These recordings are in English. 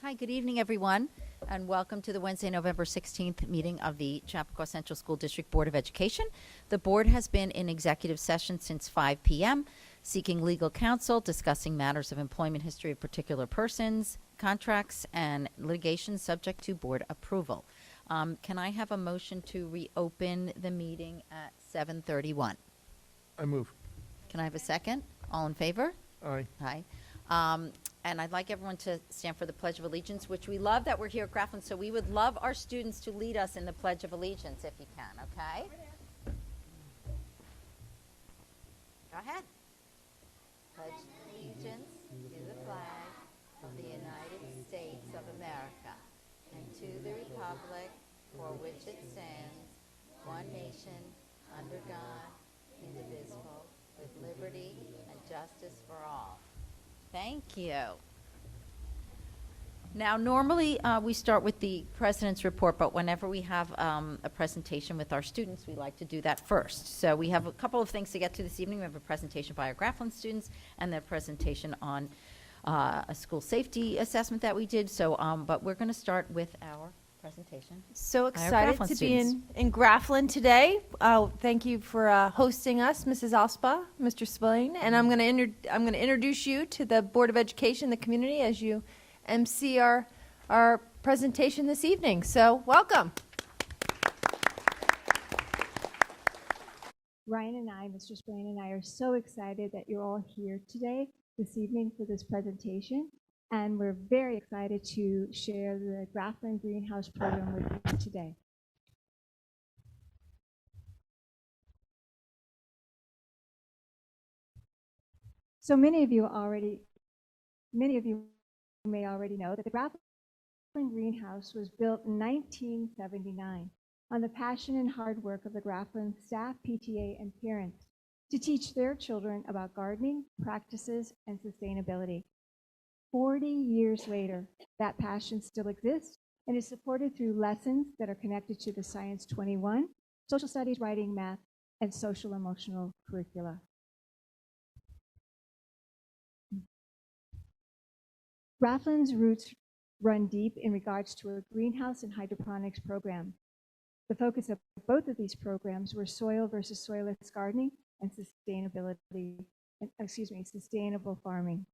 Hi, good evening, everyone, and welcome to the Wednesday, November 16th meeting of the Chappaqua Central School District Board of Education. The board has been in executive session since 5 p.m., seeking legal counsel, discussing matters of employment history of particular persons, contracts, and litigation subject to board approval. Can I have a motion to reopen the meeting at 7:31? I move. Can I have a second? All in favor? Aye. Aye. And I'd like everyone to stand for the Pledge of Allegiance, which we love that we're here at Grafflin, so we would love our students to lead us in the Pledge of Allegiance if you can, okay? Go ahead. Pledge allegiance to the flag of the United States of America and to the republic for which it stands, one nation, under God, indivisible, with liberty and justice for all. Thank you. Now, normally we start with the president's report, but whenever we have a presentation with our students, we like to do that first. So we have a couple of things to get to this evening. We have a presentation by our Grafflin students and then a presentation on a school safety assessment that we did. So, but we're going to start with our presentation. So excited to be in Grafflin today. Thank you for hosting us, Mrs. Alspa, Mr. Spillane, and I'm going to introduce you to the Board of Education, the community, as you MC our presentation this evening. So welcome. Ryan and I, Mr. Spillane and I, are so excited that you're all here today, this evening, for this presentation. And we're very excited to share the Grafflin Greenhouse program with you today. So many of you may already know that the Grafflin Greenhouse was built in 1979 on the passion and hard work of the Grafflin staff, PTA, and parents to teach their children about gardening, practices, and sustainability. 40 years later, that passion still exists and is supported through lessons that are connected to the Science 21, social studies, writing, math, and social emotional curricula. Grafflin's roots run deep in regards to a greenhouse and hydroponics program. The focus of both of these programs were soil versus soilless gardening and sustainable farming.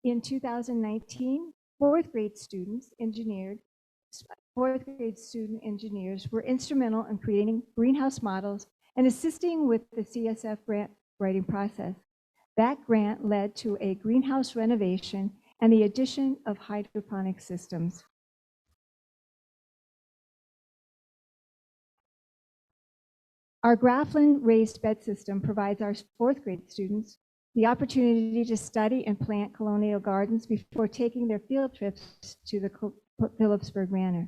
In 2019, fourth grade student engineers were instrumental in creating greenhouse models and assisting with the CSF grant writing process. That grant led to a greenhouse renovation and the addition of hydroponic systems. Our Grafflin raised bed system provides our fourth grade students the opportunity to study and plant colonial gardens before taking their field trips to the Phillipsburg Manor.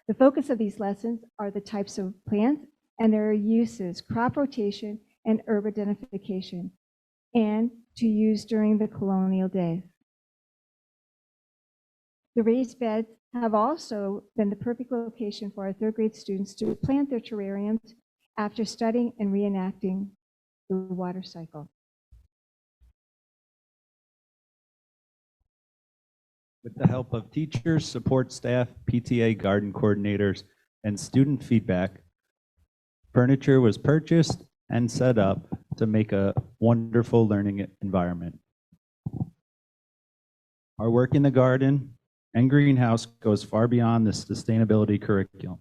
The focus of these lessons are the types of plants and their uses, crop rotation, and herb identification, and to use during the colonial days. The raised beds have also been the perfect location for our third grade students to plant their terrariums after studying and reenacting the water cycle. With the help of teachers, support staff, PTA, garden coordinators, and student feedback, furniture was purchased and set up to make a wonderful learning environment. Our work in the garden and greenhouse goes far beyond the sustainability curriculum.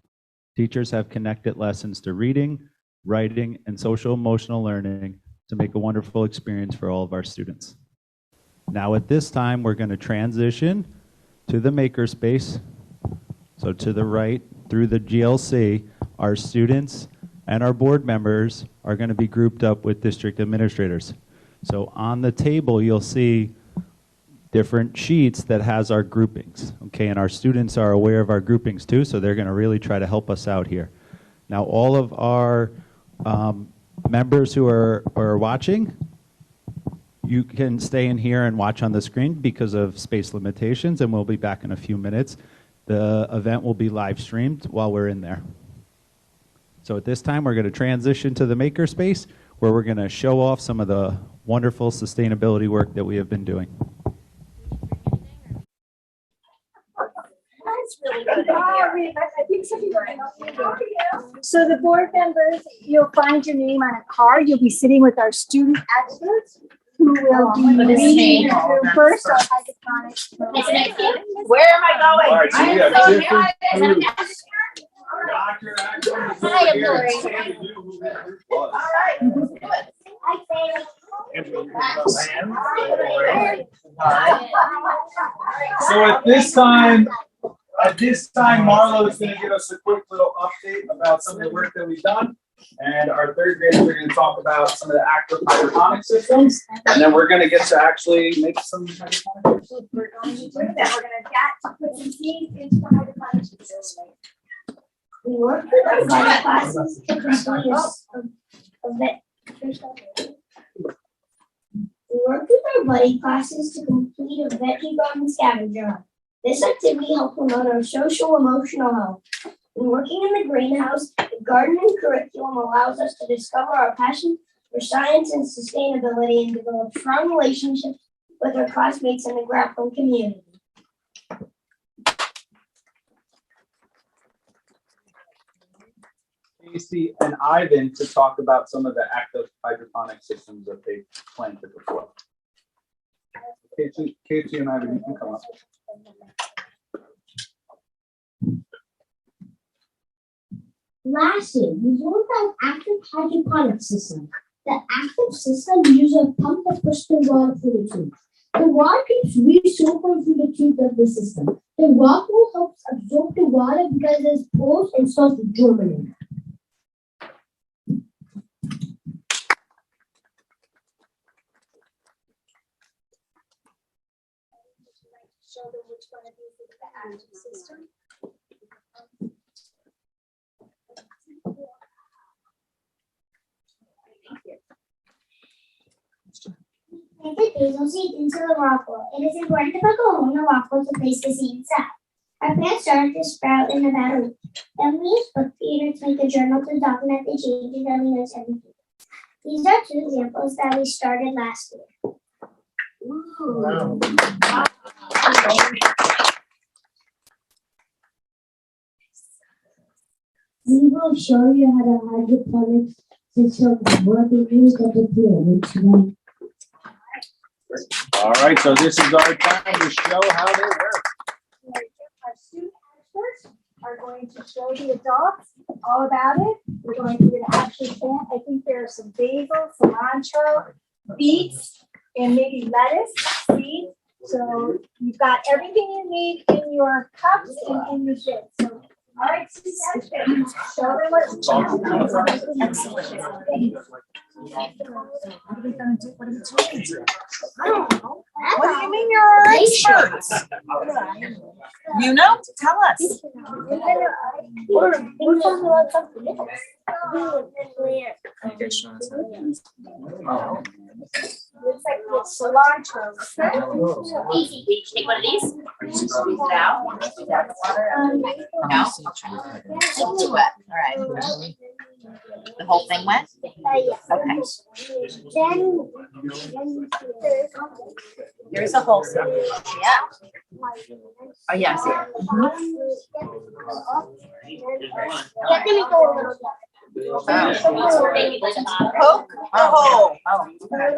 Teachers have connected lessons to reading, writing, and social emotional learning to make a wonderful experience for all of our students. Now at this time, we're going to transition to the makerspace. So to the right, through the GLC, our students and our board members are going to be grouped up with district administrators. So on the table, you'll see different sheets that has our groupings. Okay, and our students are aware of our groupings too, so they're going to really try to help us out here. Now all of our members who are watching, you can stay in here and watch on the screen because of space limitations, and we'll be back in a few minutes. The event will be live streamed while we're in there. So at this time, we're going to transition to the makerspace where we're going to show off some of the wonderful sustainability work that we have been doing. So the board members, you'll find your name on a card. You'll be sitting with our student experts who will be reading through first our hydroponic. Where am I going? I am so excited. Hi, I'm Lori. All right. So at this time, Marlo is going to give us a quick little update about some of the work that we've done. And our third graders are going to talk about some of the active hydroponic systems. And then we're going to get to actually make some hydroponic systems. We're going to do that. We're going to put some seeds into the hydroponic system. We work with our buddy classes to complete a veggie garden scavenger hunt. This activity helps promote our social emotional health. When working in the greenhouse, the gardening curriculum allows us to discover our passion for science and sustainability and develop strong relationships with our classmates in the Grafflin community. Casey and Ivan to talk about some of the active hydroponic systems that they planted before. Casey and Ivan, you can come up. Last year, we learned about active hydroponic system. The active system uses a pump to push the water through the tube. The water keeps recirculating through the tube of the system. The rock will help absorb the water because it is pores and starts to germinate. Show them which one of these is the active system. Plant the basil seed into the rock wall. It is important to poke a hole in the rock wall to place the seed inside. Our plants started to sprout in about a week. Then we used book theater to make a journal to document the changes that we noticed every day. These are two examples that we started last year. Ooh. We will show you how the hydroponics system works and use the computer today. All right, so this is our time to show how they work. Our student experts are going to show the adults all about it. We're going to actually plant. I think there are some basil, cilantro, beets, and maybe lettuce seeds. So you've got everything you need in your cups and in your dish. So, all right, student experts, show them what's excellent. What are we going to do? What are we talking to? I don't know. What do you mean you're experts? You know? Tell us. Looks like it's cilantro. Easy. Did you take one of these? Squeeze it out. No? Too wet. All right. The whole thing wet? Yes. Okay. Then Here's a whole thing. Yeah. Oh, yeah, I see it. let me go a little bit. Poke the hole. Oh, okay.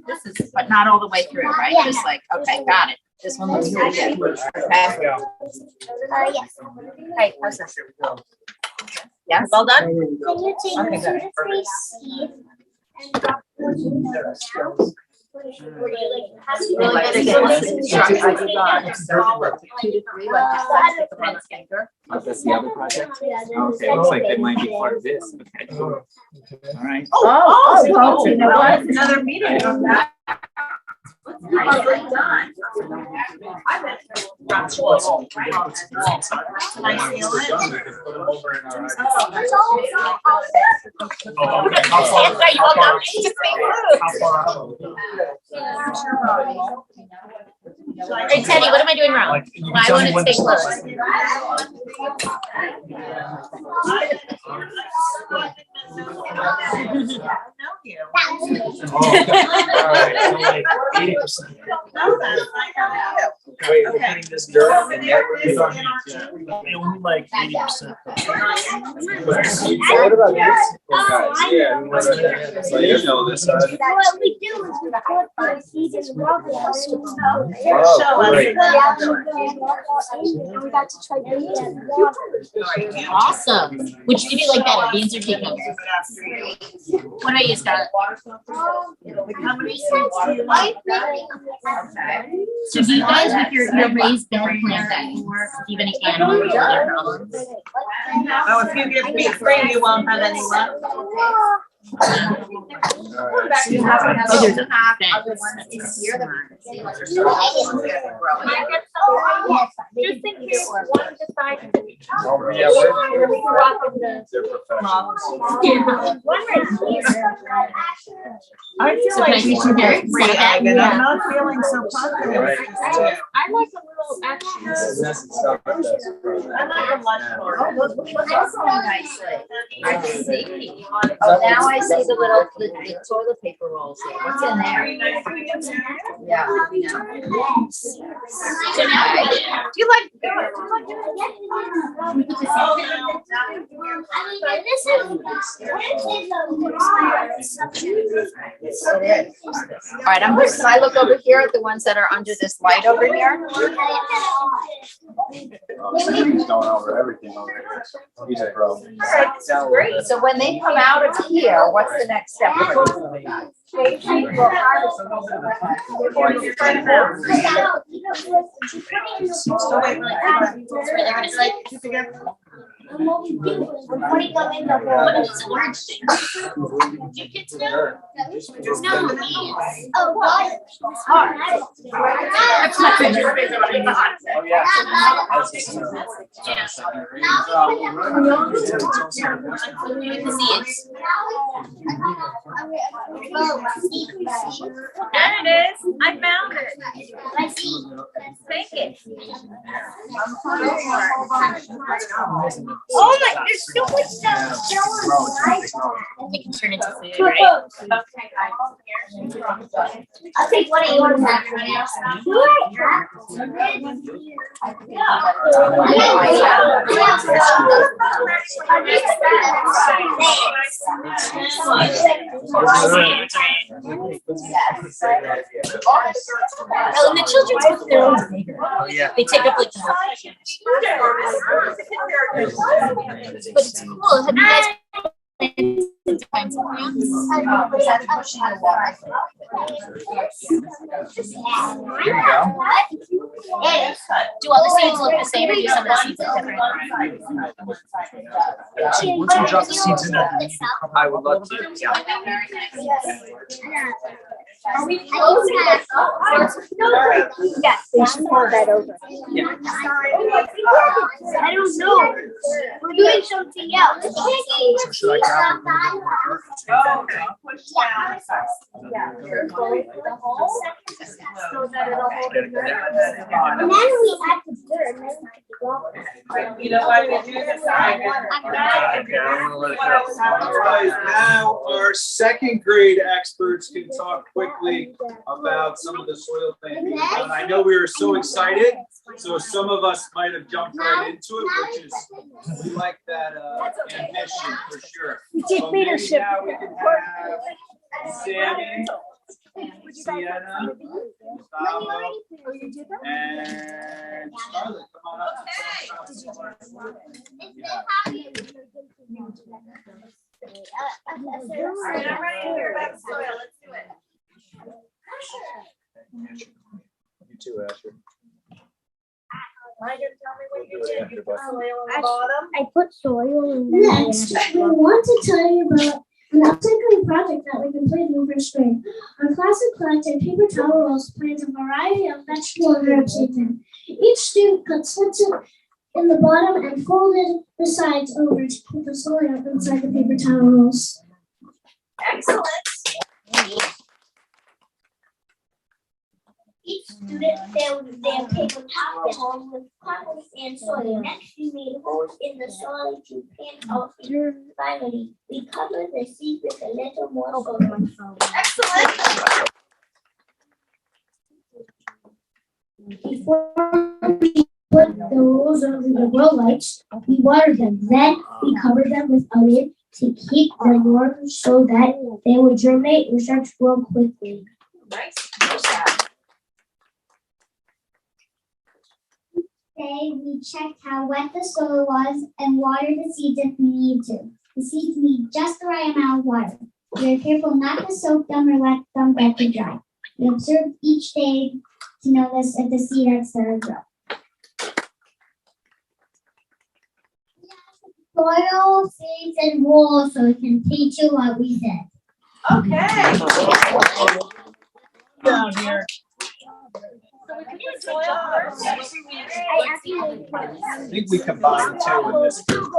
This is, but not all the way through, right? Yeah. Just like, okay, got it. This one looks really good. Okay. Yes. Hey, how's this? Yes, well done. Can you take Okay, the good. 2 to 3 seed and drop them down? Really good again. Two to three, like just stick them on the finger. Oh, that's the other project? Okay, looks like they might be part of this. Okay. All right. Oh, you know what? Another meeting on that. Nicely done. I bet. Can I seal it? Hey, Teddy, what am I doing wrong? Why won't it stay closed? you. Wait, we're putting this dirt and then we're talking. Only like 80%. What about this? Guys, yeah, so you know this side. What we do is we put the seeds in the rock and Show us. Great. we got to try Awesome. Which do you like better, beans or cucumbers? What about you, Scott? How many seeds do you like? So do you guys, with your raised bed plant that you work, do you have any animal related problems? Oh, if you give me 3, you won't have any left. Oh, there's a fence. Just in case one decides. Oh, yeah, They're One right here. I feel So like can I we teach should you get there? 3 egg, and I'm not feeling so positive. Right. I like a little extra. I like a lunch board. I see. Oh, now I see the little, the toilet paper rolls there. What's in there? Yeah. So now, do you like It is. All right, can I look over here at the ones that are under this light over here? He's going over everything over here. He's a pro. All right, this is great. So when they come out of here, what's the next step? So wait, We're putting them in the hole. What is this orange thing? Do you kids know? No, Oh, what? Hard. That's not good. Oh, yeah. The seeds. There it is. I found it. Thank it. Oh my, there's so much stuff. They can turn into food, right? I'll take one of yours. Well, and the children's book, they're always bigger. Oh, yeah. They take up like. But it's cool. Have you guys sometimes plants? Here you go. Do all the seeds look the same or do some of the seeds look different? Actually, once we drop the seeds in there, then you can I would love to. Yeah. Are we closing this up? Yes, they should hold that over. I don't know. We're doing something else. So should I grab Push down. So that it'll hold it there. And And then we add the dirt. And then we walk. you know what, we do the side. Alright, now our second grade experts can talk quickly about some of the soil things we've done. I know we were so excited, so some of us might have jumped right into it, which is, we like that ambition for sure. So maybe now we can have Sammy, Sienna, Gustavo, and Charlotte, come on up. Alright, I'm ready to hear about soil. Let's do it. You too, Asher. Am I gonna tell me what you did? You put soil on the bottom? I put soil in there. Next, we want to tell you about an upcycling project that we completed in first grade. Our class had collected paper towel rolls, plants, a variety of vegetable and herb seeds in. Each student cut slits in the bottom and folded the sides over to put the soil inside the paper towel rolls. Excellent. Each student filled their paper towel holes with puddles and soil. Next, we made holes in the soil to plant our seeds. Finally, we covered the seed with a little more soil. Excellent. Before we put the rolls over the grow lights, we watered them. Then we covered them with a lid to keep the warm so that they would germinate and start to grow quickly. Nice. Nice job. Today, we checked how wet the soil was and watered the seeds if we need to. The seeds need just the right amount of water. We are careful not to soak them or let them get too dry. We observe each day to notice if the seed had started to grow. Soil, seeds, and rules so we can teach you what we did. Okay. Down here. So we can put soil first. I think we combined two in this group.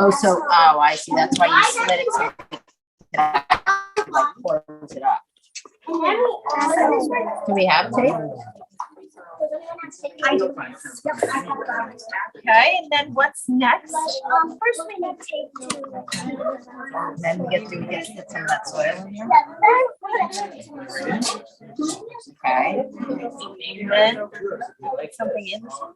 Oh, I see. That's why you split it so like pours it up. Do we have tape? Okay, and then what's next? First we need tape Then we get to get some of that soil in here. Okay. And then something in this one.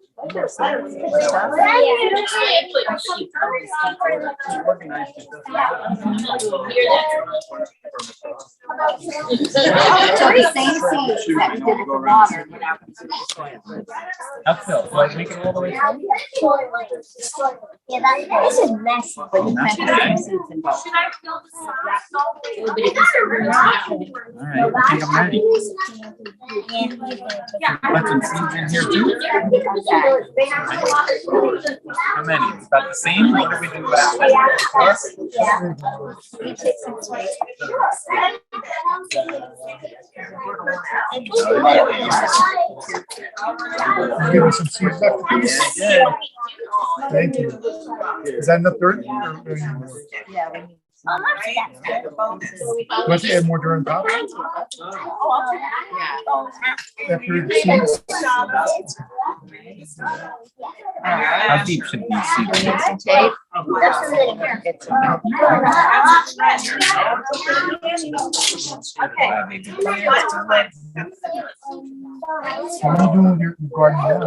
So the same seeds that we did with the water, you know. Uphill, like make it all the way through. Yeah, this is messy. But you plant the same seeds in both. Should I fill the soil? All right, I think I'm ready. Put some seeds in here too. How many? It's about the same. What did we do last Give me some seeds left, please. Yeah. Thank you. Is that enough dirt? Yeah, we need Want to add more dirt on top? After the seeds? How deep should these seeds be? some tape. It's What are you doing with your garden now?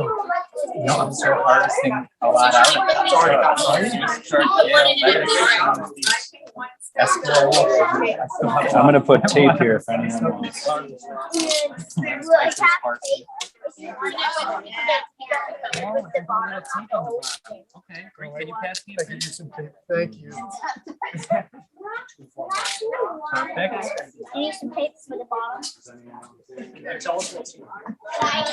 No, I'm still harvesting a lot out of it. I'm gonna put tape here if anyone wants. Okay, great. Can you pass me I can use some tape. Thank you. Perfect. You need some papers for the bottom. We actually put them on a plate.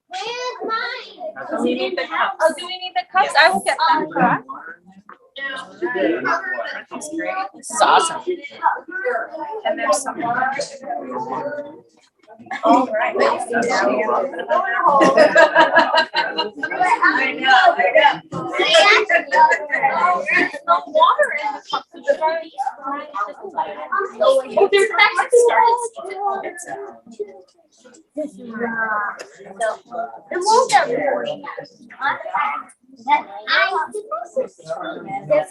Where's mine? Do we need the cups? Oh, do we need the cups? I will get them, correct? This is awesome. And there's some. All right. I know. There's no water in the cups. Oh, there's The wall doesn't work. This is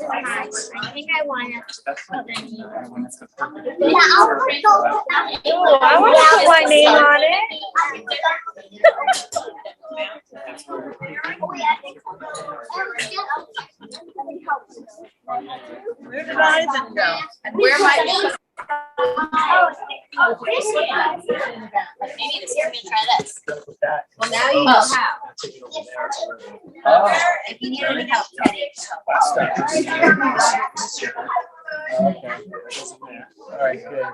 mine. I think I want to. Yeah, I'll put I want to put my name on it. Where did I then go? And where might you? Maybe this year we can try this. Well, now you know how. If you need any help, Teddy. Okay. All right, good.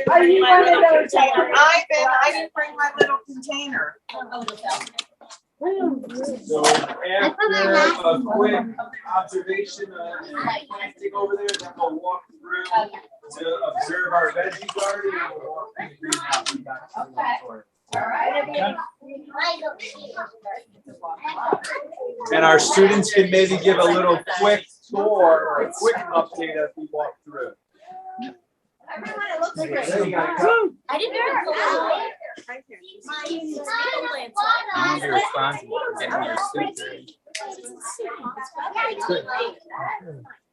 Are you one of those? I didn't bring my little container. So after a quick observation, planting over there, then we'll walk through to observe our veggie garden and we'll walk through the greenhouse. And back to the laboratory. And our students can maybe give a little quick tour or a quick update as we walk through. Everyone, it looks great. There you go. I didn't know. I want to be responsible for getting your suit dirty.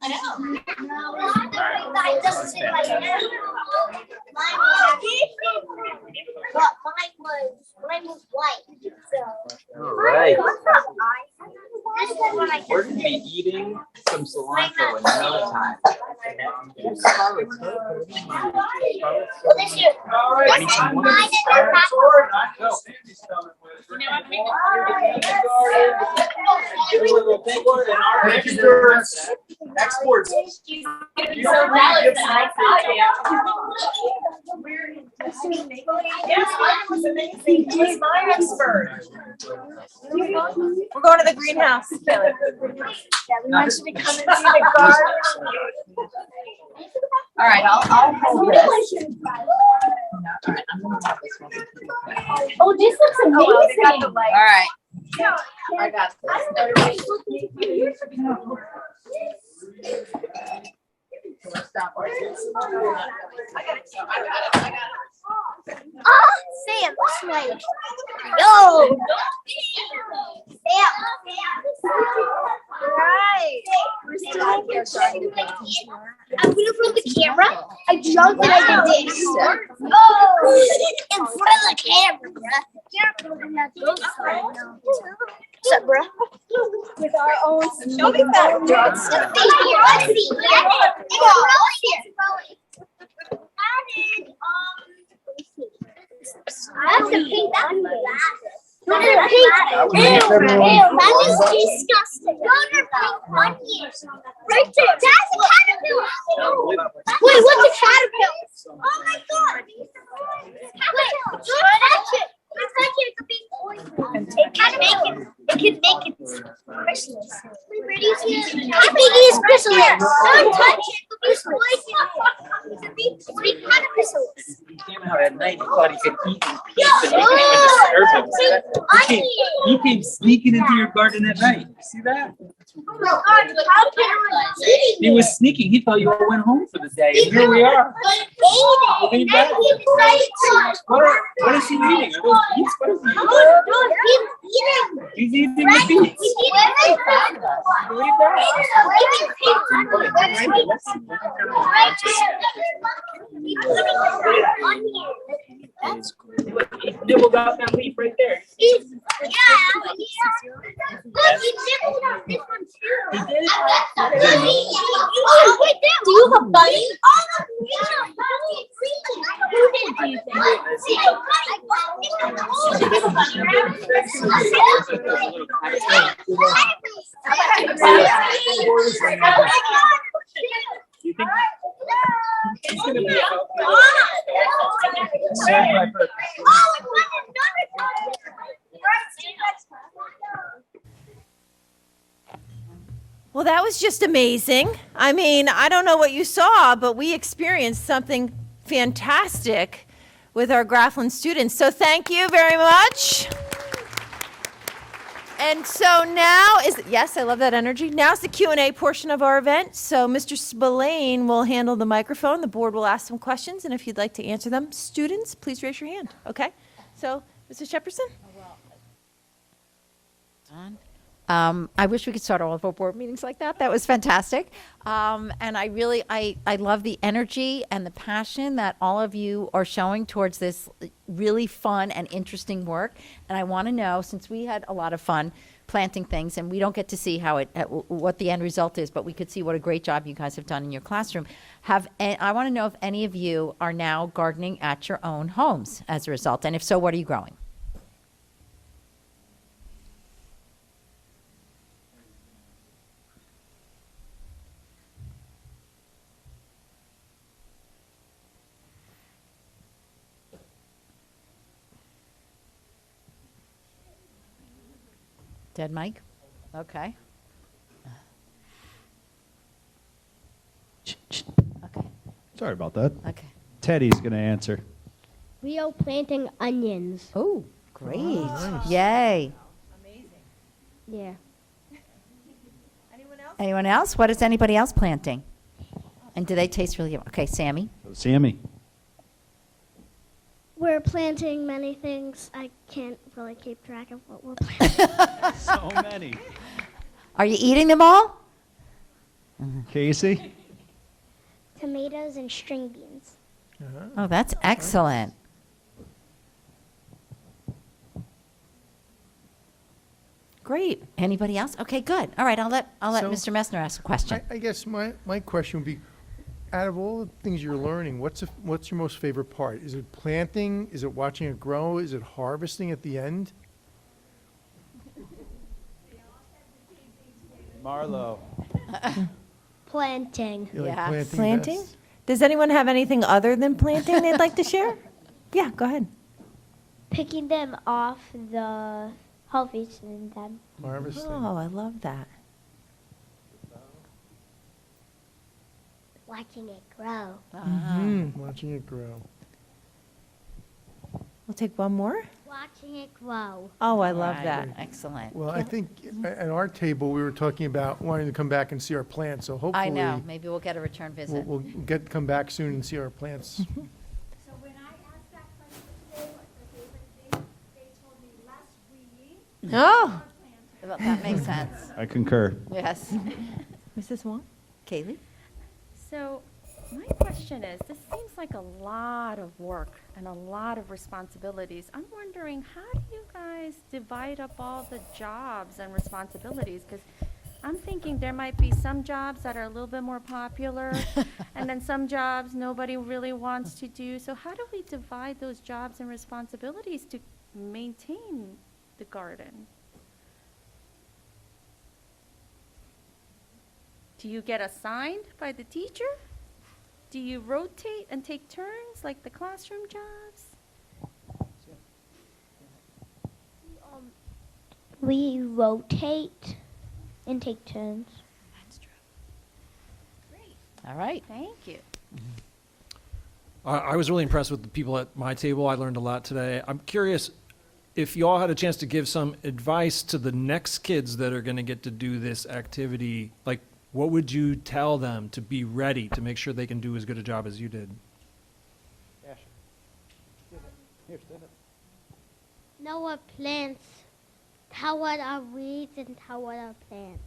I know. But mine was white. So. All right. This is when I We're going to be eating some cilantro another time. Well, this year. All right. Mine is their Thank you for exports. So valid that I Yes, mine was amazing. It was my expert. We're going to the greenhouse. Kelly. We want you to come and see the garden. All right, I'll hold this. All right, I'm gonna have this one. Oh, this looks amazing. All right, I got this. Stop. I got it. Oh, Sam, this way. Yo. Sam. Right. I'm gonna put the camera. I jumped and I did this. Oh, in front of the camera, bruh. What's up, bruh? With our own. Show me that. Let's see here. That's a pink onion. Those are pink. Ew, that is disgusting. Those are pink onions. Right there. That's a caterpillar. Wait, what's a caterpillar? Oh my god. Wait, don't touch it. Don't touch it. It could be poison. It can make it chrysalis. How big is chrysalis? Don't touch it. It could be poison. It could be chrysalis. He came out at night and thought he could eat in peace and you can't even disturb him. He came sneaking into your garden at night. See that? Oh my god, how can I He was sneaking. He thought you all went home for the day. And here we are. Lean back. What is he eating? Are those beets? What is he eating? He's eating the beets. Believe He nibbled out that leaf right there. Look, he nibbled on this one too. He did? Oh, wait, do you have a bunny? Oh, who did you think? You think he's gonna be out? Well, that was just amazing. I mean, I don't know what you saw, but we experienced something fantastic with our Grafflin students. So thank you very much. And so now yes, I love that energy. Now's the Q&A portion of our event. So Mr. Spillane will handle the microphone. The board will ask some questions, and if you'd like to answer them, students, please raise your hand. Okay? So, Mrs. Shepperson? I wish we could start all of our board meetings like that. That was fantastic. And I love the energy and the passion that all of you are showing towards this really fun and interesting work. And I want to know, since we had a lot of fun planting things, and we don't get to see how what the end result is, but we could see what a great job you guys have done in your classroom. I want to know if any of you are now gardening at your own homes as a result, and if so, what are you growing? Dead Mike? Okay. Okay, Sorry about that. okay. Teddy's going to answer. We are planting onions. Oh, great. Yay. Yeah. Anyone else? What is anybody else planting? And do they taste really good? Okay, Sammy? Sammy. We're planting many things. I can't really keep track of what we're planting. So many. Are you eating them all? Casey? Tomatoes and string beans. Oh, that's excellent. Great. Anybody else? Okay, good. All right, I'll let So- Mr. Messner ask a question. I guess my question would be, out of all the things you're learning, what's your most favorite part? Is it planting? Is it watching it grow? Is it harvesting at the end? Marlo. Planting. You like Yeah. Planting? best? Does anyone have anything other than planting they'd like to share? Yeah, go ahead. Picking them off the harvesting them. Harvesting. Oh, I love that. Watching it grow. Watching it grow. We'll take one more. Watching it grow. Oh, I love Right. that. Excellent. Well, I think at our table, we were talking about wanting to come back and see our plants, so hopefully. I know. Maybe we'll get a return visit. We'll come back soon and see our plants. So when I asked that question today, what their favorite thing, they told me less reading. Oh, Well, that makes sense. I concur. Yes. Mrs. Wong? Kaylee? So my question is, this seems like a lot of work and a lot of responsibilities. I'm wondering, how do you guys divide up all the jobs and responsibilities? Because I'm thinking there might be some jobs that are a little bit more popular, and then some jobs nobody really wants to do. So how do we divide those jobs and responsibilities to maintain the garden? Do you get assigned by the teacher? Do you rotate and take turns like the classroom jobs? We rotate and take turns. That's true. Great, All right. thank you. I was really impressed with the people at my table. I learned a lot today. I'm curious if you all had a chance to give some advice to the next kids that are going to get to do this activity. Like, what would you tell them to be ready to make sure they can do as good a job as you did? Know what plants, how what are weeds and how what are plants.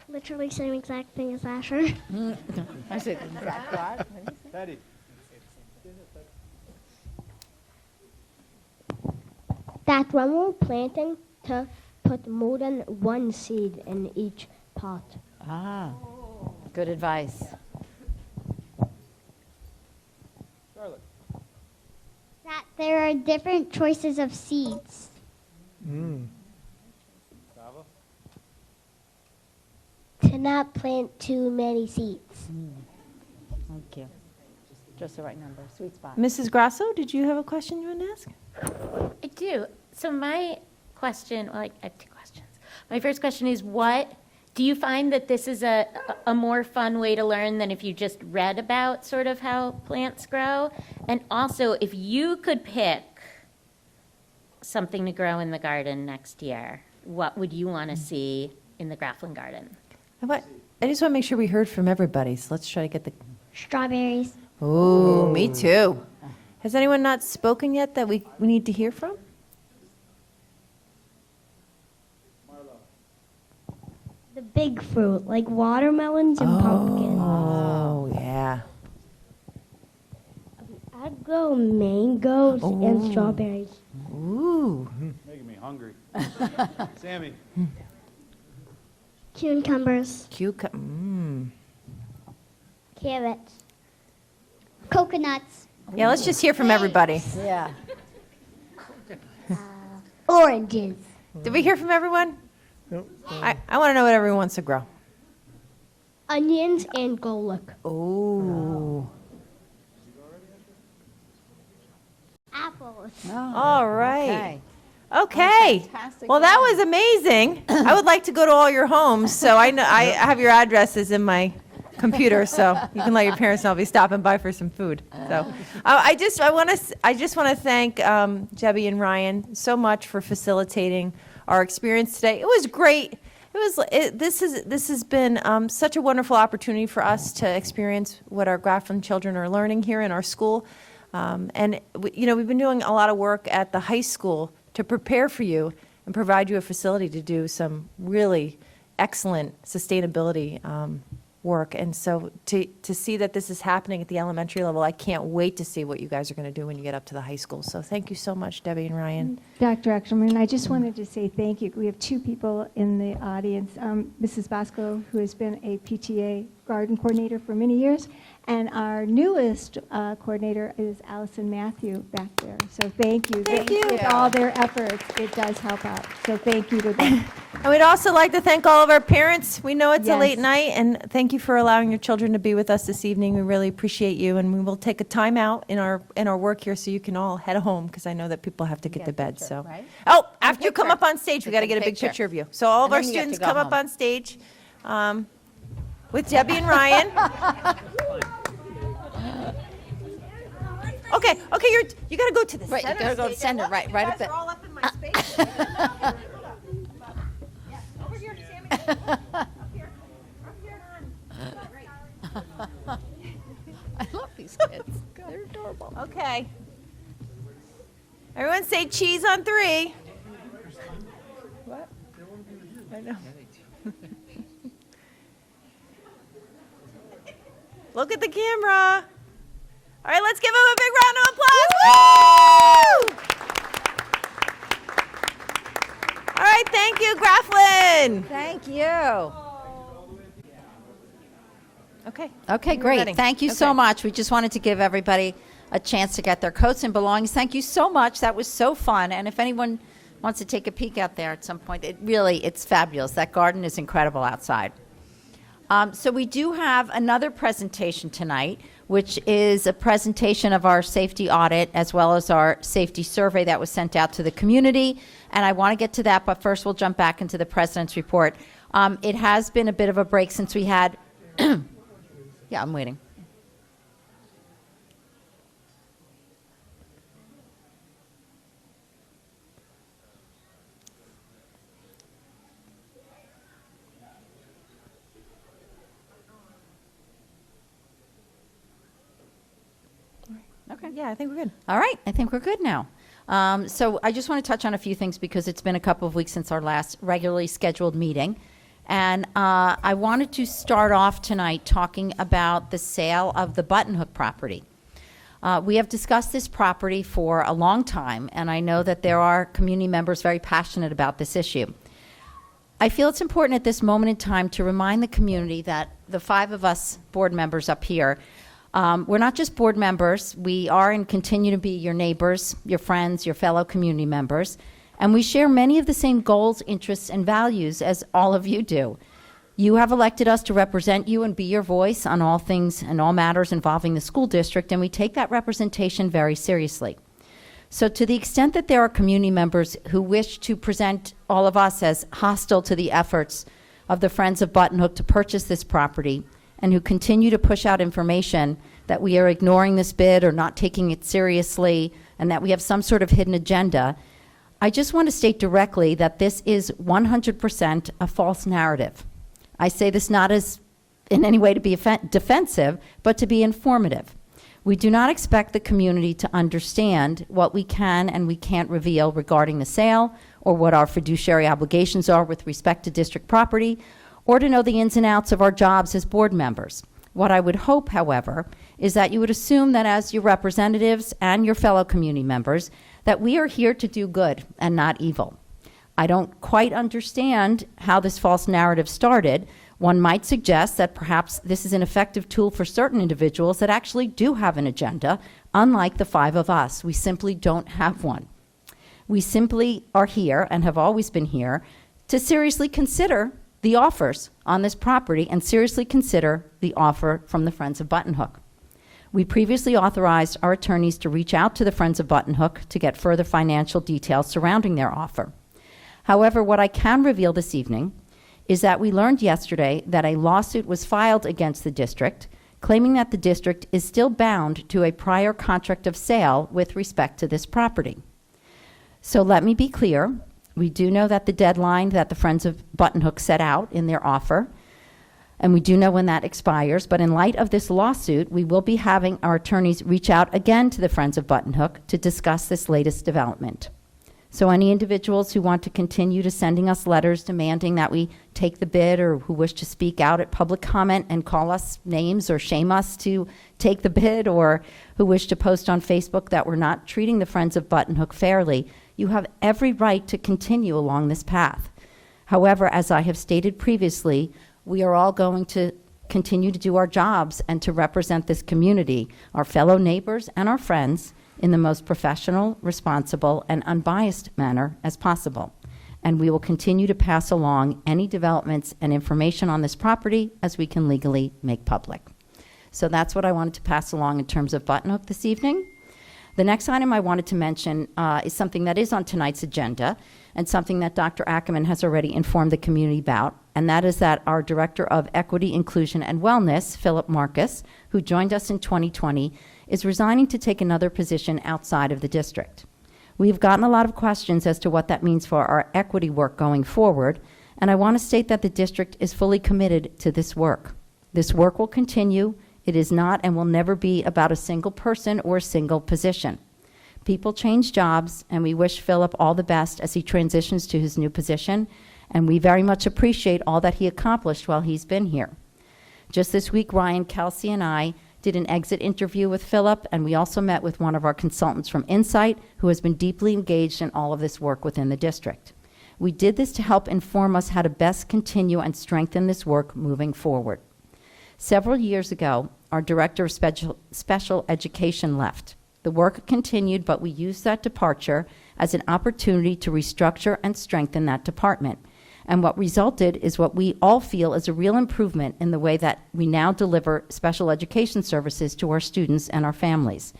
Literally same exact thing as Asher. I said, exact what? Teddy. That when we're planting, to put more than one seed in each pot. Ah, good advice. That there are different choices of seeds. To not plant too many seeds. Thank you. Just the right number. Sweet spot. Mrs. Grasso, did you have a question you want to ask? I do. So my question, well, I have two questions. My first question is, do you find that this is a more fun way to learn than if you just read about sort of how plants grow? And also, if you could pick something to grow in the garden next year, what would you want to see in the Grafflin garden? I just want to make sure we heard from everybody, so let's try to get the... Strawberries. Oh, me too. Has anyone not spoken yet that we need to hear from? The big fruit, like watermelons and pumpkins. Oh, yeah. I'd grow mangoes and strawberries. Ooh. Making me hungry. Sammy. Cucumbers, carrots, coconuts, Yeah, let's just hear from everybody. Yeah. oranges, Did we hear from everyone? Nope. I want to know what everyone wants to grow. Onions and garlic. Ooh. apples. All right. Okay. Okay. Fantastic. Well, that was amazing. I would like to go to all your homes, so I know I have your addresses in my computer, so you can let your parents know I'll be stopping by for some food. So, I just want to thank Debbie and Ryan so much for facilitating our experience today. It was great. This has been such a wonderful opportunity for us to experience what our Grafflin children are learning here in our school. And we've been doing a lot of work at the high school to prepare for you and provide you a facility to do some really excellent sustainability work. And so to see that this is happening at the elementary level, I can't wait to see what you guys are going to do when you get up to the high school. So thank you so much, Debbie and Ryan. Dr. Ackerman, I just wanted to say thank you. We have two people in the audience. Mrs. Bosco, who has been a PTA garden coordinator for many years, and our newest coordinator is Allison Matthew back there. So thank you. Thank you. With all their efforts, it does help out. So thank you to them. And we'd also like to thank all of our parents. We know it's a Yes. late night, and thank you for allowing your children to be with us this evening. We really appreciate you, and we will take a time out in our work here so you can all head home, because I know that people have to get to bed. So, right? oh, after you come picture. up on stage, we got to get a big Picture. picture of you. So all of And our then you have students to go come up home. on stage with Debbie and Ryan. Okay, you got to go to the Right, you center gotta go to stage. center, right at You guys the. are all up in my space. Over here, Sammy. Up here. Great. I love these kids. They're adorable. Okay. Everyone say cheese on 3. What? I know. Look at the camera. All right, let's give him a big round of applause. Woo! All right, thank you, Grafflin. Thank you. Okay. Okay, We're great. ready. Thank you so Okay. much. We just wanted to give everybody a chance to get their coats and belongings. Thank you so much. That was so fun. And if anyone wants to take a peek out there at some point, it's fabulous. That garden is incredible outside. So we do have another presentation tonight, which is a presentation of our safety audit as well as our safety survey that was sent out to the community. And I want to get to that, but first we'll jump back into the president's report. It has been a bit of a break since we had, yeah, I'm waiting. Okay. Yeah, I think we're good. All right, I think we're good now. So I just want to touch on a few things because it's been a couple of weeks since our last regularly scheduled meeting. And I wanted to start off tonight talking about the sale of the Button Hook property. We have discussed this property for a long time, and I know that there are community members very passionate about this issue. I feel it's important at this moment in time to remind the community that the 5 of us board members up here, we're not just board members. We are and continue to be your neighbors, your friends, your fellow community members, and we share many of the same goals, interests, and values as all of you do. You have elected us to represent you and be your voice on all things and all matters involving the school district, and we take that representation very seriously. So to the extent that there are community members who wish to present all of us as hostile to the efforts of the Friends of Button Hook to purchase this property, and who continue to push out information that we are ignoring this bid or not taking it seriously, and that we have some sort of hidden agenda, I just want to state directly that this is 100% a false narrative. I say this not as in any way to be defensive, but to be informative. We do not expect the community to understand what we can and we can't reveal regarding the sale, or what our fiduciary obligations are with respect to district property, or to know the ins and outs of our jobs as board members. What I would hope, however, is that you would assume that as your representatives and your fellow community members, that we are here to do good and not evil. I don't quite understand how this false narrative started. One might suggest that perhaps this is an effective tool for certain individuals that actually do have an agenda, unlike the five of us. We simply don't have one. We simply are here and have always been here to seriously consider the offers on this property and seriously consider the offer from the Friends of Button Hook. We previously authorized our attorneys to reach out to the Friends of Button Hook to get further financial details surrounding their offer. However, what I can reveal this evening is that we learned yesterday that a lawsuit was filed against the district, claiming that the district is still bound to a prior contract of sale with respect to this property. So let me be clear. We do know that the deadline that the Friends of Button Hook set out in their offer, and we do know when that expires, but in light of this lawsuit, we will be having our attorneys reach out again to the Friends of Button Hook to discuss this latest development. So any individuals who want to continue to sending us letters demanding that we take the bid, or who wish to speak out at public comment and call us names or shame us to take the bid, or who wish to post on Facebook that we're not treating the Friends of Button Hook fairly, you have every right to continue along this path. However, as I have stated previously, we are all going to continue to do our jobs and to represent this community, our fellow neighbors and our friends, in the most professional, responsible, and unbiased manner as possible. And we will continue to pass along any developments and information on this property as we can legally make public. So that's what I wanted to pass along in terms of Button Hook this evening. The next item I wanted to mention is something that is on tonight's agenda, and something that Dr. Ackerman has already informed the community about, and that is that our Director of Equity, Inclusion, and Wellness, Philip Marcus, who joined us in 2020, is resigning to take another position outside of the district. We've gotten a lot of questions as to what that means for our equity work going forward, and I want to state that the district is fully committed to this work. This work will continue. It is not and will never be about a single person or a single position. People change jobs, and we wish Philip all the best as he transitions to his new position, and we very much appreciate all that he accomplished while he's been here. Just this week, Ryan Kelsey and I did an exit interview with Philip, and we also met with one of our consultants from Insight, who has been deeply engaged in all of this work within the district. We did this to help inform us how to best continue and strengthen this work moving forward. Several years ago, our Director of Special Education left. The work continued, but we used that departure as an opportunity to restructure and strengthen that department. And what resulted is what we all feel is a real improvement in the way that we now deliver special education services to our students and our families.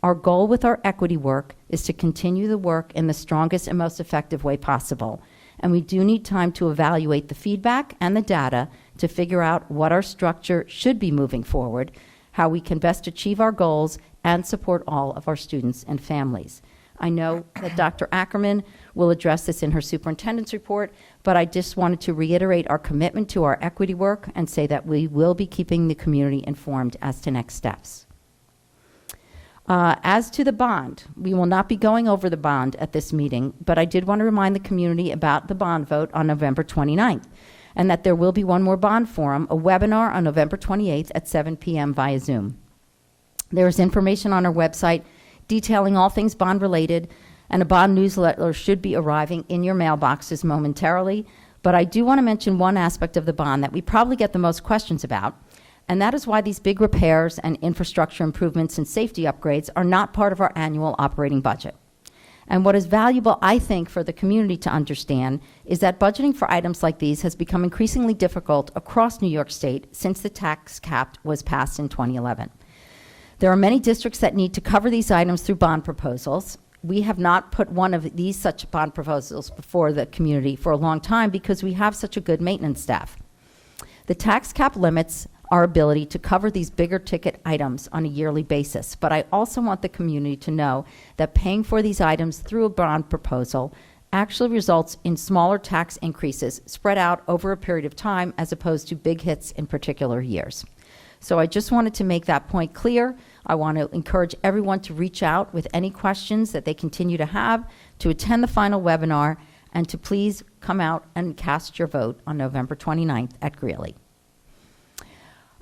Our goal with our equity work is to continue the work in the strongest and most effective way possible. And we do need time to evaluate the feedback and the data to figure out what our structure should be moving forward, how we can best achieve our goals, and support all of our students and families. I know that Dr. Ackerman will address this in her superintendent's report, but I just wanted to reiterate our commitment to our equity work and say that we will be keeping the community informed as to next steps. As to the bond, we will not be going over the bond at this meeting, but I did want to remind the community about the bond vote on November 29th, and that there will be one more bond forum, a webinar on November 28th at 7 p.m. via Zoom. There is information on our website detailing all things bond related, and a bond newsletter should be arriving in your mailboxes momentarily. But I do want to mention one aspect of the bond that we probably get the most questions about, and that is why these big repairs and infrastructure improvements and safety upgrades are not part of our annual operating budget. And what is valuable, I think, for the community to understand is that budgeting for items like these has become increasingly difficult across New York State since the tax cap was passed in 2011. There are many districts that need to cover these items through bond proposals. We have not put one of these such bond proposals before the community for a long time because we have such a good maintenance staff. The tax cap limits our ability to cover these bigger ticket items on a yearly basis, but I also want the community to know that paying for these items through a bond proposal actually results in smaller tax increases spread out over a period of time as opposed to big hits in particular years. So I just wanted to make that point clear. I want to encourage everyone to reach out with any questions that they continue to have, to attend the final webinar, and to please come out and cast your vote on November 29th at Greeley.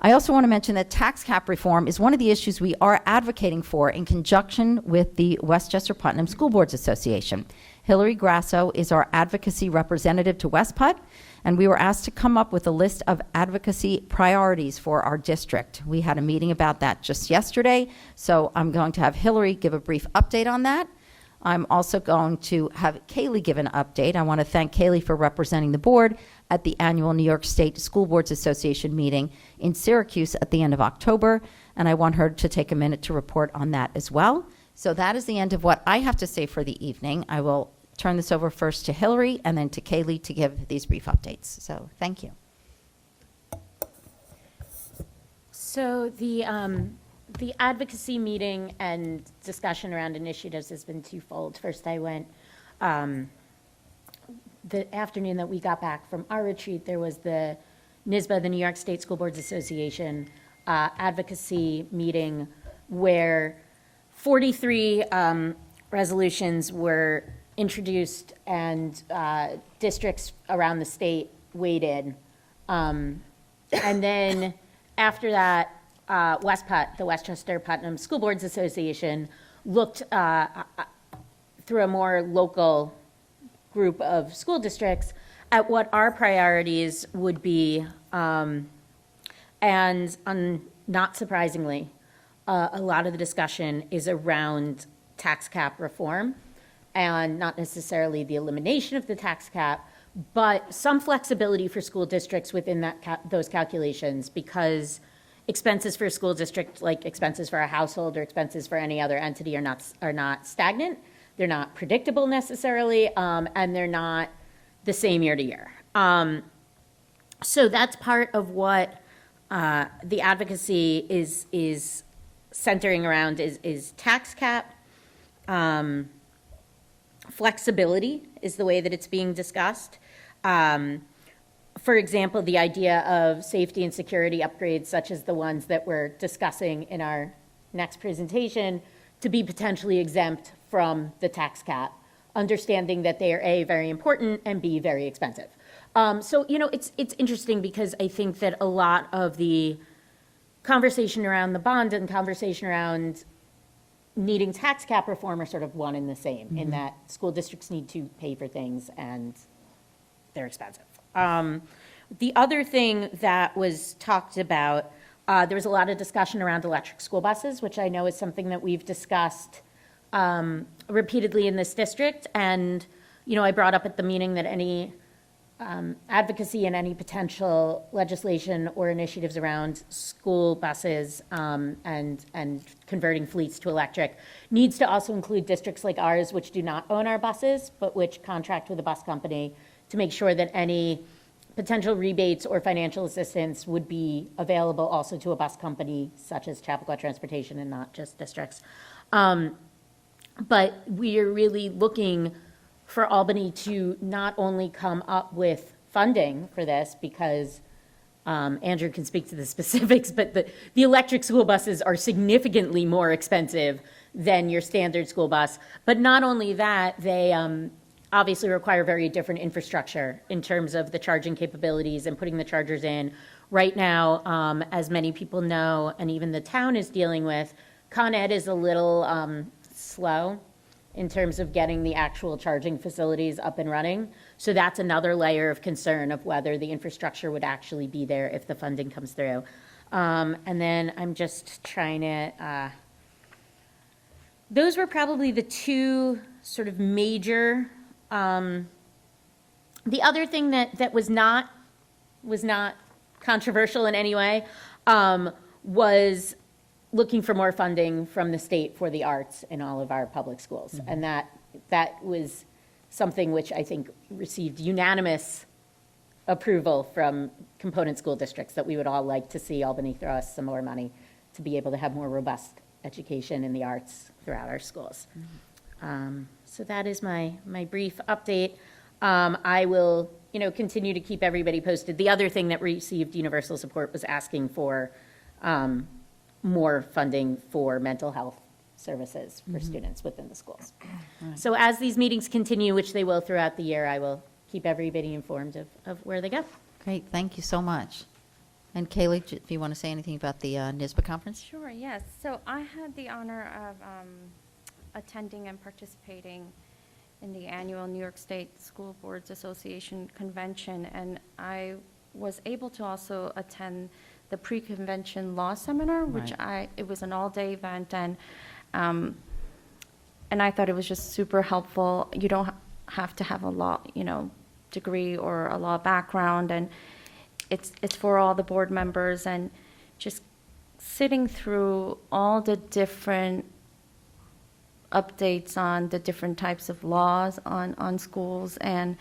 I also want to mention that tax cap reform is one of the issues we are advocating for in conjunction with the Westchester Putnam School Boards Association. Hillary Grasso is our advocacy representative to West Putt, and we were asked to come up with a list of advocacy priorities for our district. We had a meeting about that just yesterday, so I'm going to have Hillary give a brief update on that. I'm also going to have Kaylee give an update. I want to thank Kaylee for representing the board at the annual New York State School Boards Association meeting in Syracuse at the end of October, and I want her to take a minute to report on that as well. So that is the end of what I have to say for the evening. I will turn this over first to Hillary and then to Kaylee to give these brief updates. So thank you. So the advocacy meeting and discussion around initiatives has been twofold. First, I went the afternoon that we got back from our retreat, there was the NYSBA, the New York State School Boards Association advocacy meeting where 43 resolutions were introduced and districts around the state weighed in. And then after that, West Putt, the Westchester Putnam School Boards Association, looked through a more local group of school districts at what our priorities would be. And not surprisingly, a lot of the discussion is around tax cap reform, and not necessarily the elimination of the tax cap, but some flexibility for school districts within that those calculations, because expenses for a school district, like expenses for a household or expenses for any other entity, are not stagnant. They're not predictable necessarily, and they're not the same year to year. So that's part of what the advocacy is centering around is tax cap. Flexibility is the way that it's being discussed. For example, the idea of safety and security upgrades, such as the ones that we're discussing in our next presentation, to be potentially exempt from the tax cap, understanding that they are A, very important, and B, very expensive. So, you know, it's interesting because I think that a lot of the conversation around the bond and conversation around needing tax cap reform are sort of one and the same, in that school districts need to pay for things and they're expensive. The other thing that was talked about, there was a lot of discussion around electric school buses, which I know is something that we've discussed repeatedly in this district. And, you know, I brought up at the meeting that any advocacy and any potential legislation or initiatives around school buses and converting fleets to electric needs to also include districts like ours, which do not own our buses, but which contract with a bus company to make sure that any potential rebates or financial assistance would be available also to a bus company such as Chappaqua Transportation and not just districts. But we are really looking for Albany to not only come up with funding for this, because Andrew can speak to the specifics, but the electric school buses are significantly more expensive than your standard school bus. But not only that, they obviously require very different infrastructure in terms of the charging capabilities and putting the chargers in. Right now, as many people know, and even the town is dealing with, Con Ed is a little slow in terms of getting the actual charging facilities up and running. So that's another layer of concern of whether the infrastructure would actually be there if the funding comes through. And then I'm just trying to, those were probably the two sort of major. The other thing that was not controversial in any way was looking for more funding from the state for the arts in all of our public schools. Mm-hmm. And that was something which I think received unanimous approval from component school districts, that we would all like to see Albany throw us some more money to be able to have more robust education in the arts throughout our schools. Mm-hmm. So that is my brief update. I will, continue to keep everybody posted. The other thing that received universal support was asking for more funding for mental health services for students within the schools. Right. So as these meetings continue, which they will throughout the year, I will keep everybody informed of where they go. Great, thank you so much. And Kaylee, if you want to say anything about the NISBA conference? Sure, yes. So I had the honor of attending and participating in the annual New York State School Boards Association convention, and I was able to also attend the pre-convention law seminar, which it was an all-day event, and I thought it was just super helpful. You don't have to have a law, degree or a law background, and it's for all the board members, and just sitting through all the different updates on the different types of laws on schools and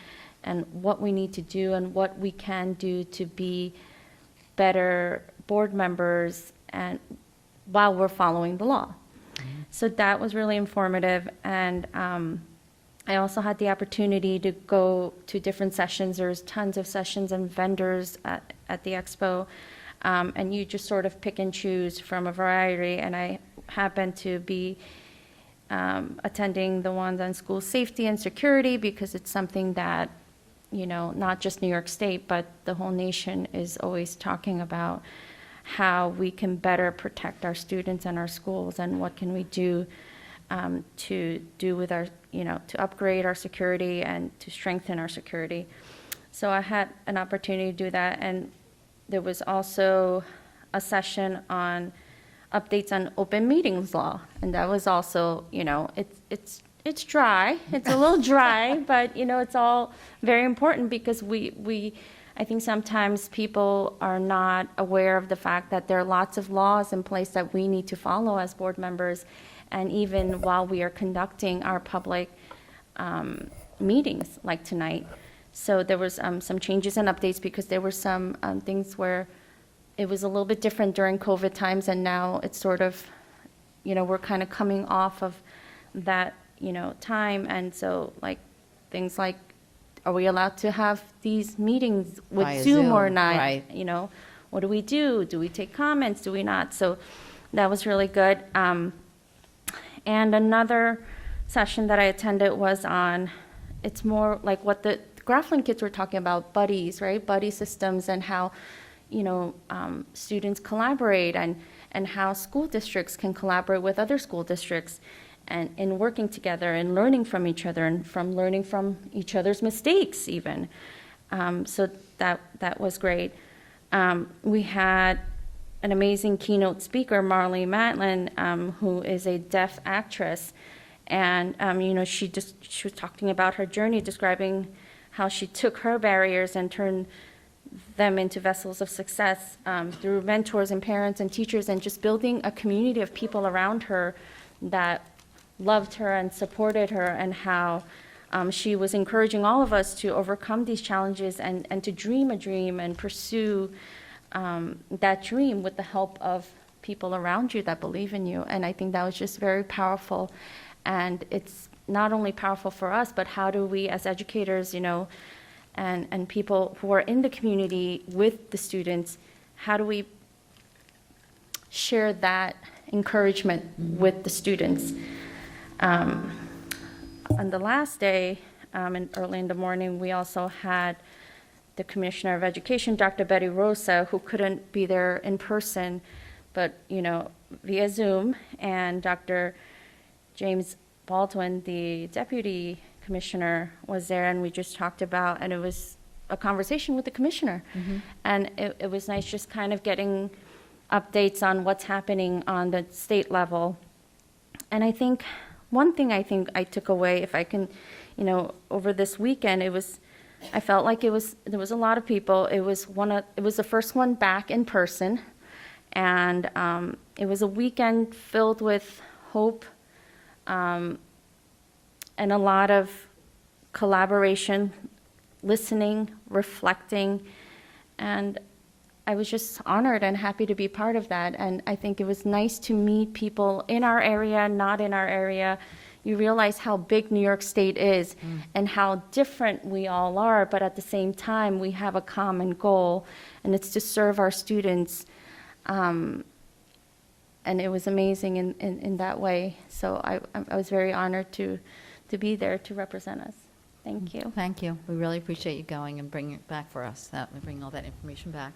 what we need to do and what we can do to be better board members and while we're following the law. So that was really informative, and I also had the opportunity to go to different sessions. There's tons of sessions and vendors at the expo, and you just sort of pick and choose from a variety, and I happened to be attending the ones on school safety and security because it's something that, not just New York State, but the whole nation is always talking about how we can better protect our students and our schools and what can we do to do with our, to upgrade our security and to strengthen our security. So I had an opportunity to do that, and there was also a session on updates on open meetings law, and that was also, it's dry. It's a little dry, but it's all very important because I think sometimes people are not aware of the fact that there are lots of laws in place that we need to follow as board members, and even while we are conducting our public meetings like tonight. So there was some changes and updates because there were some things where it was a little bit different during COVID times, and now it's sort of, we're kind of coming off of that, time. And so things like, are we allowed to have these meetings with Via Zoom or Zoom, not? right. What do we do? Do we take comments? Do we not? So that was really good. And another session that I attended was on, it's more like what the Grafflin kids were talking about, buddies, right? Buddy systems, and how, students collaborate, and how school districts can collaborate with other school districts and in working together and learning from each other and from learning from each other's mistakes even. So that was great. We had an amazing keynote speaker, Marley Matlin, who is a deaf actress. And, she was talking about her journey, describing how she took her barriers and turned them into vessels of success through mentors and parents and teachers, and just building a community of people around her that loved her and supported her, and how she was encouraging all of us to overcome these challenges and to dream a dream and pursue that dream with the help of people around you that believe in you. And I think that was just very powerful. And it's not only powerful for us, but how do we as educators, and people who are in the community with the students, how do we share that encouragement with the students? On the last day, and early in the morning, we also had the Commissioner of Education, Dr. Betty Rosa, who couldn't be there in person, but via Zoom, and Dr. James Baldwin, the Deputy Commissioner, was there, and we just talked about, and it was a conversation with the Commissioner. And it was nice just kind of getting updates on what's happening on the state level. And I think one thing I took away, if I can, over this weekend, I felt like there was a lot of people. It was the first one back in person, and it was a weekend filled with hope, and a lot of collaboration, listening, reflecting, and I was just honored and happy to be part of that. And I think it was nice to meet people in our area, not in our area. You realize how big New York State is and how different we all are, but at the same time, we have a common goal, and it's to serve our students. And it was amazing in that way. So I was very honored to be there to represent us. Thank you. Thank you. We really appreciate you going and bringing it back for us, bringing all that information back.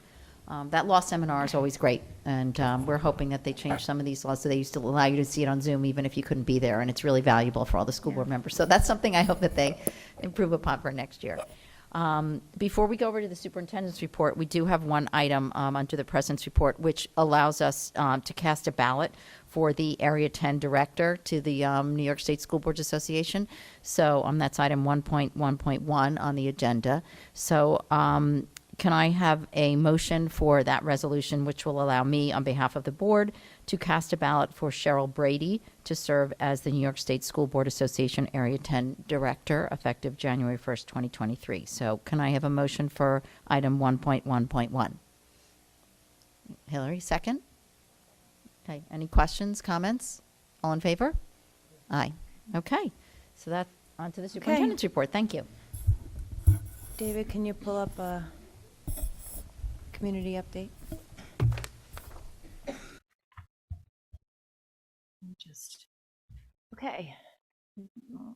That law seminar is always great, and we're hoping that they change some of these laws so they used to allow you to see it on Zoom even if you couldn't be there, and it's really valuable for all the school board members. So that's something I hope that they improve upon for next year. Before we go over to the superintendent's report, we do have one item under the president's report which allows us to cast a ballot for the Area 10 director to the New York State School Boards Association. So that's item 1.1.1 on the agenda. So can I have a motion for that resolution, which will allow me, on behalf of the board, to cast a ballot for Cheryl Brady to serve as the New York State School Board Association Area 10 Director, effective January 1st, 2023. So can I have a motion for item 1.1.1? Hillary, second? Okay, any questions, comments? All in favor? Aye. Okay, so that, on to the superintendent's report. Thank you. David, can you pull up a community update? Okay. All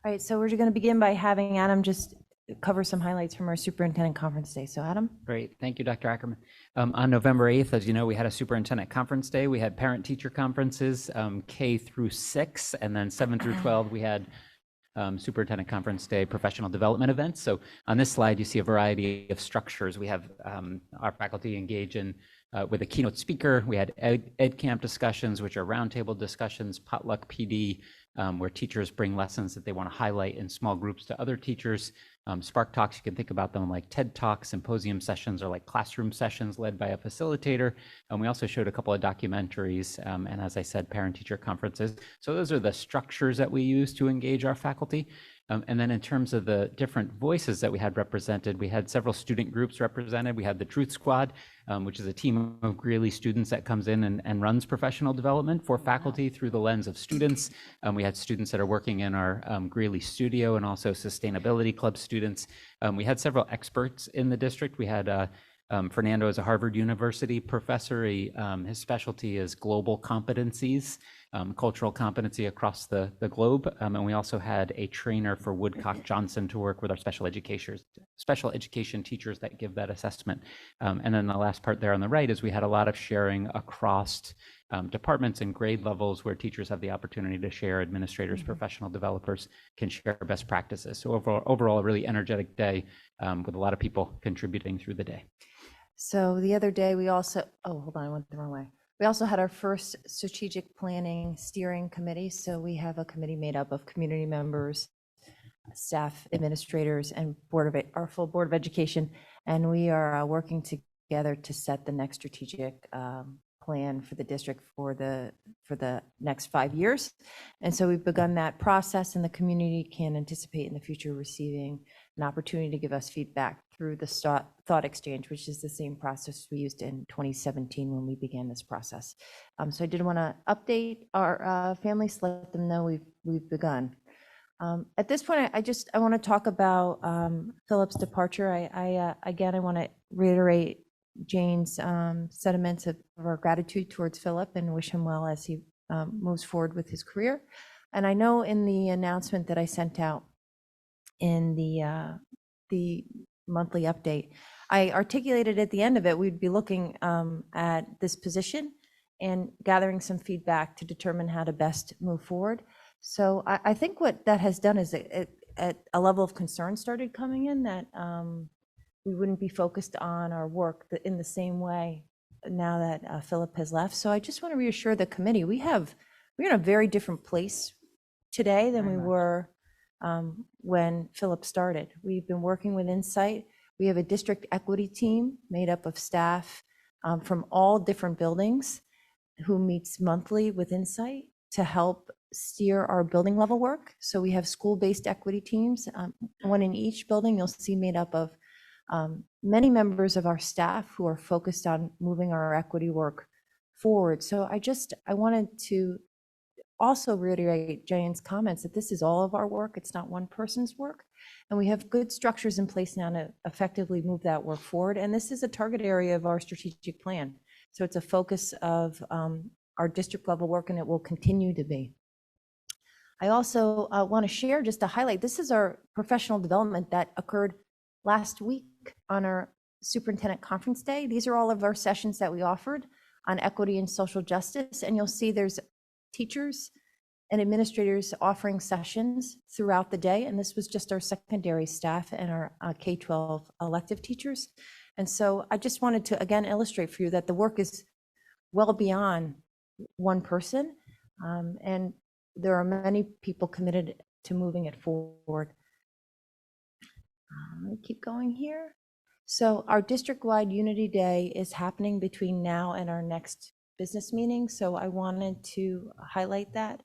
right, so we're going to begin by having Adam just cover some highlights from our superintendent conference day. So Adam? Great. Thank you, Dr. Ackerman. On November 8th, as you know, we had a superintendent conference day. We had parent-teacher conferences, K through 6, and then 7 through 12, we had superintendent conference day professional development events. So on this slide, you see a variety of structures. We have our faculty engage in with a keynote speaker. We had ed camp discussions, which are roundtable discussions, potluck PD, where teachers bring lessons that they want to highlight in small groups to other teachers. Spark Talks, you can think about them like TED Talks. Symposium sessions are like classroom sessions led by a facilitator. And we also showed a couple of documentaries, and as I said, parent-teacher conferences. So those are the structures that we use to engage our faculty. And then in terms of the different voices that we had represented, we had several student groups represented. We had the Truth Squad, which is a team of Greeley students that comes in and runs professional development for faculty through the lens of students. We had students that are working in our Greeley studio and also Sustainability Club students. We had several experts in the district. We had Fernando is a Harvard University professor. His specialty is global competencies, cultural competency across the globe. And we also had a trainer for Woodcock Johnson to work with our special education teachers that give that assessment. And then the last part there on the right is we had a lot of sharing across departments and grade levels where teachers have the opportunity to share, administrators, professional developers can share best practices. So overall a really energetic day with a lot of people contributing through the day. So the other day we also, hold on, I went the wrong way. We also had our first strategic planning steering committee. So we have a committee made up of community members, staff, administrators, and our full Board of Education. And we are working together to set the next strategic plan for the district for the next 5 years. And so we've begun that process, and the community can anticipate in the future receiving an opportunity to give us feedback through the thought exchange, which is the same process we used in 2017 when we began this process. So I did want to update our families, let them know we've begun. At this point, I want to talk about Philip's departure. Again, I want to reiterate Jane's sentiments of our gratitude towards Philip and wish him well as he moves forward with his career. And I know in the announcement that I sent out in the monthly update, I articulated at the end of it, we'd be looking at this position and gathering some feedback to determine how to best move forward. So I think what that has done is a level of concern started coming in that we wouldn't be focused on our work in the same way now that Philip has left. So I just want to reassure the committee, we're in a very different place today than we were when Philip started. We've been working with Insight. We have a district equity team made up of staff from all different buildings who meets monthly with Insight to help steer our building level work. So we have school-based equity teams, one in each building. You'll see made up of many members of our staff who are focused on moving our equity work forward. So I wanted to also reiterate Jane's comments that this is all of our work. It's not one person's work. And we have good structures in place now to effectively move that work forward. And this is a target area of our strategic plan. So it's a focus of our district level work, and it will continue to be. I also want to share just to highlight, this is our professional development that occurred last week on our Superintendent Conference Day. These are all of our sessions that we offered on equity and social justice. And you'll see there's teachers and administrators offering sessions throughout the day. And this was just our secondary staff and our K-12 elective teachers. And so I just wanted to, again, illustrate for you that the work is well beyond one person. And there are many people committed to moving it forward. Let me keep going here. So our district-wide Unity Day is happening between now and our next business meeting. So I wanted to highlight that.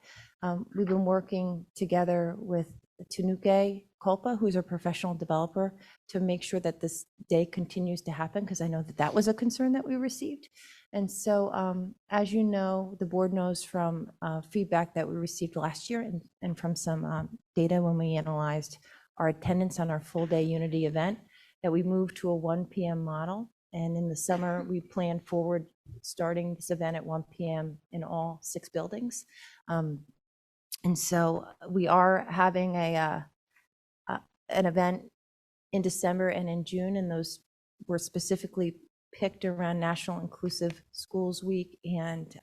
We've been working together with Tanuke Kolpa, who's a professional developer, to make sure that this day continues to happen, because I know that that was a concern that we received. And so, as you know, the board knows from feedback that we received last year and from some data when we analyzed our attendance on our full-day Unity event, that we moved to a 1 p.m. model. And in the summer, we plan forward starting this event at 1 p.m. in all 6 buildings. And so we are having an event in December and in June, and those were specifically picked around National Inclusive Schools Week and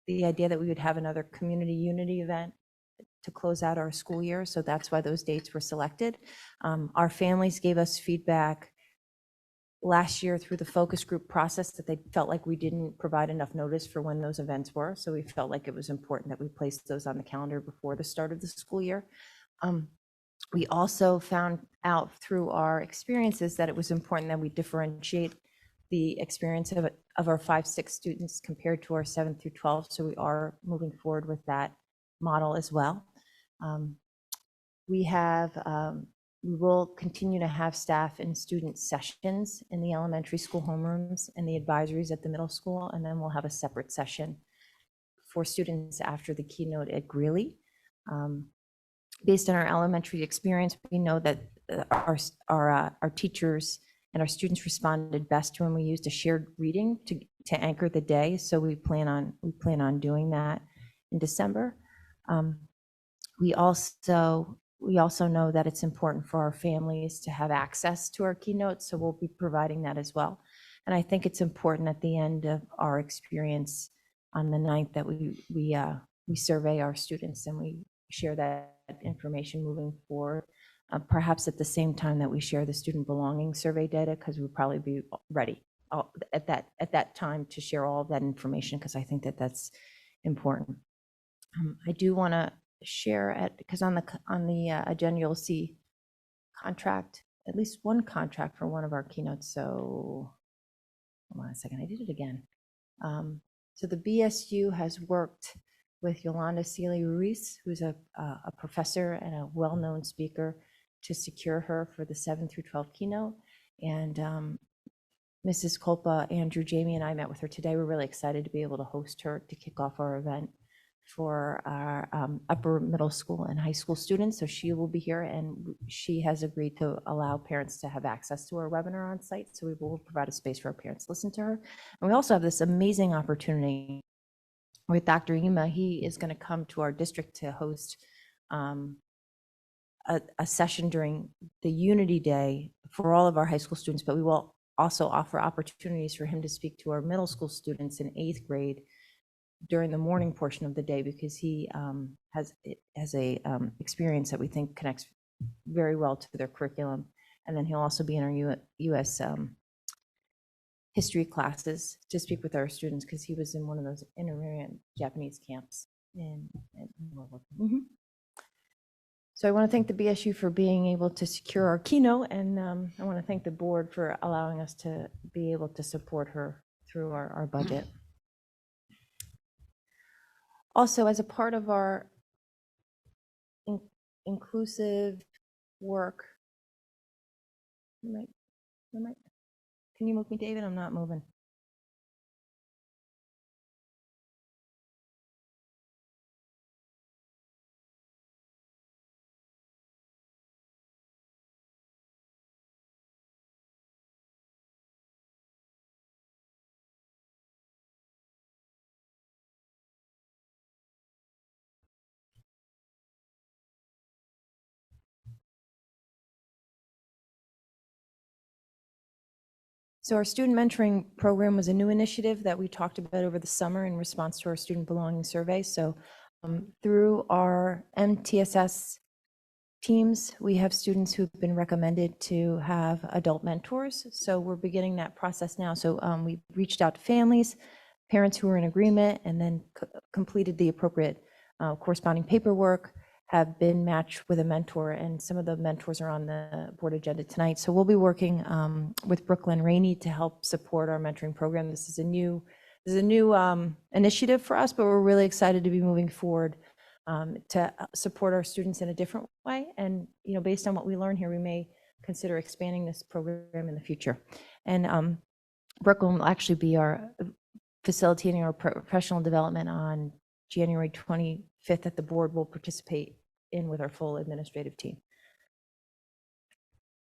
the idea that we would have another community unity event to close out our school year. So that's why those dates were selected. Our families gave us feedback last year through the focus group process that they felt like we didn't provide enough notice for when those events were. So we felt like it was important that we placed those on the calendar before the start of the school year. We also found out through our experiences that it was important that we differentiate the experience of our 5-6 students compared to our 7 through 12. So we are moving forward with that model as well. We will continue to have staff and student sessions in the elementary school homerooms and the advisories at the middle school, and then we'll have a separate session for students after the keynote at Greeley. Based on our elementary experience, we know that our teachers and our students responded best to when we used a shared reading to anchor the day. So we plan on doing that in December. We also know that it's important for our families to have access to our keynote, so we'll be providing that as well. And I think it's important at the end of our experience on the 9th that we survey our students and we share that information moving forward, perhaps at the same time that we share the student belonging survey data, because we'll probably be ready at that time to share all of that information, because I think that that's important. I do want to share because on the agenda you'll see contract, at least one contract for one of our keynotes. So hold on a second, I did it again. So the BSU has worked with Yolanda Sealy Ruiz, who's a professor and a well-known speaker, to secure her for the 7 through 12 keynote. And Mrs. Kolpa, Andrew, Jamie, and I met with her today. We're really excited to be able to host her to kick off our event for our upper middle school and high school students. So she will be here, and she has agreed to allow parents to have access to our webinar on site. So we will provide a space for our parents to listen to her. And we also have this amazing opportunity with Dr. Yima. He is going to come to our district to host a session during the Unity Day for all of our high school students, but we will also offer opportunities for him to speak to our middle school students in 8th grade during the morning portion of the day, because he has a experience that we think connects very well to their curriculum. And then he'll also be in our U.S. History classes to speak with our students, because he was in one of those itinerant Japanese camps in World War II. So I want to thank the BSU for being able to secure our keynote, and I want to thank the board for allowing us to be able to support her through our budget. Also, as a part of our inclusive work, can you move me, David? I'm not moving. So our student mentoring program was a new initiative that we talked about over the summer in response to our student belonging survey. So through our MTSS teams, we have students who've been recommended to have adult mentors. So we're beginning that process now. So we reached out to families, parents who were in agreement, and then completed the appropriate corresponding paperwork, have been matched with a mentor, and some of the mentors are on the board agenda tonight. So we'll be working with Brooklyn Rainey to help support our mentoring program. This is a new initiative for us, but we're really excited to be moving forward to support our students in a different way. And based on what we learn here, we may consider expanding this program in the future. And Brooklyn will actually be our facilitating our professional development on January 25th at the board. Will participate in with our full administrative team.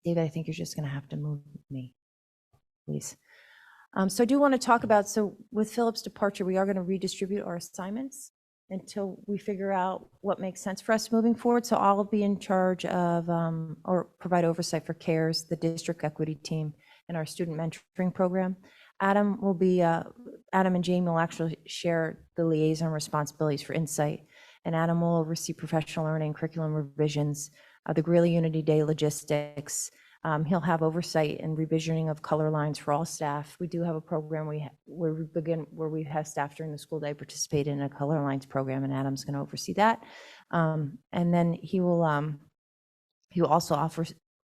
David, I think you're just going to have to move me, please. So I do want to talk about, so with Philip's departure, we are going to redistribute our assignments until we figure out what makes sense for us moving forward. So I'll be in charge of, or provide oversight for CARES, the district equity team, and our student mentoring program. Adam and Jamie will actually share the liaison responsibilities for Insight, and Adam will oversee professional learning, curriculum revisions, the Greeley Unity Day logistics. He'll have oversight and revisioning of color lines for all staff. We do have a program where we have staff during the school day participate in a color lines program, and Adam's going to oversee that. And then he will also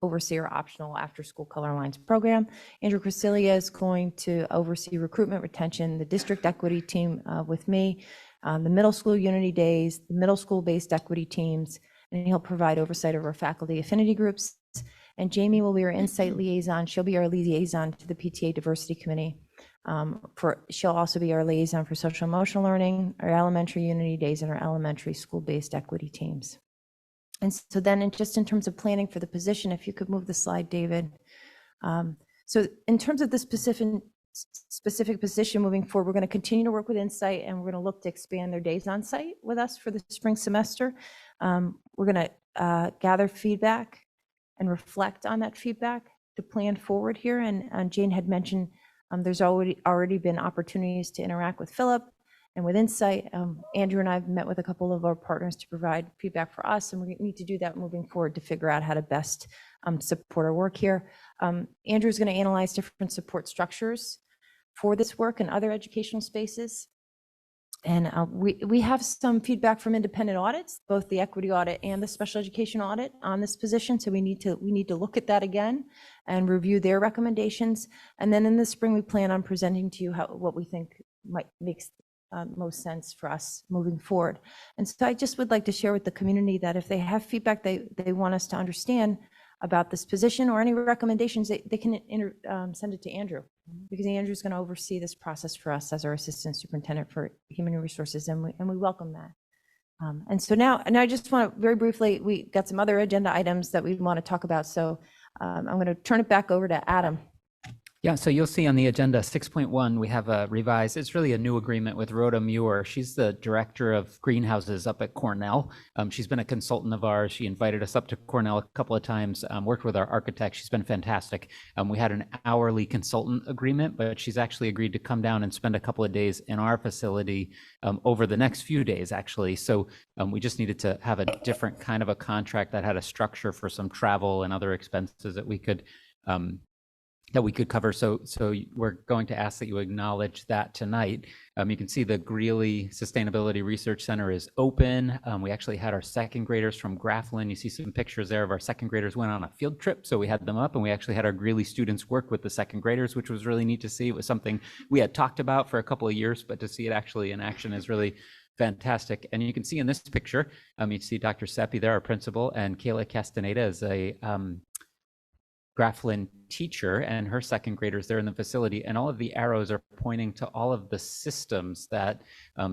oversee our optional after-school color lines program. Andrew Crasilia is going to oversee recruitment, retention, the district equity team with me, the middle school Unity Days, the middle school-based equity teams, and he'll provide oversight of our faculty affinity groups. And Jamie will be our Insight liaison. She'll be our liaison to the PTA Diversity Committee. She'll also be our liaison for social emotional learning, our elementary Unity Days, and our elementary school-based equity teams. And so then just in terms of planning for the position, if you could move the slide, David. So in terms of the specific position moving forward, we're going to continue to work with Insight, and we're going to look to expand their days on site with us for the spring semester. We're going to gather feedback and reflect on that feedback to plan forward here. And Jane had mentioned there's already been opportunities to interact with Philip and with Insight. Andrew and I have met with a couple of our partners to provide feedback for us, and we need to do that moving forward to figure out how to best support our work here. Andrew's going to analyze different support structures for this work in other educational spaces. And we have some feedback from independent audits, both the equity audit and the special education audit on this position. So we need to look at that again and review their recommendations. And then in the spring, we plan on presenting to you what we think makes most sense for us moving forward. And so I just would like to share with the community that if they have feedback they want us to understand about this position or any recommendations, they can send it to Andrew, because Andrew's going to oversee this process for us as our assistant superintendent for human resources, and we welcome that. And so now I just want to very briefly, we got some other agenda items that we want to talk about. So I'm going to turn it back over to Adam. Yeah, so you'll see on the agenda 6.1, we have a revised, it's really a new agreement with Rhoda Muir. She's the director of greenhouses up at Cornell. She's been a consultant of ours. She invited us up to Cornell a couple of times, worked with our architect. She's been fantastic. We had an hourly consultant agreement, but she's actually agreed to come down and spend a couple of days in our facility over the next few days, actually. So we just needed to have a different kind of a contract that had a structure for some travel and other expenses that we could cover. So we're going to ask that you acknowledge that tonight. You can see the Greeley Sustainability Research Center is open. We actually had our second graders from Grafflin. You see some pictures there of our second graders went on a field trip. So we had them up, and we actually had our Greeley students work with the second graders, which was really neat to see. It was something we had talked about for a couple of years, but to see it actually in action is really fantastic. And you can see in this picture, you see Dr. Seppi there, our principal, and Kayla Castaneda is a Grafflin teacher, and her second graders there in the facility, and all of the arrows are pointing to all of the systems that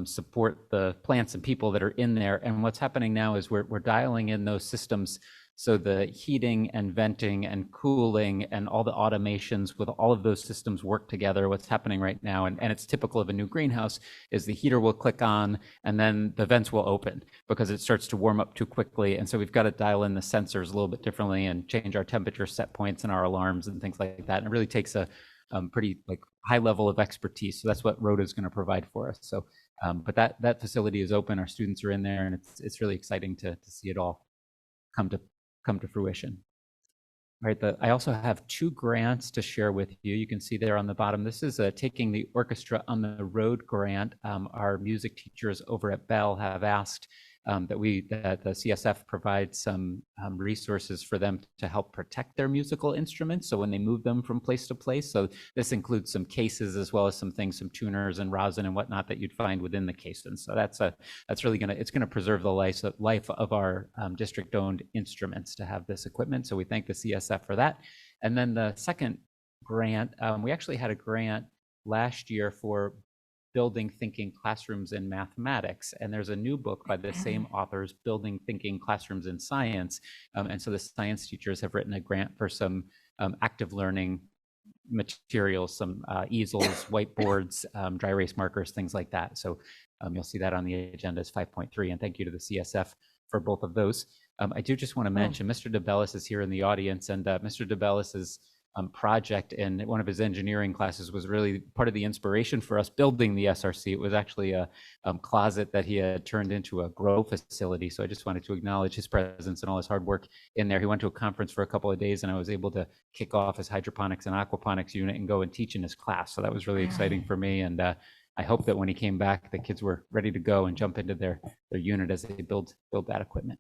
support the plants and people that are in there. And what's happening now is we're dialing in those systems, so the heating and venting and cooling and all the automations with all of those systems work together. What's happening right now, and it's typical of a new greenhouse, is the heater will click on and then the vents will open because it starts to warm up too quickly. And so we've got to dial in the sensors a little bit differently and change our temperature set points and our alarms and things like that. And it really takes a pretty like high level of expertise. So that's what Rhoda is going to provide for us. So, but that facility is open. Our students are in there, and it's really exciting to see it all come to fruition. All right, I also have 2 grants to share with you. You can see there on the bottom. This is taking the Orchestra on the Road grant. Our music teachers over at Bell have asked that the CSF provide some resources for them to help protect their musical instruments. So when they move them from place to place, so this includes some cases as well as some things, some tuners and rosin and whatnot that you'd find within the case. And so that's really gonna preserve the life of our district-owned instruments to have this equipment. So we thank the CSF for that. And then the second grant, we actually had a grant last year for Building Thinking Classrooms in Mathematics. And there's a new book by the same authors, Building Thinking Classrooms in Science. And so the science teachers have written a grant for some active learning materials, some easels, whiteboards, dry erase markers, things like that. So you'll see that on the agenda as 5.3. And thank you to the CSF for both of those. I do just want to mention Mr. DeBellis is here in the audience, and Mr. DeBellis's project in one of his engineering classes was really part of the inspiration for us building the SRC. It was actually a closet that he had turned into a grow facility. So I just wanted to acknowledge his presence and all his hard work in there. He went to a conference for a couple of days, and I was able to kick off his hydroponics and aquaponics unit and go and teach in his class. So that was really exciting for me. And I hope that when he came back, the kids were ready to go and jump into their unit as they build that equipment.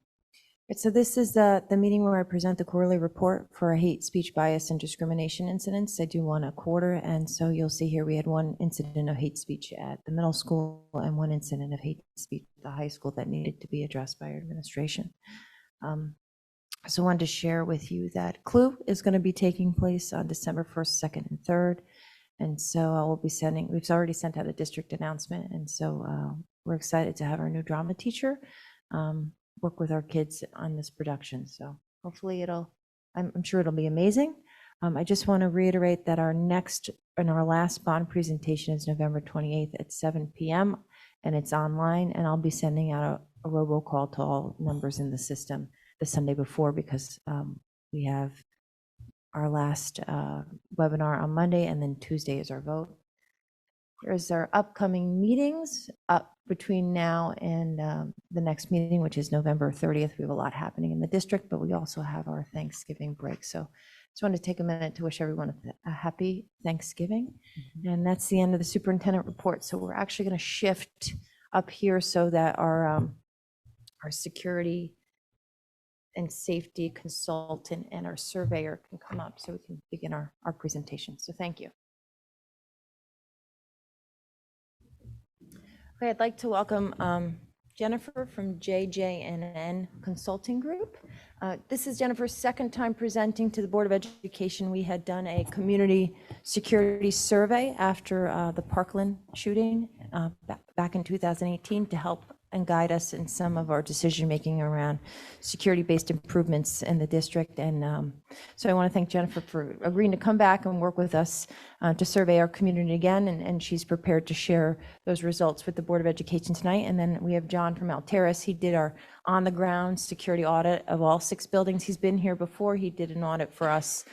So this is the meeting where I present the quarterly report for hate speech, bias, and discrimination incidents. I do one a quarter, and so you'll see here we had 1 incident of hate speech at the middle school and 1 incident of hate speech at the high school that needed to be addressed by our administration. So I wanted to share with you that CLU is going to be taking place on December 1st, 2nd, and 3rd. And so I will be we've already sent out a district announcement, and so we're excited to have our new drama teacher work with our kids on this production. So hopefully I'm sure it'll be amazing. I just want to reiterate that our last bond presentation is November 28th at 7 p.m. and it's online, and I'll be sending out a robocall to all members in the system the Sunday before, because we have our last webinar on Monday, and then Tuesday is our vote. There's our upcoming meetings up between now and the next meeting, which is November 30th. We have a lot happening in the district, but we also have our Thanksgiving break. So just wanted to take a minute to wish everyone a happy Thanksgiving. And that's the end of the superintendent report. So we're actually going to shift up here so that our security and safety consultant and our surveyor can come up so we can begin our presentation. So thank you. Okay, I'd like to welcome Jennifer from JJNN Consulting Group. This is Jennifer's second time presenting to the Board of Education. We had done a community security survey after the Parkland shooting back in 2018 to help and guide us in some of our decision-making around security-based improvements in the district. And so I want to thank Jennifer for agreeing to come back and work with us to survey our community again. And she's prepared to share those results with the Board of Education tonight. And then we have John from Altaris. He did our on-the-ground security audit of all 6 buildings. He's been here before. He did an audit for us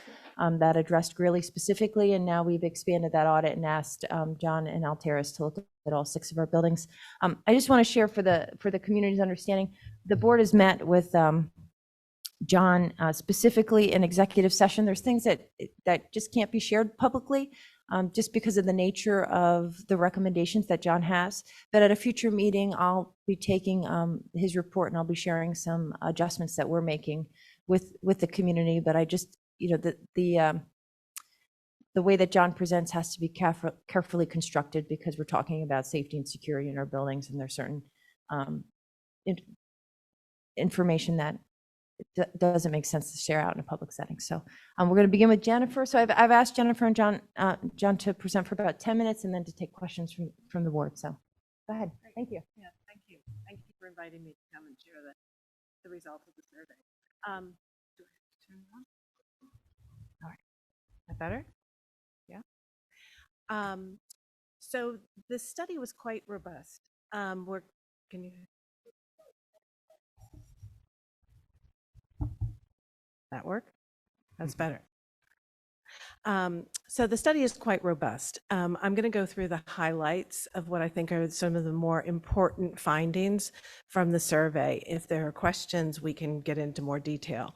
that addressed Greeley specifically, and now we've expanded that audit and asked John and Altaris to look at all 6 of our buildings. I just want to share for the community's understanding, the board has met with John specifically in executive session. There's things that just can't be shared publicly just because of the nature of the recommendations that John has. But at a future meeting, I'll be taking his report and I'll be sharing some adjustments that we're making with the community. But I just, the way that John presents has to be carefully constructed, because we're talking about safety and security in our buildings, and there's certain information that doesn't make sense to share out in a public setting. So we're going to begin with Jennifer. So I've asked Jennifer and John to present for about 10 minutes and then to take questions from the board. So go ahead. Thank you. Yeah, thank you. Thank you for inviting me to come and share the results of the survey. Do I have to turn it on? All right. Is that better? Yeah. So the study was quite robust. Can you? That work? That's better. So the study is quite robust. I'm going to go through the highlights of what I think are some of the more important findings from the survey. If there are questions, we can get into more detail.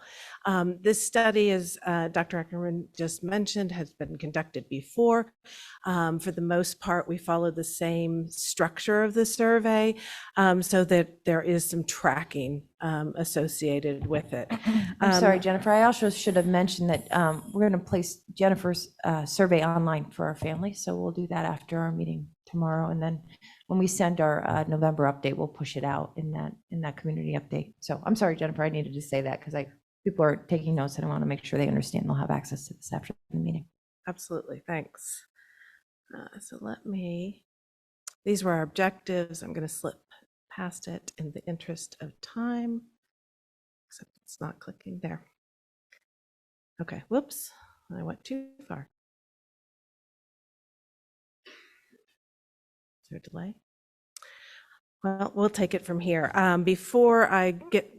This study, as Dr. Ackerman just mentioned, has been conducted before. For the most part, we follow the same structure of the survey so that there is some tracking associated with it. I'm sorry, Jennifer. I also should have mentioned that we're going to place Jennifer's survey online for our family. So we'll do that after our meeting tomorrow. And then when we send our November update, we'll push it out in that community update. So I'm sorry, Jennifer, I needed to say that because people are taking notes and I want to make sure they understand they'll have access to this after the meeting. Absolutely. Thanks. These were our objectives. I'm going to slip past it in the interest of time, except it's not clicking there. Okay, whoops, I went too far. Is there a delay? Well, we'll take it from here. Before I get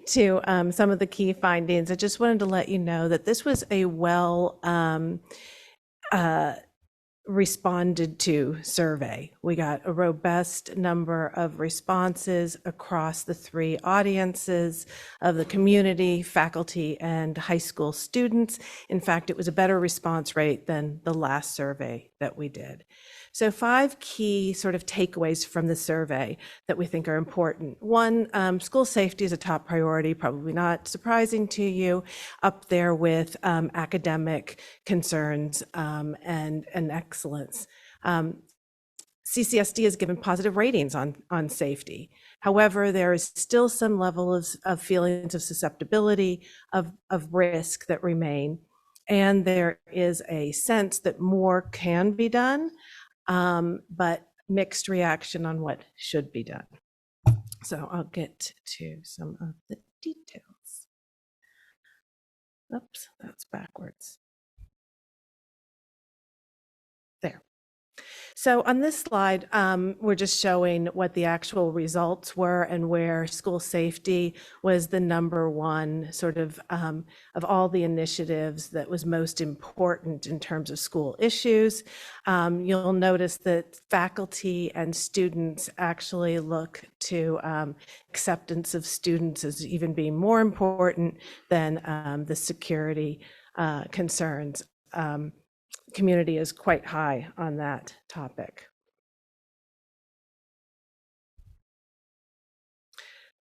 to some of the key findings, I just wanted to let you know that this was a responded to survey. We got a robust number of responses across the three audiences of the community, faculty, and high school students. In fact, it was a better response rate than the last survey that we did. So 5 key sort of takeaways from the survey that we think are important. One, school safety is a top priority, probably not surprising to you, up there with academic concerns and excellence. CCSD has given positive ratings on safety. However, there is still some level of feelings of susceptibility, of risk that remain. And there is a sense that more can be done, but mixed reaction on what should be done. So I'll get to some of the details. Oops, that's backwards. There. So on this slide, we're just showing what the actual results were and where school safety was the number one sort of all the initiatives that was most important in terms of school issues. You'll notice that faculty and students actually look to acceptance of students as even being more important than the security concerns. Community is quite high on that topic.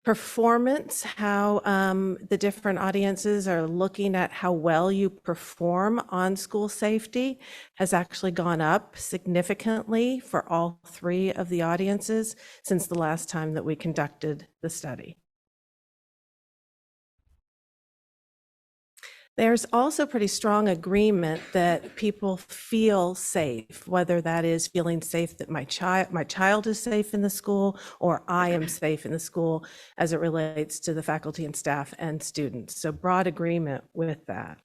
Performance, how the different audiences are looking at how well you perform on school safety, has actually gone up significantly for all 3 of the audiences since the last time that we conducted the study. There's also pretty strong agreement that people feel safe, whether that is feeling safe that my child is safe in the school or I am safe in the school as it relates to the faculty and staff and students. So broad agreement with that.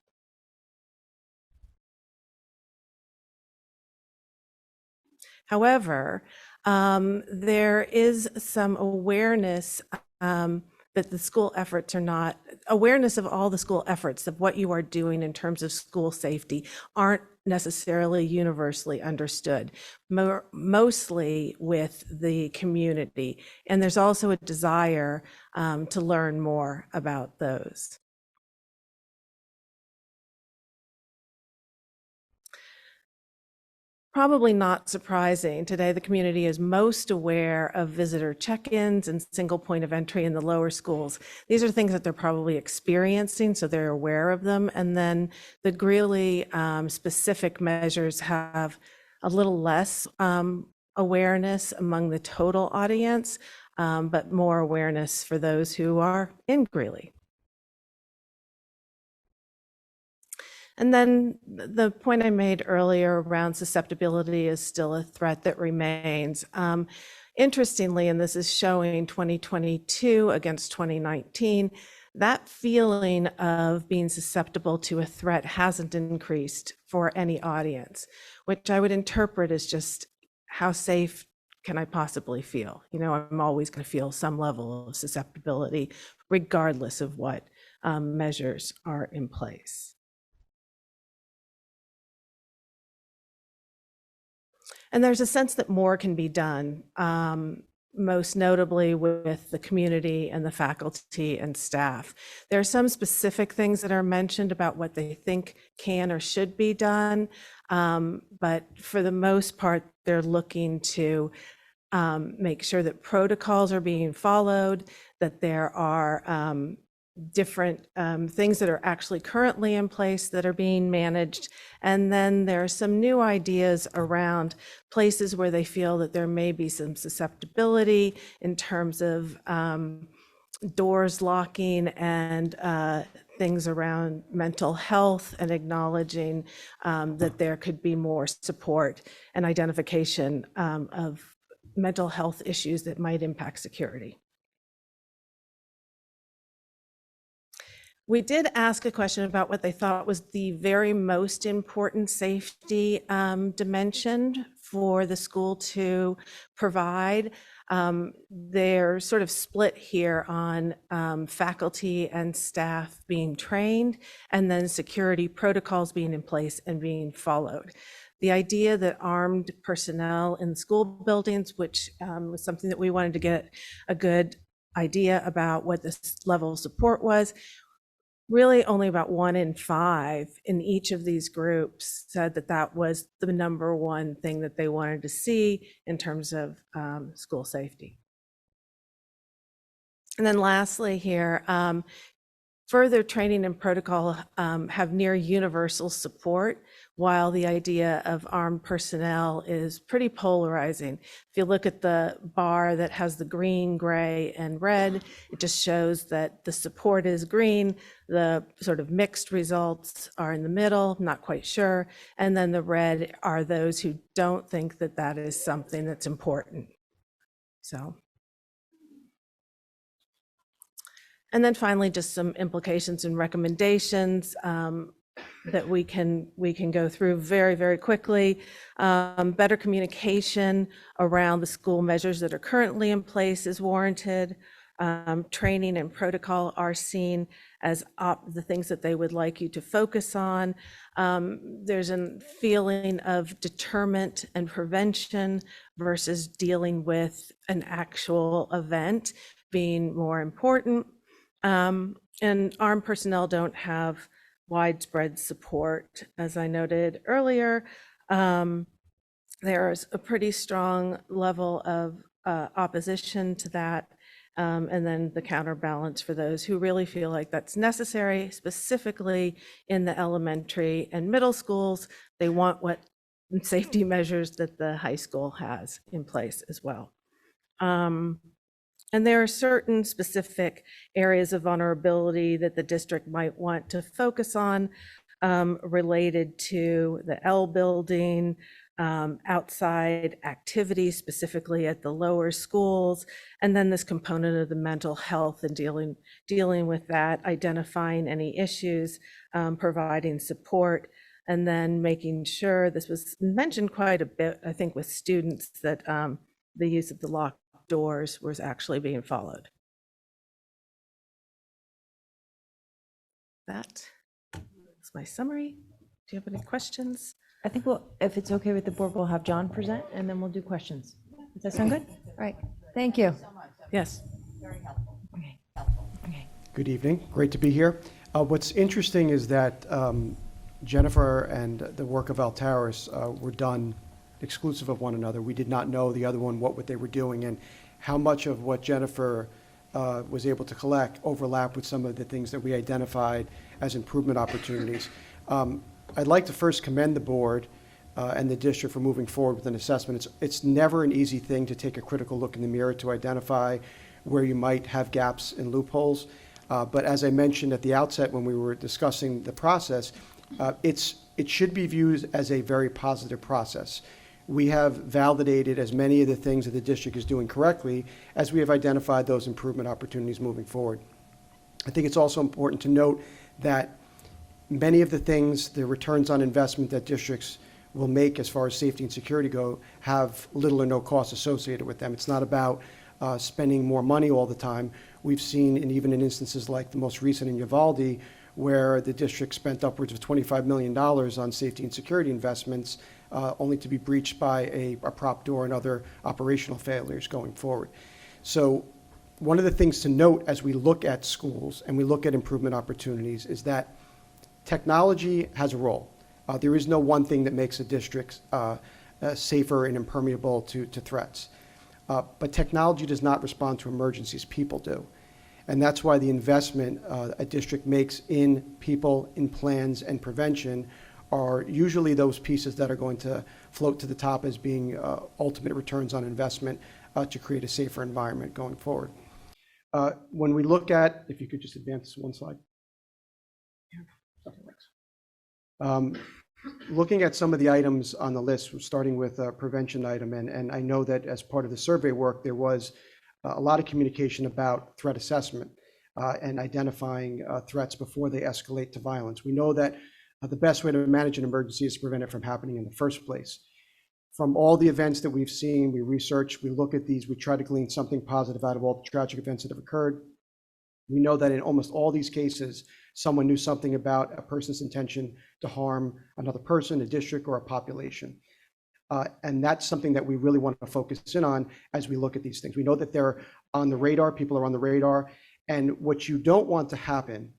However, there is some awareness that the school efforts are not, awareness of all the school efforts of what you are doing in terms of school safety aren't necessarily universally understood, mostly with the community. And there's also a desire to learn more about those. Probably not surprising. Today, the community is most aware of visitor check-ins and single point of entry in the lower schools. These are things that they're probably experiencing, so they're aware of them. And then the Greeley specific measures have a little less awareness among the total audience, but more awareness for those who are in Greeley. And then the point I made earlier around susceptibility is still a threat that remains. Interestingly, and this is showing 2022 against 2019, that feeling of being susceptible to a threat hasn't increased for any audience, which I would interpret as just how safe can I possibly feel? You know, I'm always going to feel some level of susceptibility, regardless of what measures are in place. And there's a sense that more can be done, most notably with the community and the faculty and staff. There are some specific things that are mentioned about what they think can or should be done, but for the most part, they're looking to make sure that protocols are being followed, that there are different things that are actually currently in place that are being managed. And then there are some new ideas around places where they feel that there may be some susceptibility in terms of doors locking and things around mental health, and acknowledging that there could be more support and identification of mental health issues that might impact security. We did ask a question about what they thought was the very most important safety dimension for the school to provide. They're sort of split here on faculty and staff being trained, and then security protocols being in place and being followed. The idea that armed personnel in school buildings, which was something that we wanted to get a good idea about what this level of support was, really only about 1 in 5 in each of these groups said that that was the number one thing that they wanted to see in terms of school safety. And then lastly here, further training and protocol have near universal support, while the idea of armed personnel is pretty polarizing. If you look at the bar that has the green, gray, and red, it just shows that the support is green, the sort of mixed results are in the middle, not quite sure, and then the red are those who don't think that that is something that's important. So. And then finally, just some implications and recommendations that we can go through very, very quickly. Better communication around the school measures that are currently in place is warranted. Training and protocol are seen as the things that they would like you to focus on. There's a feeling of deterrent and prevention versus dealing with an actual event being more important. And armed personnel don't have widespread support. As I noted earlier, there's a pretty strong level of opposition to that. And then the counterbalance for those who really feel like that's necessary, specifically in the elementary and middle schools. They want what safety measures that the high school has in place as well. And there are certain specific areas of vulnerability that the district might want to focus on related to the L building, outside activities, specifically at the lower schools, and then this component of the mental health and dealing with that, identifying any issues, providing support, and then making sure, this was mentioned quite a bit, I think, with students, that the use of the locked doors was actually being followed. That is my summary. Do you have any questions? I think if it's okay with the board, we'll have John present and then we'll do questions. Does that sound good? All right. Thank you. Yes. Very helpful. Okay. Good evening. Great to be here. What's interesting is that Jennifer and the work of Altaris were done exclusive of one another. We did not know the other one, what they were doing, and how much of what Jennifer was able to collect overlap with some of the things that we identified as improvement opportunities. I'd like to first commend the board and the district for moving forward with an assessment. It's never an easy thing to take a critical look in the mirror to identify where you might have gaps and loopholes. But as I mentioned at the outset when we were discussing the process, it should be viewed as a very positive process. We have validated as many of the things that the district is doing correctly as we have identified those improvement opportunities moving forward. I think it's also important to note that many of the things, the returns on investment that districts will make as far as safety and security go, have little or no cost associated with them. It's not about spending more money all the time. We've seen, and even in instances like the most recent in Uvalde, where the district spent upwards of $25 million on safety and security investments, only to be breached by a prop door and other operational failures going forward. So one of the things to note as we look at schools and we look at improvement opportunities is that technology has a role. There is no one thing that makes a district safer and impermeable to threats. But technology does not respond to emergencies, people do. And that's why the investment a district makes in people, in plans, and prevention are usually those pieces that are going to float to the top as being ultimate returns on investment to create a safer environment going forward. When we look at, if you could just advance one slide. Looking at some of the items on the list, starting with a prevention item, and I know that as part of the survey work, there was a lot of communication about threat assessment and identifying threats before they escalate to violence. We know that the best way to manage an emergency is to prevent it from happening in the first place. From all the events that we've seen, we research, we look at these, we try to glean something positive out of all the tragic events that have occurred. We know that in almost all these cases, someone knew something about a person's intention to harm another person, a district, or a population. And that's something that we really want to focus in on as we look at these things. We know that they're on the radar, people are on the radar, and what you don't want to happen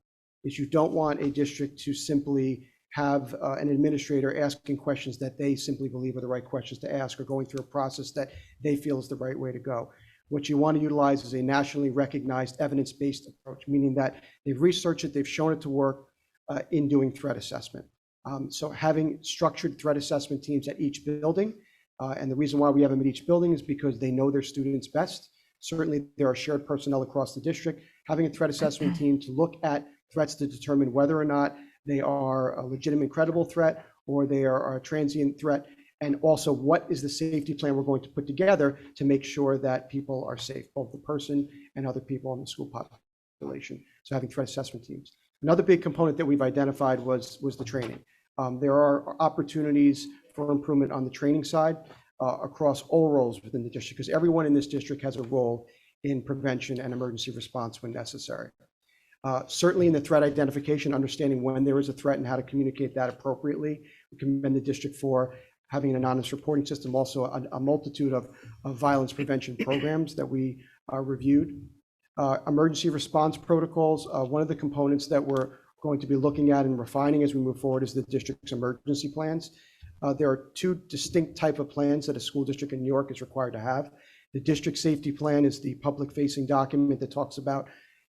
is you don't want a district to simply have an administrator asking questions that they simply believe are the right questions to ask, or going through a process that they feel is the right way to go. What you want to utilize is a nationally recognized evidence-based approach, meaning that they've researched it, they've shown it to work in doing threat assessment. So having structured threat assessment teams at each building, and the reason why we have them at each building is because they know their students best. Certainly there are shared personnel across the district. Having a threat assessment team to look at threats to determine whether or not they are a legitimate, credible threat or they are a transient threat, and also what is the safety plan we're going to put together to make sure that people are safe, both the person and other people in the school population. So having threat assessment teams. Another big component that we've identified was the training. There are opportunities for improvement on the training side across all roles within the district, because everyone in this district has a role in prevention and emergency response when necessary. Certainly in the threat identification, understanding when there is a threat and how to communicate that appropriately. We commend the district for having an anonymous reporting system, also a multitude of violence prevention programs that we reviewed. Emergency response protocols, one of the components that we're going to be looking at and refining as we move forward is the district's emergency plans. There are two distinct type of plans that a school district in New York is required to have. The district safety plan is the public-facing document that talks about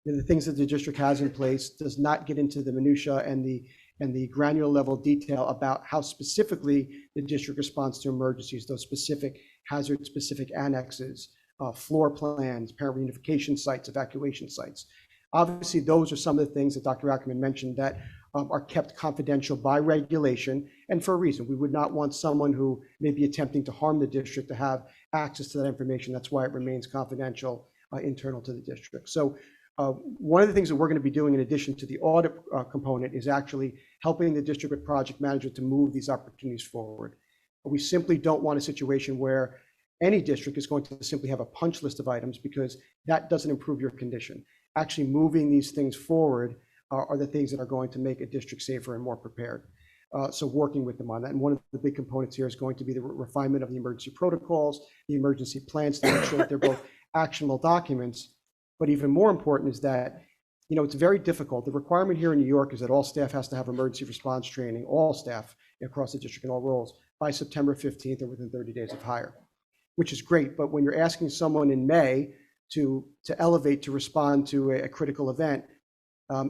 the things that the district has in place, does not get into the minutia and the granular level detail about how specifically the district responds to emergencies, those specific hazard-specific annexes, floor plans, parent reunification sites, evacuation sites. Obviously, those are some of the things that Dr. Ackerman mentioned that are kept confidential by regulation, and for a reason. We would not want someone who may be attempting to harm the district to have access to that information. That's why it remains confidential internal to the district. So one of the things that we're going to be doing in addition to the audit component is actually helping the district with project management to move these opportunities forward. We simply don't want a situation where any district is going to simply have a punch list of items, because that doesn't improve your condition. Actually moving these things forward are the things that are going to make a district safer and more prepared. So working with them on that. And one of the big components here is going to be the refinement of the emergency protocols, the emergency plans, to make sure that they're both actionable documents. But even more important is that, it's very difficult. The requirement here in New York is that all staff has to have emergency response training, all staff across the district in all roles, by September 15th or within 30 days of hire, which is great. But when you're asking someone in May to elevate to respond to a critical event,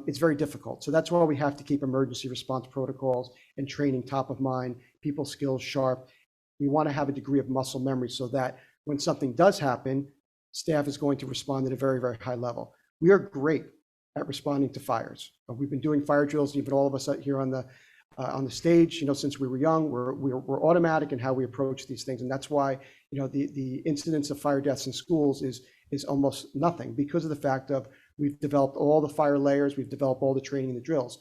it's very difficult. So that's why we have to keep emergency response protocols and training top of mind, people skills sharp. We want to have a degree of muscle memory so that when something does happen, staff is going to respond at a very, very high level. We are great at responding to fires. We've been doing fire drills, even all of us out here on the stage, since we were young. We're automatic in how we approach these things, and that's why the incidence of fire deaths in schools is almost nothing, because of the fact of we've developed all the fire layers, we've developed all the training and the drills.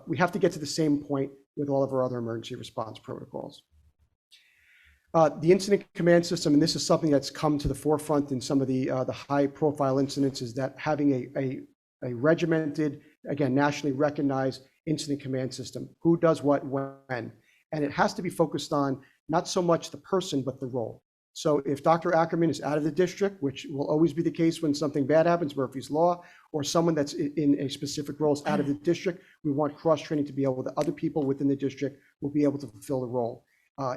We have to get to the same point with all of our other emergency response protocols. The incident command system, and this is something that's come to the forefront in some of the high-profile incidents, is that having a regimented again, nationally recognized incident command system. Who does what when? And it has to be focused on not so much the person, but the role. So if Dr. Ackerman is out of the district, which will always be the case when something bad happens, Murphy's Law, or someone that's in a specific role is out of the district, we want cross-training to be able to, other people within the district will be able to fulfill the role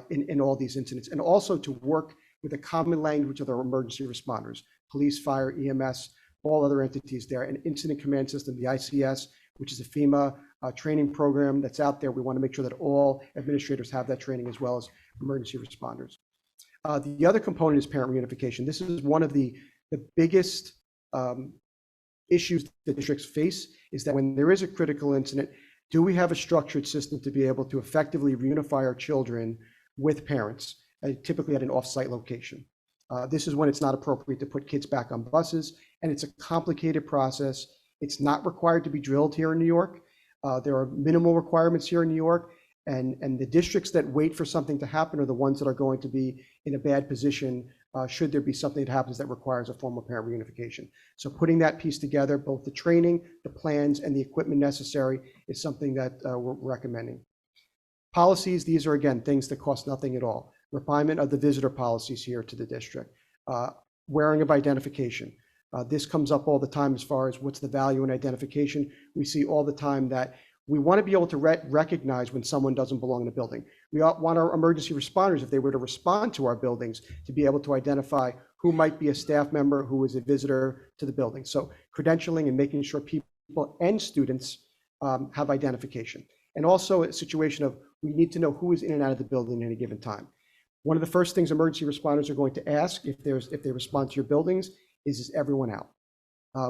in all these incidents. And also to work with a common language of our emergency responders, police, fire, EMS, all other entities there, an incident command system, the ICS, which is a FEMA training program that's out there. We want to make sure that all administrators have that training as well as emergency responders. The other component is parent reunification. This is one of the biggest issues that districts face, is that when there is a critical incident, do we have a structured system to be able to effectively reunify our children with parents, typically at an off-site location? This is when it's not appropriate to put kids back on buses, and it's a complicated process. It's not required to be drilled here in New York. There are minimal requirements here in New York, and the districts that wait for something to happen are the ones that are going to be in a bad position should there be something that happens that requires a formal parent reunification. So putting that piece together, both the training, the plans, and the equipment necessary is something that we're recommending. Policies, these are, again, things that cost nothing at all. Refinement of the visitor policies here to the district. Wearing of identification. This comes up all the time as far as what's the value in identification. We see all the time that we want to be able to recognize when someone doesn't belong in a building. We want our emergency responders, if they were to respond to our buildings, to be able to identify who might be a staff member, who is a visitor to the building. So credentialing and making sure people and students have identification. And also a situation of, we need to know who is in and out of the building at any given time. One of the first things emergency responders are going to ask if they respond to your buildings is everyone out?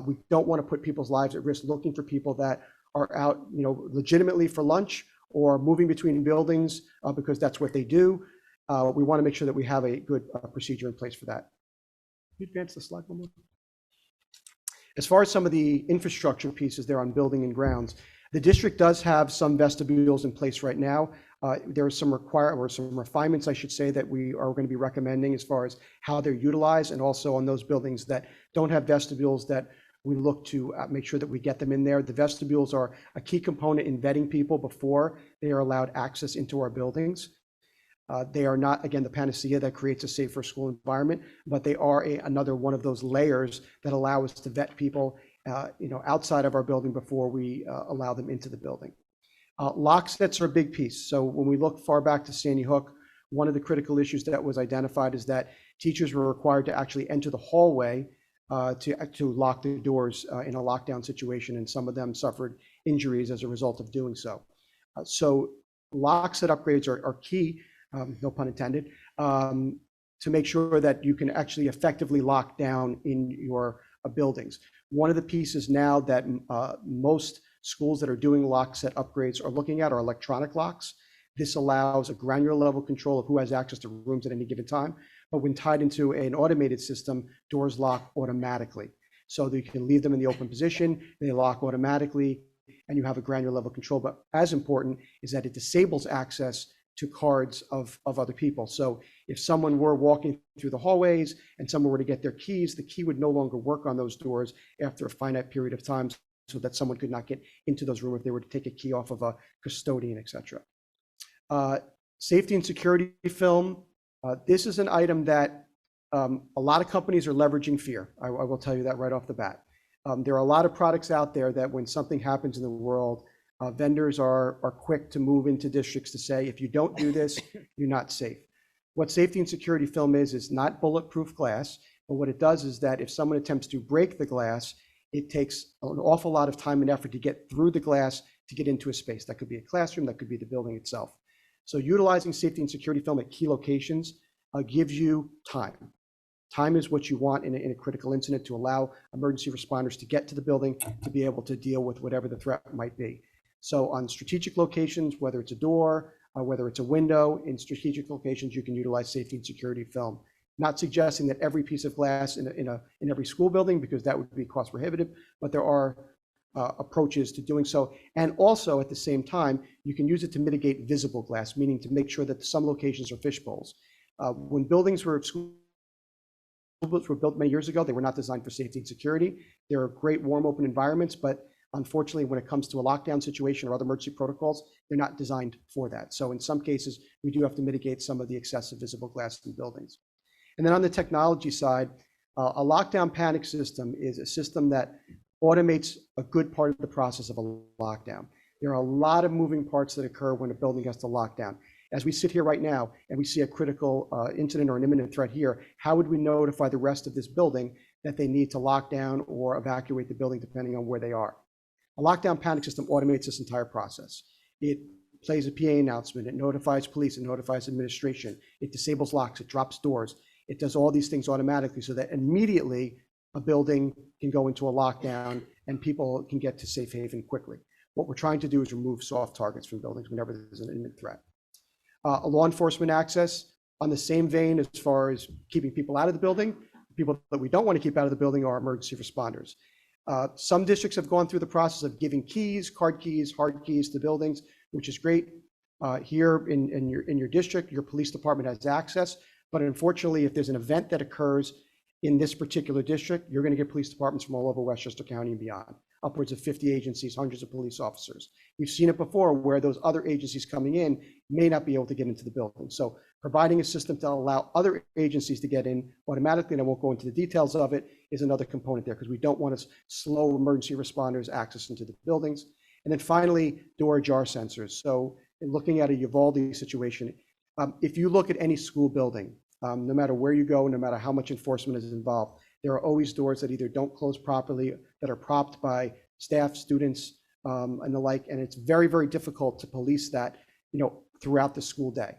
We don't want to put people's lives at risk looking for people that are out, legitimately for lunch or moving between buildings because that's what they do. We want to make sure that we have a good procedure in place for that. Can you advance the slide one more? As far as some of the infrastructure pieces there on building and grounds, the district does have some vestibules in place right now. There are some refinements, I should say, that we are going to be recommending as far as how they're utilized, and also on those buildings that don't have vestibules, that we look to make sure that we get them in there. The vestibules are a key component in vetting people before they are allowed access into our buildings. They are not, again, the panacea that creates a safer school environment, but they are another one of those layers that allow us to vet people outside of our building before we allow them into the building. Lock sets are a big piece. So when we look far back to Sandy Hook, one of the critical issues that was identified is that teachers were required to actually enter the hallway to lock the doors in a lockdown situation, and some of them suffered injuries as a result of doing so. So lock set upgrades are key, no pun intended, to make sure that you can actually effectively lock down in your buildings. One of the pieces now that most schools that are doing lock set upgrades are looking at are electronic locks. This allows a granular level control of who has access to rooms at any given time, but when tied into an automated system, doors lock automatically. So that you can leave them in the open position, they lock automatically, and you have a granular level control. But as important is that it disables access to cards of other people. So if someone were walking through the hallways and someone were to get their keys, the key would no longer work on those doors after a finite period of time, so that someone could not get into those rooms if they were to take a key off of a custodian, etc. Safety and security film. This is an item that a lot of companies are leveraging fear. I will tell you that right off the bat. There are a lot of products out there that when something happens in the world, vendors are quick to move into districts to say, if you don't do this, you're not safe. What safety and security film is not bulletproof glass, but what it does is that if someone attempts to break the glass, it takes an awful lot of time and effort to get through the glass to get into a space. That could be a classroom, that could be the building itself. So utilizing safety and security film at key locations gives you time. Time is what you want in a critical incident to allow emergency responders to get to the building to be able to deal with whatever the threat might be. So on strategic locations, whether it's a door, whether it's a window, in strategic locations, you can utilize safety and security film. Not suggesting that every piece of glass in every school building, because that would be cost prohibitive, but there are approaches to doing so. And also at the same time, you can use it to mitigate visible glass, meaning to make sure that some locations are fishbowls. When school buildings were built many years ago, they were not designed for safety and security. They are great warm open environments, but Unfortunately, when it comes to a lockdown situation or other emergency protocols, they're not designed for that. So in some cases, we do have to mitigate some of the excessive visible glass in buildings. And then on the technology side, a lockdown panic system is a system that automates a good part of the process of a lockdown. There are a lot of moving parts that occur when a building has to lock down. As we sit here right now and we see a critical incident or an imminent threat here, how would we notify the rest of this building that they need to lock down or evacuate the building depending on where they are? A lockdown panic system automates this entire process. It plays a PA announcement, it notifies police, it notifies administration, it disables locks, it drops doors. It does all these things automatically so that immediately a building can go into a lockdown and people can get to safe haven quickly. What we're trying to do is remove soft targets from buildings whenever there's an imminent threat. Law enforcement access, on the same vein as far as keeping people out of the building, people that we don't want to keep out of the building are emergency responders. Some districts have gone through the process of giving keys, card keys, hard keys to buildings, which is great. Here in your district, your police department has access, but unfortunately, if there's an event that occurs in this particular district, you're going to get police departments from all over Westchester County and beyond, upwards of 50 agencies, hundreds of police officers. We've seen it before where those other agencies coming in may not be able to get into the building. So providing a system to allow other agencies to get in automatically, and I won't go into the details of it, is another component there because we don't want to slow emergency responders access into the buildings. And then finally, door ajar sensors. So in looking at a Uvalde situation, if you look at any school building, no matter where you go, no matter how much enforcement is involved, there are always doors that either don't close properly, that are propped by staff, students, and the like. And it's very, very difficult to police that, throughout the school day,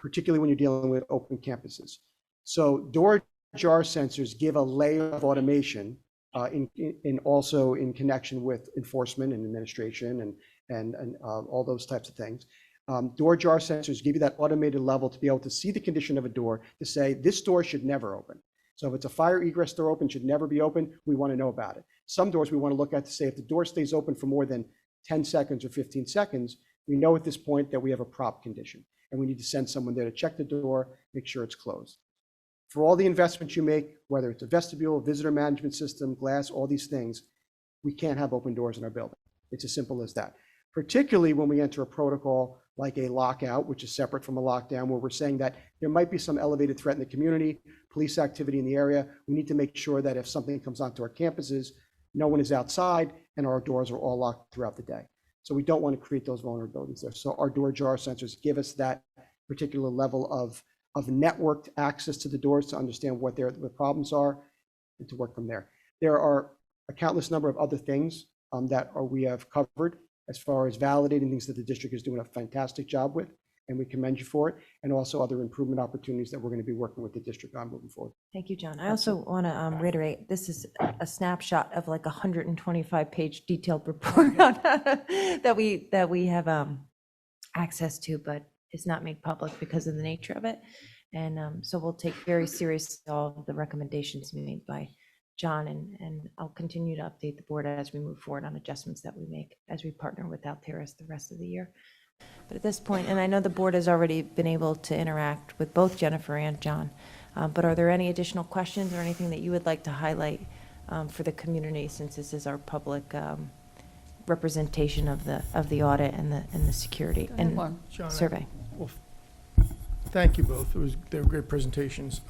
particularly when you're dealing with open campuses. So door jar sensors give a layer of automation in also in connection with enforcement and administration and all those types of things. Door jar sensors give you that automated level to be able to see the condition of a door to say this door should never open. So if it's a fire egress door open, should never be open, we want to know about it. Some doors we want to look at to say if the door stays open for more than 10 seconds or 15 seconds, we know at this point that we have a prop condition and we need to send someone there to check the door, make sure it's closed. For all the investments you make, whether it's a vestibule, visitor management system, glass, all these things, we can't have open doors in our building. It's as simple as that. Particularly when we enter a protocol like a lockout, which is separate from a lockdown, where we're saying that there might be some elevated threat in the community, police activity in the area. We need to make sure that if something comes onto our campuses, no one is outside and our doors are all locked throughout the day. So we don't want to create those vulnerabilities there. So our door jar sensors give us that particular level of networked access to the doors to understand what the problems are and to work from there. There are a countless number of other things that we have covered as far as validating things that the district is doing a fantastic job with, and we commend you for it, and also other improvement opportunities that we're going to be working with the district on moving forward. Thank you, John. I also want to reiterate, this is a snapshot of like 125-page detailed report on that we have access to, but it's not made public because of the nature of it. And so we'll take very seriously all of the recommendations made by John, and I'll continue to update the board as we move forward on adjustments that we make as we partner with Altaris the rest of the year. But at this point, and I know the board has already been able to interact with both Jennifer and John, but are there any additional questions or anything that you would like to highlight for the community, since this is our public representation of the audit and the security and John, survey? Well, thank you both. They were great presentations.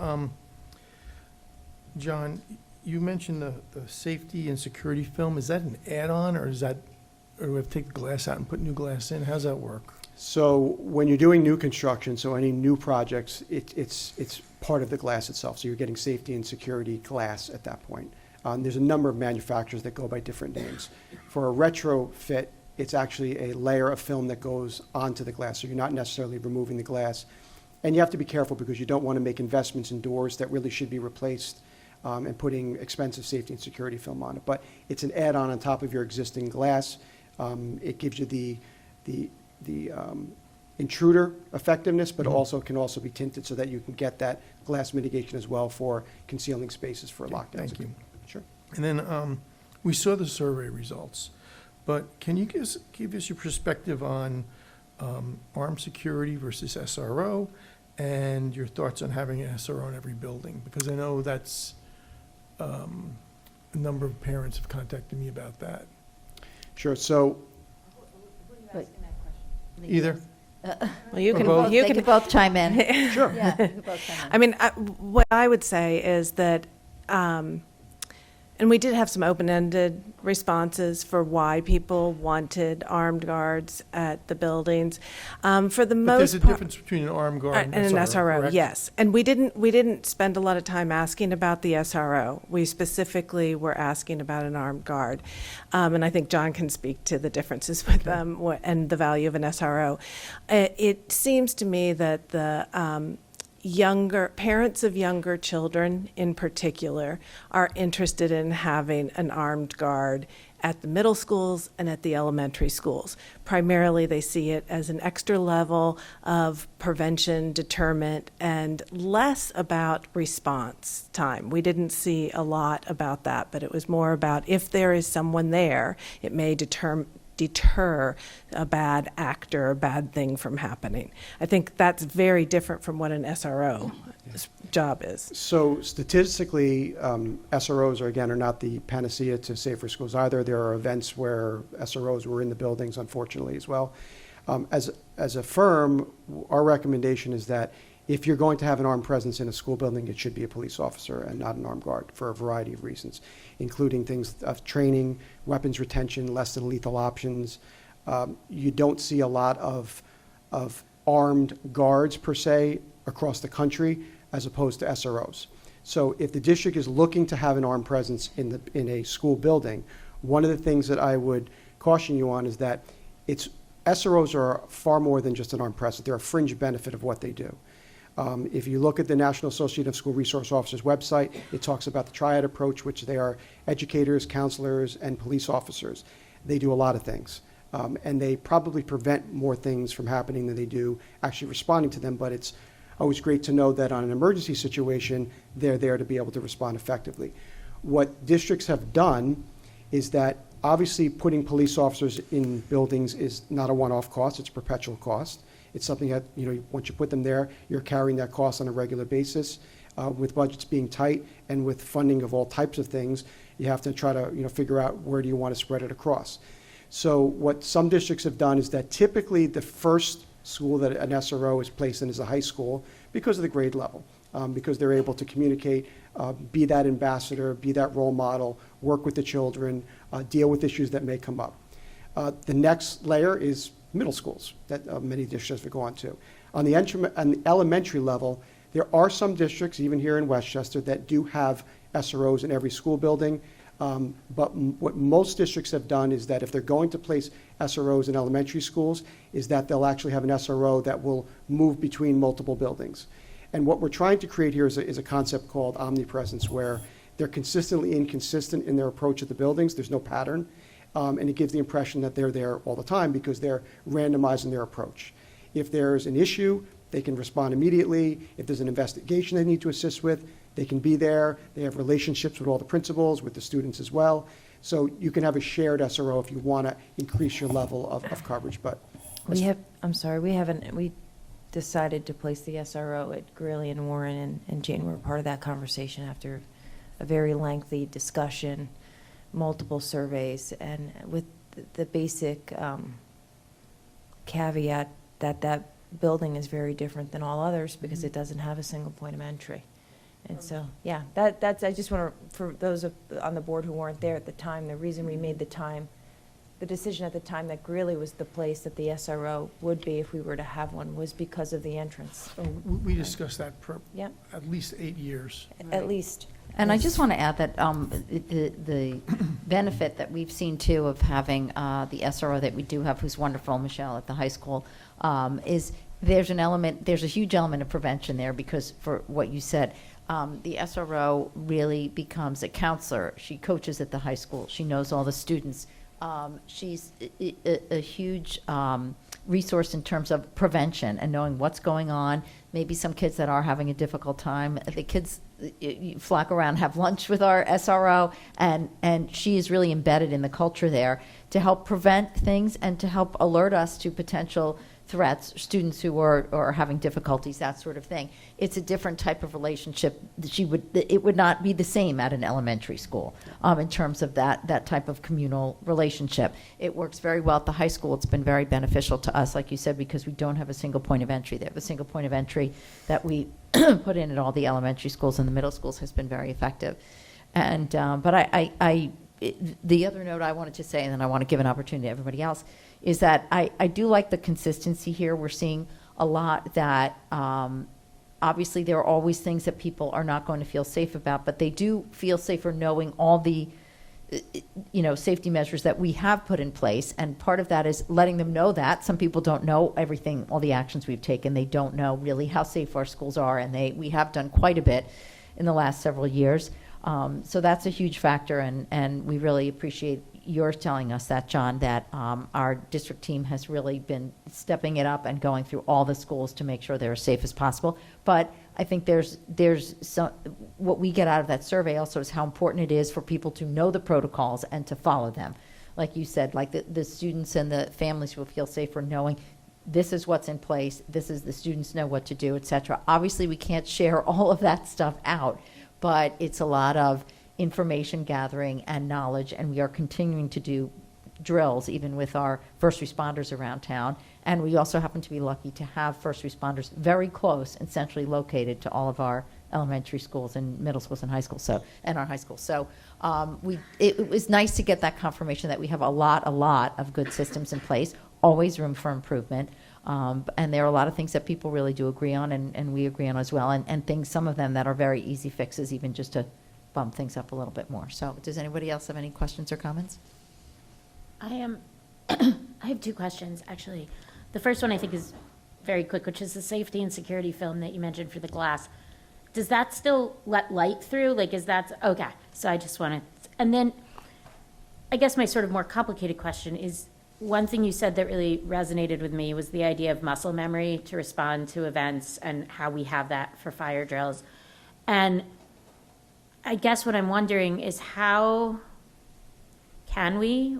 John, you mentioned the safety and security film. Is that an add-on, or do we have to take the glass out and put new glass in? How's that work? So when you're doing new construction, so any new projects, it's part of the glass itself. So you're getting safety and security glass at that point. There's a number of manufacturers that go by different names. For a retrofit, it's actually a layer of film that goes onto the glass. So you're not necessarily removing the glass. And you have to be careful because you don't want to make investments in doors that really should be replaced and putting expensive safety and security film on it. But it's an add-on on top of your existing glass. It gives you the intruder effectiveness, but also can also be tinted so that you can get that glass mitigation as well for concealing spaces for lockdowns. Thank you. Sure. And then we saw the survey results, but can you give us your perspective on armed security versus SRO, and your thoughts on having an SRO in every building? Because I know that's a number of parents have contacted me about that. Sure, so Either. Well, you Or can, both. you They can could both chime in. Sure. Yeah, they could both chime in. I mean, what I would say is that, and we did have some open-ended responses for why people wanted armed guards at the buildings. For the But there's most a part. difference between an armed guard And an SRO, correct? yes. And we didn't spend a lot of time asking about the SRO. We specifically were asking about an armed guard. And I think John can speak to the differences with them and the value of an SRO. It seems to me that the parents of younger children in particular are interested in having an armed guard at the middle schools and at the elementary schools. Primarily, they see it as an extra level of prevention, deterrent, and less about response time. We didn't see a lot about that, but it was more about if there is someone there, it may deter a bad actor, a bad thing from happening. I think that's very different from what an SRO job is. So statistically, SROs are not the panacea to safer schools either. There are events where SROs were in the buildings, unfortunately, as well. As a firm, our recommendation is that if you're going to have an armed presence in a school building, it should be a police officer and not an armed guard for a variety of reasons, including things of training, weapons retention, less than lethal options. You don't see a lot of armed guards per se across the country as opposed to SROs. So if the district is looking to have an armed presence in a school building, one of the things that I would caution you on is that SROs are far more than just an armed presence. They're a fringe benefit of what they do. If you look at the National Association of School Resource Officers website, it talks about the triad approach, which they are educators, counselors, and police officers. They do a lot of things. And they probably prevent more things from happening than they do actually responding to them, but it's always great to know that on an emergency situation, they're there to be able to respond effectively. What districts have done is that obviously putting police officers in buildings is not a one-off cost, it's a perpetual cost. It's something that, once you put them there, you're carrying that cost on a regular basis. With budgets being tight and with funding of all types of things, you have to try to, figure out where do you want to spread it across. So what some districts have done is that typically the first school that an SRO is placed in is a high school because of the grade level, because they're able to communicate, be that ambassador, be that role model, work with the children, deal with issues that may come up. The next layer is middle schools that many districts will go on to. On the elementary level, there are some districts, even here in Westchester, that do have SROs in every school building. But what most districts have done is that if they're going to place SROs in elementary schools, is that they'll actually have an SRO that will move between multiple buildings. And what we're trying to create here is a concept called omnipresence, where they're consistently inconsistent in their approach at the buildings. There's no pattern. And it gives the impression that they're there all the time because they're randomizing their approach. If there's an issue, they can respond immediately. If there's an investigation they need to assist with, they can be there. They have relationships with all the principals, with the students as well. So you can have a shared SRO if you want to increase your level of coverage. But we decided to place the SRO at Greeley and Warren, and Jane were part of that conversation after a very lengthy discussion, multiple surveys, and with the basic caveat that that building is very different than all others because it doesn't have a single point of entry. And so, yeah, that's, I just want to, for those on the board who weren't there at the time, the reason we made the decision at the time that Greeley was the place that the SRO would be if we were to have one was because of the entrance. We discussed that for Yep. at least 8 years. At least. And I just want to add that the benefit that we've seen too of having the SRO that we do have, who's wonderful, Michelle, at the high school, is there's a huge element of prevention there because for what you said, the SRO really becomes a counselor. She coaches at the high school. She knows all the students. She's a huge resource in terms of prevention and knowing what's going on. Maybe some kids that are having a difficult time, the kids flock around, have lunch with our SRO, and she is really embedded in the culture there to help prevent things and to help alert us to potential threats, students who are having difficulties, that sort of thing. It's a different type of relationship. It would not be the same at an elementary school in terms of that type of communal relationship. It works very well at the high school. It's been very beneficial to us, like you said, because we don't have a single point of entry. They have a single point of entry that we put in at all the elementary schools, and the middle schools has been very effective. And but the other note I wanted to say, and then I want to give an opportunity to everybody else, is that I do like the consistency here. We're seeing a lot that obviously there are always things that people are not going to feel safe about, but they do feel safer knowing all the safety measures that we have put in place. And part of that is letting them know that some people don't know everything, all the actions we've taken. They don't know really how safe our schools are, and we have done quite a bit in the last several years. So that's a huge factor, and we really appreciate your telling us that, John, that our district team has really been stepping it up and going through all the schools to make sure they're as safe as possible. But I think there's some, what we get out of that survey also is how important it is for people to know the protocols and to follow them. Like you said, like the students and the families will feel safer knowing this is what's in place, this is the students know what to do, et cetera. Obviously, we can't share all of that stuff out, but it's a lot of information gathering and knowledge, and we are continuing to do drills even with our first responders around town. And we also happen to be lucky to have first responders very close and centrally located to all of our elementary schools and middle schools and high schools, and our high schools. So it was nice to get that confirmation that we have a lot of good systems in place, always room for improvement. And there are a lot of things that people really do agree on, and we agree on as well, and things, some of them that are very easy fixes, even just to bump things up a little bit more. So does anybody else have any questions or comments? I have two questions, actually. The first one I think is very quick, which is the safety and security film that you mentioned for the glass. Does that still let light through? Like, is that, okay, so I just want to, and then I guess my sort of more complicated question is, one thing you said that really resonated with me was the idea of muscle memory to respond to events and how we have that for fire drills. And I guess what I'm wondering is how can we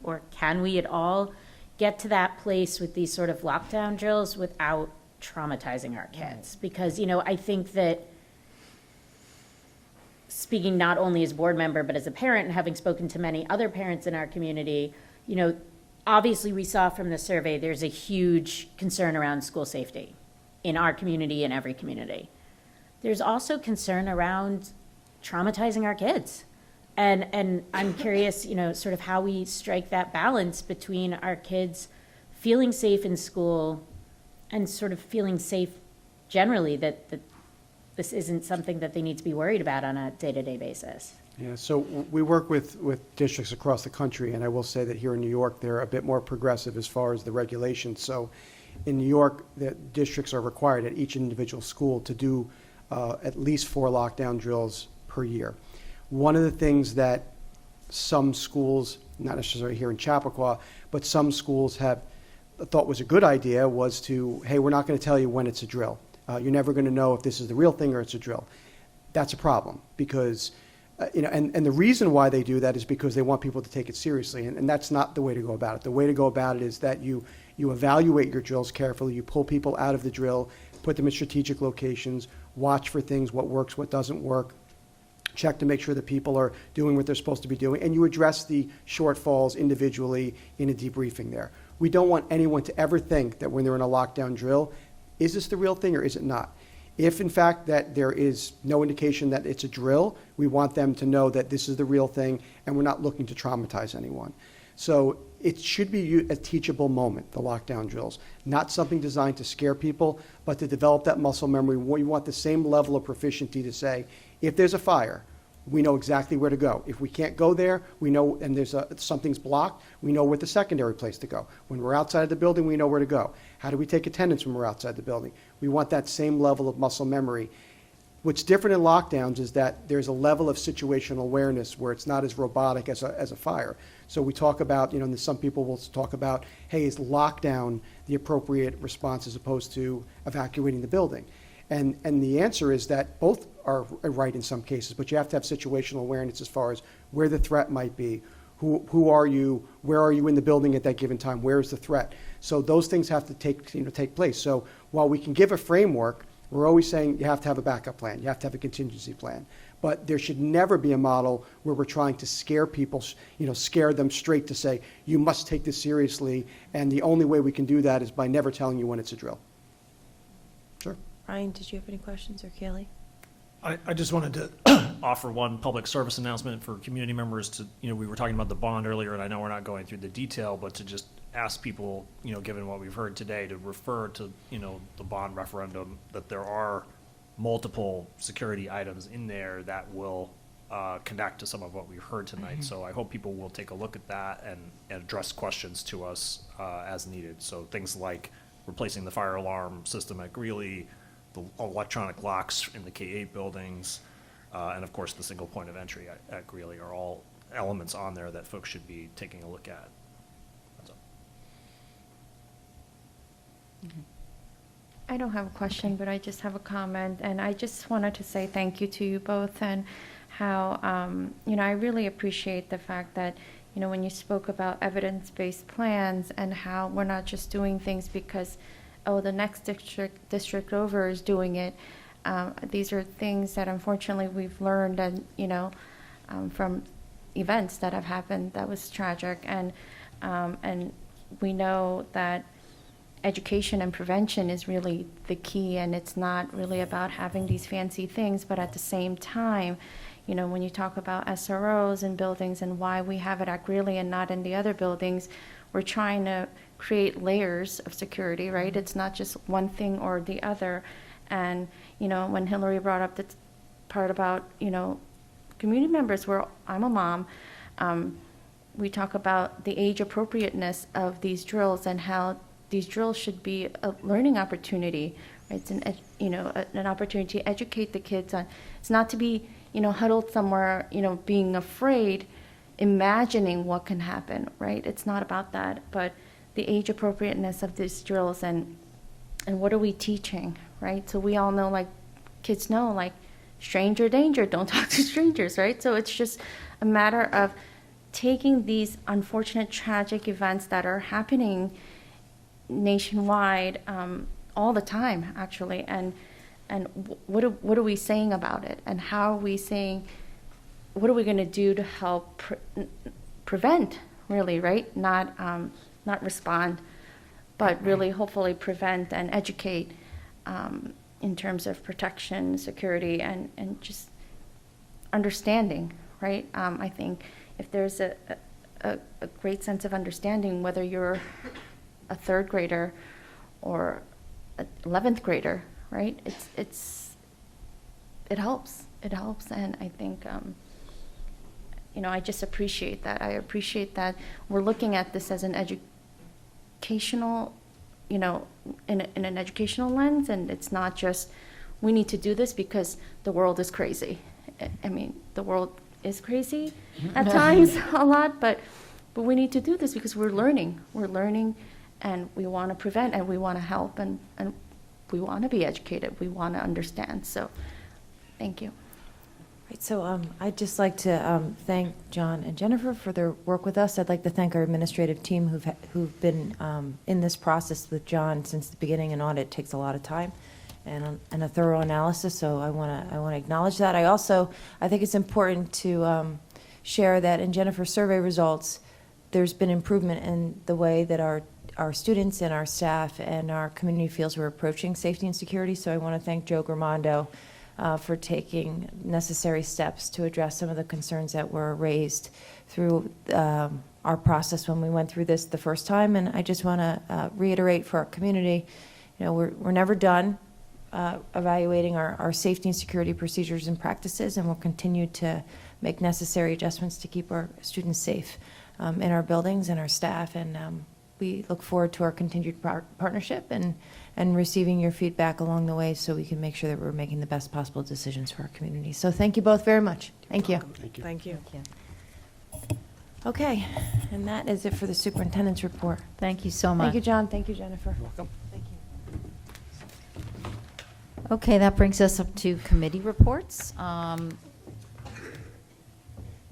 at all get to that place with these sort of lockdown drills without traumatizing our kids? Because, I think that speaking not only as board member, but as a parent and having spoken to many other parents in our community, obviously we saw from the survey, there's a huge concern around school safety in our community and every community. There's also concern around traumatizing our kids. And I'm curious, sort of how we strike that balance between our kids feeling safe in school and sort of feeling safe generally, that this isn't something that they need to be worried about on a day-to-day basis. Yeah, so we work with districts across the country, and I will say that here in New York, they're a bit more progressive as far as the regulations. So in New York, the districts are required at each individual school to do at least 4 lockdown drills per year. One of the things that some schools, not necessarily here in Chappaqua, but some schools have thought was a good idea was to, hey, we're not going to tell you when it's a drill. You're never going to know if this is the real thing or it's a drill. That's a problem because, and the reason why they do that is because they want people to take it seriously, and that's not the way to go about it. The way to go about it is that you evaluate your drills carefully, you pull people out of the drill, put them in strategic locations, watch for things, what works, what doesn't work, check to make sure that people are doing what they're supposed to be doing, and you address the shortfalls individually in a debriefing there. We don't want anyone to ever think that when they're in a lockdown drill, is this the real thing or is it not? If in fact that there is no indication that it's a drill, we want them to know that this is the real thing and we're not looking to traumatize anyone. So it should be a teachable moment, the lockdown drills, not something designed to scare people, but to develop that muscle memory. We want the same level of proficiency to say, if there's a fire, we know exactly where to go. If we can't go there, we know, and something's blocked, we know where the secondary place to go. When we're outside of the building, we know where to go. How do we take attendance when we're outside the building? We want that same level of muscle memory. What's different in lockdowns is that there's a level of situational awareness where it's not as robotic as a fire. So we talk about, and some people will talk about, hey, is lockdown the appropriate response as opposed to evacuating the building? And the answer is that both are right in some cases, but you have to have situational awareness as far as where the threat might be, Who are you? Where are you in the building at that given time? Where is the threat? So those things have to take place. So while we can give a framework, we're always saying you have to have a backup plan. You have to have a contingency plan. But there should never be a model where we're trying to scare people, scare them straight to say, you must take this seriously. And the only way we can do that is by never telling you when it's a drill. Sure. Ryan, did you have any questions, or Kaylee? I just wanted to offer one public service announcement for community members to, we were talking about the bond earlier, and I know we're not going through the detail, but to just ask people, given what we've heard today, to refer to, the bond referendum, that there are multiple security items in there that will connect to some of what we've heard tonight. So I hope people will take a look at that and address questions to us as needed. So things like replacing the fire alarm system at Greeley, the electronic locks in the K-8 buildings, and of course the single point of entry at Greeley are all elements on there that folks should be taking a look at. That's all. I don't have a question, but I just have a comment, and I just wanted to say thank you to you both, and how, I really appreciate the fact that, when you spoke about evidence-based plans and how we're not just doing things because, oh, the next district over is doing it. These are things that unfortunately we've learned, and, from events that have happened that was tragic, and we know that education and prevention is really the key, and it's not really about having these fancy things, but at the same time, when you talk about SROs and buildings and why we have it at Greeley and not in the other buildings, we're trying to create layers of security, right? It's not just one thing or the other. And, when Hillary brought up the part about, community members, where I'm a mom, we talk about the age appropriateness of these drills and how these drills should be a learning opportunity, right? It's an opportunity to educate the kids on, it's not to be, huddled somewhere, being afraid, imagining what can happen, right? It's not about that, but the age appropriateness of these drills and what are we teaching, right? So we all know, like, kids know, like, stranger danger, don't talk to strangers, right? So it's just a matter of taking these unfortunate, tragic events that are happening nationwide all the time, actually, and what are we saying about it, and how are we saying, what are we going to do to help prevent, really, right? Not respond, but really hopefully prevent and educate in terms of protection, security, and just understanding, right? I think if there's a great sense of understanding, whether you're a third grader or an 11th grader, right? It helps, and I think, I just appreciate that. I appreciate that we're looking at this as an educational, in an educational lens, and it's not just, we need to do this because the world is crazy. I mean, the world is crazy at times, a lot, but we need to do this because we're learning, and we want to prevent, and we want to help, and we want to be educated, we want to understand, so thank you. Right, so I'd just like to thank John and Jennifer for their work with us. I'd like to thank our administrative team who've been in this process with John since the beginning. An audit takes a lot of time and a thorough analysis, so I want to acknowledge that. I think it's important to share that in Jennifer's survey results, there's been improvement in the way that our students and our staff and our community feels we're approaching safety and security. So I want to thank Joe Gramando for taking necessary steps to address some of the concerns that were raised through our process when we went through this the first time. And I just want to reiterate for our community, we're never done evaluating our safety and security procedures and practices, and we'll continue to make necessary adjustments to keep our students safe in our buildings and our staff. And we look forward to our continued partnership and receiving your feedback along the way so we can make sure that we're making the best possible decisions for our community. So thank you both very much. Thank you. Thank you. Thank you. Okay, and that is it for the superintendent's report. Thank you so much. Thank you, John. Thank you, Jennifer. You're welcome. Thank you. Okay, that brings us up to committee reports.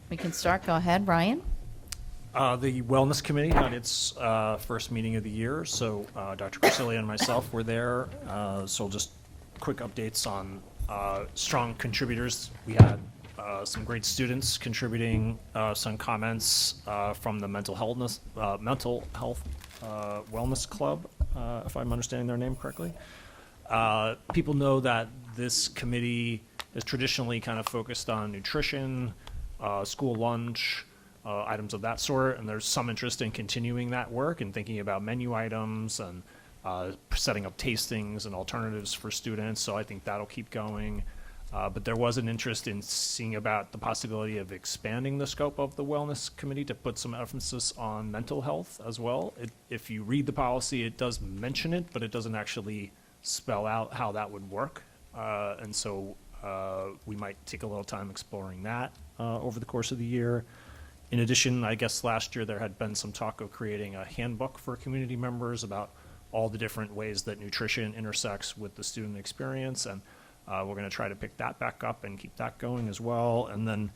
We can start. Go ahead, Ryan. The Wellness Committee had its first meeting of the year, so Dr. Corsilia and myself were there. So just quick updates on strong contributors. We had some great students contributing some comments from the mental health wellness club, if I'm understanding their name correctly. People know that this committee is traditionally kind of focused on nutrition, school lunch, items of that sort, and there's some interest in continuing that work and thinking about menu items and setting up tastings and alternatives for students, so I think that'll keep going. But there was an interest in seeing about the possibility of expanding the scope of the Wellness Committee to put some emphasis on mental health as well. If you read the policy, it does mention it, but it doesn't actually spell out how that would work. And so we might take a little time exploring that over the course of the year. In addition, I guess last year there had been some talk of creating a handbook for community members about all the different ways that nutrition intersects with the student experience, and we're going to try to pick that back up and keep that going as well. And then,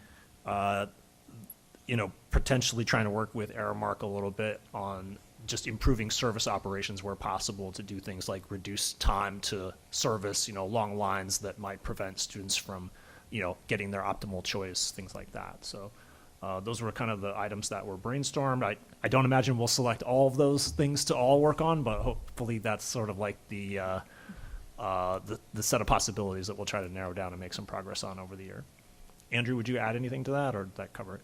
potentially trying to work with Aramark a little bit on just improving service operations where possible to do things like reduce time to service, long lines that might prevent students from, getting their optimal choice, things like that. So those were kind of the items that were brainstormed. I don't imagine we'll select all of those things to all work on, but hopefully that's sort of like the set of possibilities that we'll try to narrow down and make some progress on over the year. Andrew, would you add anything to that, or did that cover it?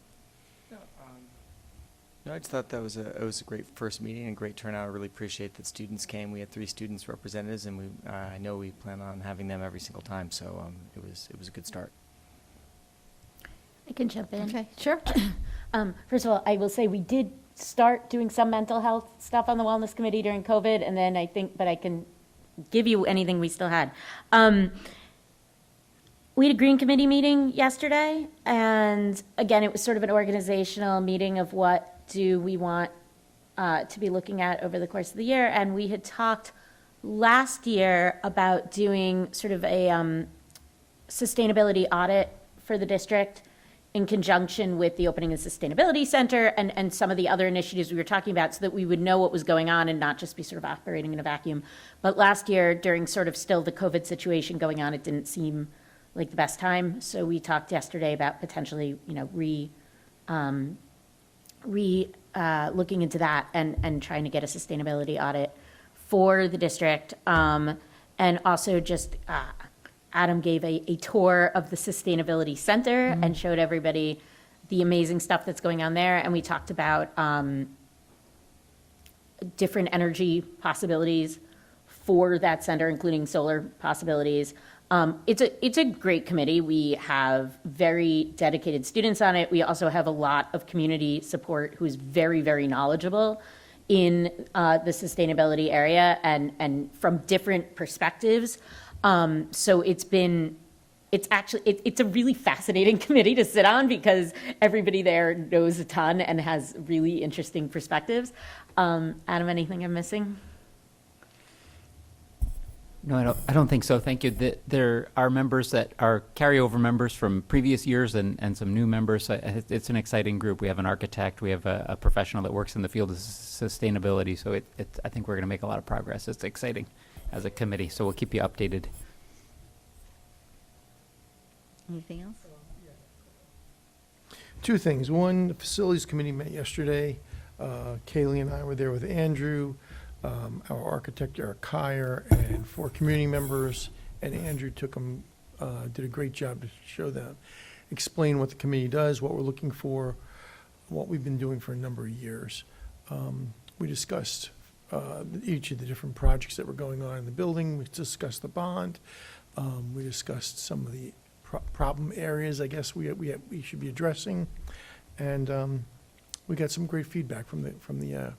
No, I just thought that it was a great first meeting and great turnout. I really appreciate that students came. We had 3 students representatives, and I know we plan on having them every single time. So it was a good start. I can jump in. Okay, sure. First of all, I will say we did start doing some mental health stuff on the Wellness Committee during COVID, and then I can give you anything we still had. We had a Green Committee meeting yesterday, and again, it was sort of an organizational meeting of what do we want to be looking at over the course of the year, and we had talked last year about doing sort of a sustainability audit for the district in conjunction with the opening of the Sustainability Center and some of the other initiatives we were talking about, so that we would know what was going on and not just be sort of operating in a vacuum. But last year, during sort of still the COVID situation going on, it didn't seem like the best time. So we talked yesterday about potentially, looking into that and trying to get a sustainability audit for the district. And also just Adam gave a tour of the Sustainability Center and showed everybody the amazing stuff that's going on there. And we talked about different energy possibilities for that center, including solar possibilities. It's a great committee. We have very dedicated students on it. We also have a lot of community support who is very, very knowledgeable in the sustainability area and from different perspectives. So it's a really fascinating committee to sit on because everybody there knows a ton and has really interesting perspectives. Adam, anything I'm missing? No, I don't think so. Thank you. There are members that are carryover members from previous years and some new members. It's an exciting group. We have an architect. We have a professional that works in the field of sustainability. So I think we're going to make a lot of progress. It's exciting as a committee. So we'll keep you updated. Anything else? 2 things. One, the Facilities Committee met yesterday. Kaylee and I were there with Andrew, our architect, Eric Kyer, and 4 community members. And Andrew did a great job to show them, explain what the committee does, what we're looking for, what we've been doing for a number of years. We discussed each of the different projects that were going on in the building. We discussed the bond. We discussed some of the problem areas, I guess, we should be addressing. And we got some great feedback from the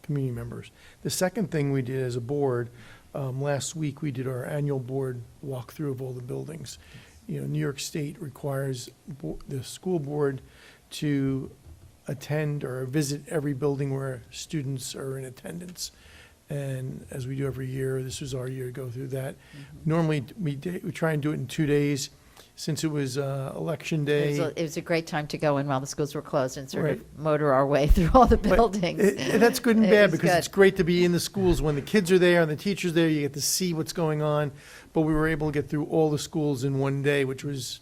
community members. The second thing we did as a board, last week we did our annual board walkthrough of all the buildings. New York State requires the school board to attend or visit every building where students are in attendance. And as we do every year, this was our year to go through that. Normally we try and do it in 2 days. since it was election It day. was a great time to go in while the schools were closed and sort Right. of motor our way through all the buildings. That's good and It bad was because good. it's great to be in the schools when the kids are there and the teachers there. You get to see what's going on. But we were able to get through all the schools in one day, which was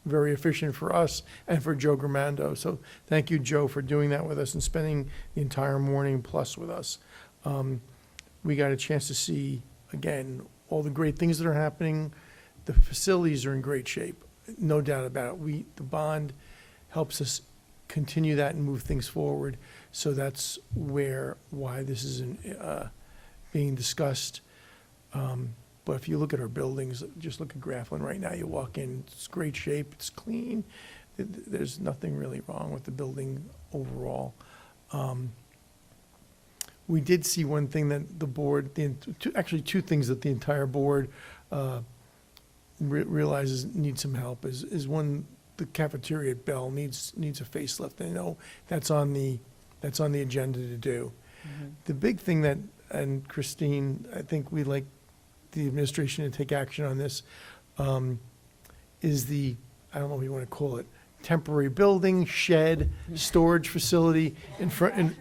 very efficient for us and for Joe Gramando. So thank you, Joe, for doing that with us and spending the entire morning plus with us. We got a chance to see, again, all the great things that are happening. The facilities are in great shape, no doubt about it. The bond helps us continue that and move things forward. So that's why this is being discussed. But if you look at our buildings, just look at Grafflin right now, you walk in, it's great shape, it's clean. There's nothing really wrong with the building overall. We did see one thing that the board, actually two things that the entire board realizes need some help is one, the cafeteria at Bell needs a facelift. I know that's on the agenda to do. The big thing that, and Christine, I think we'd like the administration to take action on this, is I don't know what you want to call it, temporary building, shed, storage facility in front,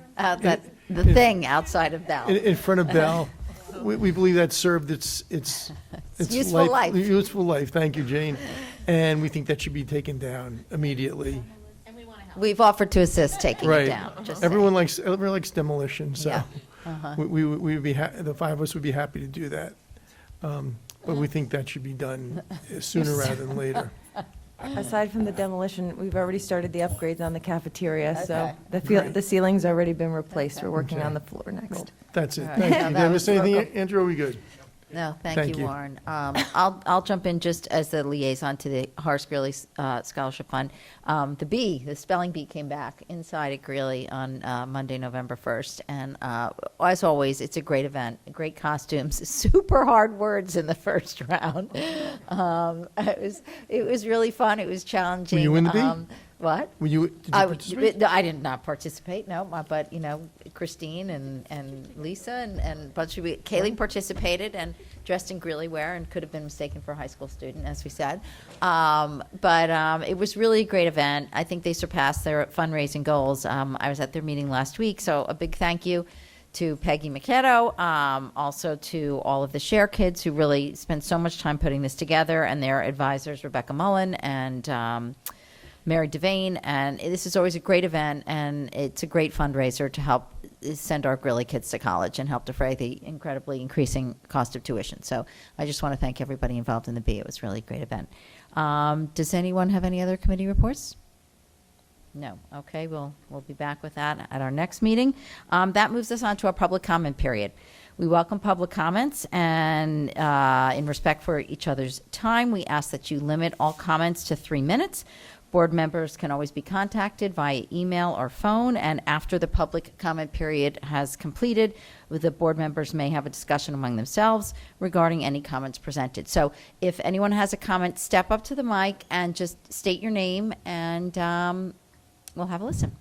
thing outside of Bell. in front of Bell. We believe that served its useful life. Useful life, thank you, Jane. And we think that should be taken down immediately. We've offered to assist taking it Right. down. just Everyone likes demolition, so Yeah. Uh-huh. we would be, the five of us would be happy to do that. But we think that should be done sooner rather than later. Aside from the demolition, we've already started the upgrades on the cafeteria, so Great. the ceiling's already been replaced. We're working on the floor next. That's it. All right. Thank you. Yeah, Did that I miss was anything, local. Andrew? Are we good? No, Thank thank you, you. Warren. I'll jump in just as the liaison to the Horace Greeley Scholarship Fund. The spelling bee came back inside at Greeley on Monday, November 1st. And as always, it's a great event, great costumes, super hard words in the first round. It was really fun. It was challenging. Were you in the bee? What? Did you participate? I did not participate, no, but, Christine and Lisa and a bunch of, Kaylee participated and dressed in Greeley wear and could have been mistaken for a high school student, as we said. But it was really a great event. I think they surpassed their fundraising goals. I was at their meeting last week, so a big thank you to Peggy McKetto, also to all of the Share kids who really spent so much time putting this together, and their advisors, Rebecca Mullen and Mary Devane, and this is always a great event, and it's a great fundraiser to help send our Greeley kids to college and help defray the incredibly increasing cost of tuition. So I just want to thank everybody involved in the bee. It was really a great event. Does anyone have any other committee reports? No. Okay, we'll be back with that at our next meeting. That moves us on to our public comment period. We welcome public comments, and in respect for each other's time, we ask that you limit all comments to 3 minutes. Board members can always be contacted via email or phone, and after the public comment period has completed, the board members may have a discussion among themselves regarding any comments presented. So if anyone has a comment, step up to the mic and just state your name, and we'll have a listen.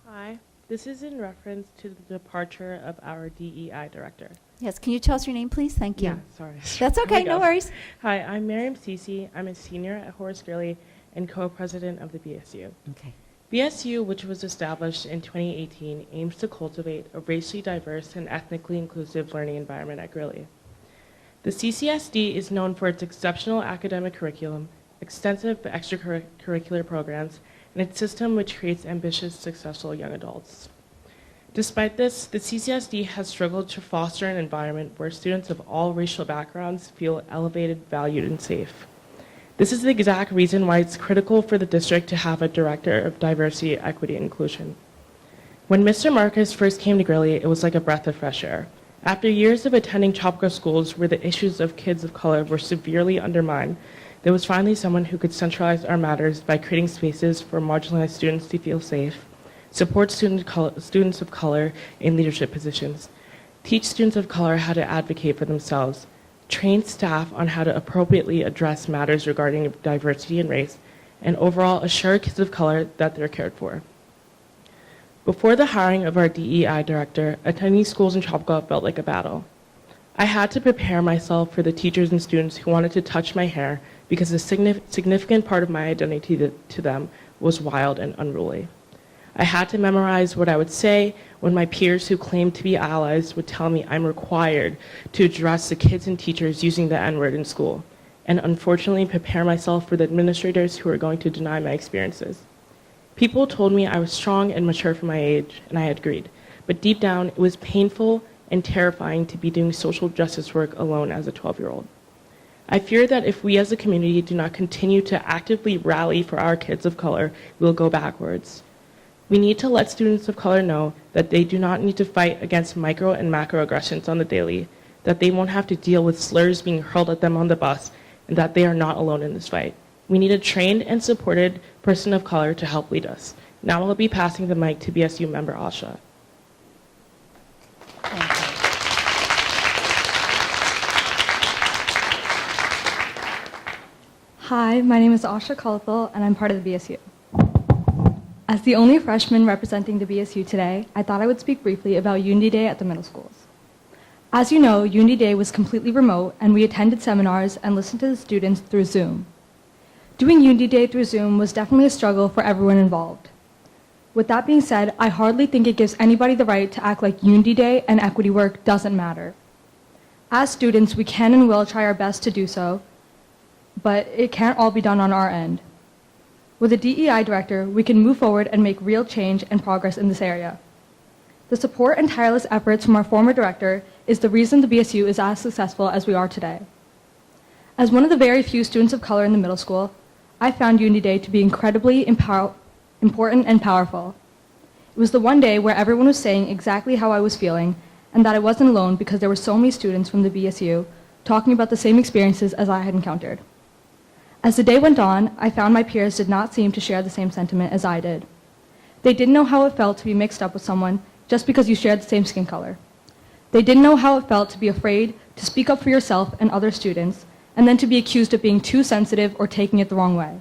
Hi, this is in reference to the departure of our DEI director. Yes, can you tell us your name, please? Thank you. Yeah, sorry. That's okay, Here we no go. worries. Hi, I'm Miriam Cece. I'm a senior at Horace Greeley and co-president of the BSU. Okay. BSU, which was established in 2018, aims to cultivate a racially diverse and ethnically inclusive learning environment at Greeley. The CCSD is known for its exceptional academic curriculum, extensive extracurricular programs, and its system which creates ambitious, successful young adults. Despite this, the CCSD has struggled to foster an environment where students of all racial backgrounds feel elevated, valued, and safe. This is the exact reason why it's critical for the district to have a director of diversity, equity, and inclusion. When Mr. Marcus first came to Greeley, it was like a breath of fresh air. After years of attending Chapco schools where the issues of kids of color were severely undermined, there was finally someone who could centralize our matters by creating spaces for marginalized students to feel safe, support students of color in leadership positions, teach students of color how to advocate for themselves, train staff on how to appropriately address matters regarding diversity and race, and overall assure kids of color that they're cared for. Before the hiring of our DEI director, attending schools in Chapco felt like a battle. I had to prepare myself for the teachers and students who wanted to touch my hair because a significant part of my identity to them was wild and unruly. I had to memorize what I would say when my peers who claimed to be allies would tell me I'm required to address the kids and teachers using the N-word in school, and unfortunately prepare myself for the administrators who were going to deny my experiences. People told me I was strong and mature for my age, and I had agreed, but deep down it was painful and terrifying to be doing social justice work alone as a 12-year-old. I fear that if we as a community do not continue to actively rally for our kids of color, we will go backwards. We need to let students of color know that they do not need to fight against micro and macroaggressions on the daily, that they won't have to deal with slurs being hurled at them on the bus, and that they are not alone in this fight. We need a trained and supported person of color to help lead us. Now I'll be passing the mic to BSU member Asha. Hi, my name is Asha Kalthal, and I'm part of the BSU. As the only freshman representing the BSU today, I thought I would speak briefly about Unity Day at the middle schools. As you know, Unity Day was completely remote, and we attended seminars and listened to the students through Zoom. Doing Unity Day through Zoom was definitely a struggle for everyone involved. With that being said, I hardly think it gives anybody the right to act like Unity Day and equity work doesn't matter. As students, we can and will try our best to do so, but it can't all be done on our end. With a DEI director, we can move forward and make real change and progress in this area. The support and tireless efforts from our former director is the reason the BSU is as successful as we are today. As one of the very few students of color in the middle school, I found Unity Day to be incredibly important and powerful. It was the one day where everyone was saying exactly how I was feeling, and that I wasn't alone because there were so many students from the BSU talking about the same experiences as I had encountered. As the day went on, I found my peers did not seem to share the same sentiment as I did. They didn't know how it felt to be mixed up with someone just because you shared the same skin color. They didn't know how it felt to be afraid to speak up for yourself and other students, and then to be accused of being too sensitive or taking it the wrong way.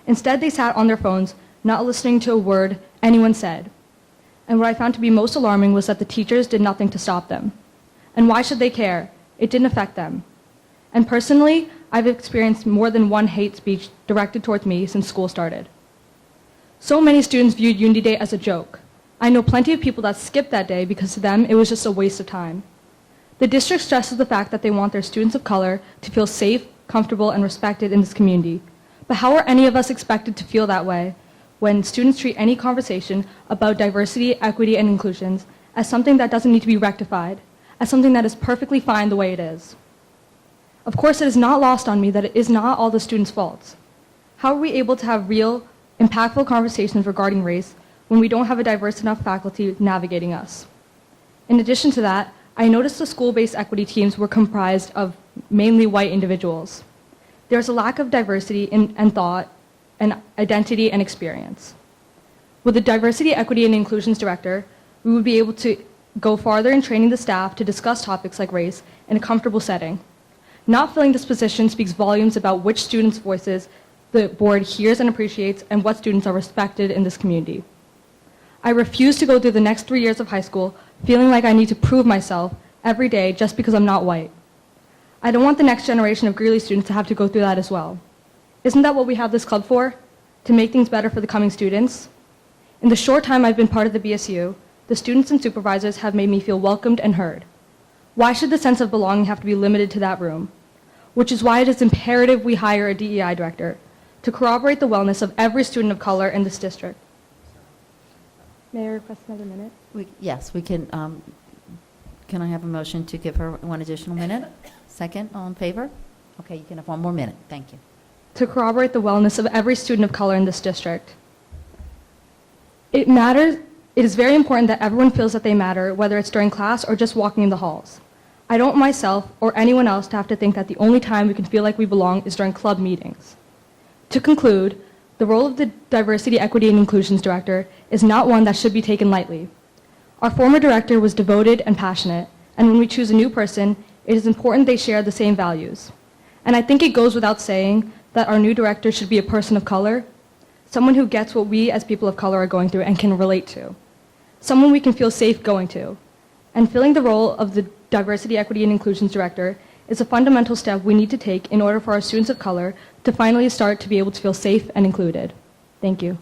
Instead, they sat on their phones, not listening to a word anyone said. And what I found to be most alarming was that the teachers did nothing to stop them. And why should they care? It didn't affect them. And personally, I've experienced more than one hate speech directed towards me since school started. So many students viewed Unity Day as a joke. I know plenty of people that skipped that day because to them it was just a waste of time. The district stresses the fact that they want their students of color to feel safe, comfortable, and respected in this community. But how are any of us expected to feel that way when students treat any conversation about diversity, equity, and inclusions as something that doesn't need to be rectified, as something that is perfectly fine the way it is? Of course, it is not lost on me that it is not all the students' faults. How are we able to have real, impactful conversations regarding race when we don't have a diverse enough faculty navigating us? In addition to that, I noticed the school-based equity teams were comprised of mainly white individuals. There's a lack of diversity in thought and identity and experience. With a diversity, equity, and inclusions director, we would be able to go farther in training the staff to discuss topics like race in a comfortable setting. Not filling this position speaks volumes about which students' voices the board hears and appreciates and what students are respected in this community. I refuse to go through the next 3 years of high school feeling like I need to prove myself every day just because I'm not white. I don't want the next generation of Greeley students to have to go through that as well. Isn't that what we have this club for? To make things better for the coming students? In the short time I've been part of the BSU, the students and supervisors have made me feel welcomed and heard. Why should the sense of belonging have to be limited to that room? Which is why it is imperative we hire a DEI director to corroborate the wellness of every student of color in this district. May I request another minute? Yes, we can. Can I have a motion to give her one additional minute? Second, all in favor? Okay, you can have one more minute. Thank you. To corroborate the wellness of every student of color in this district. It matters. It is very important that everyone feels that they matter, whether it's during class or just walking in the halls. I don't want myself or anyone else to have to think that the only time we can feel like we belong is during club meetings. To conclude, the role of the Diversity, Equity, and Inclusions Director is not one that should be taken lightly. Our former director was devoted and passionate, and when we choose a new person, it is important they share the same values. And I think it goes without saying that our new director should be a person of color, someone who gets what we as people of color are going through and can relate to, someone we can feel safe going to. And filling the role of the Diversity, Equity, and Inclusion's director, is a fundamental step we need to take in order for our students of color to finally start to be able to feel safe and included. Thank you.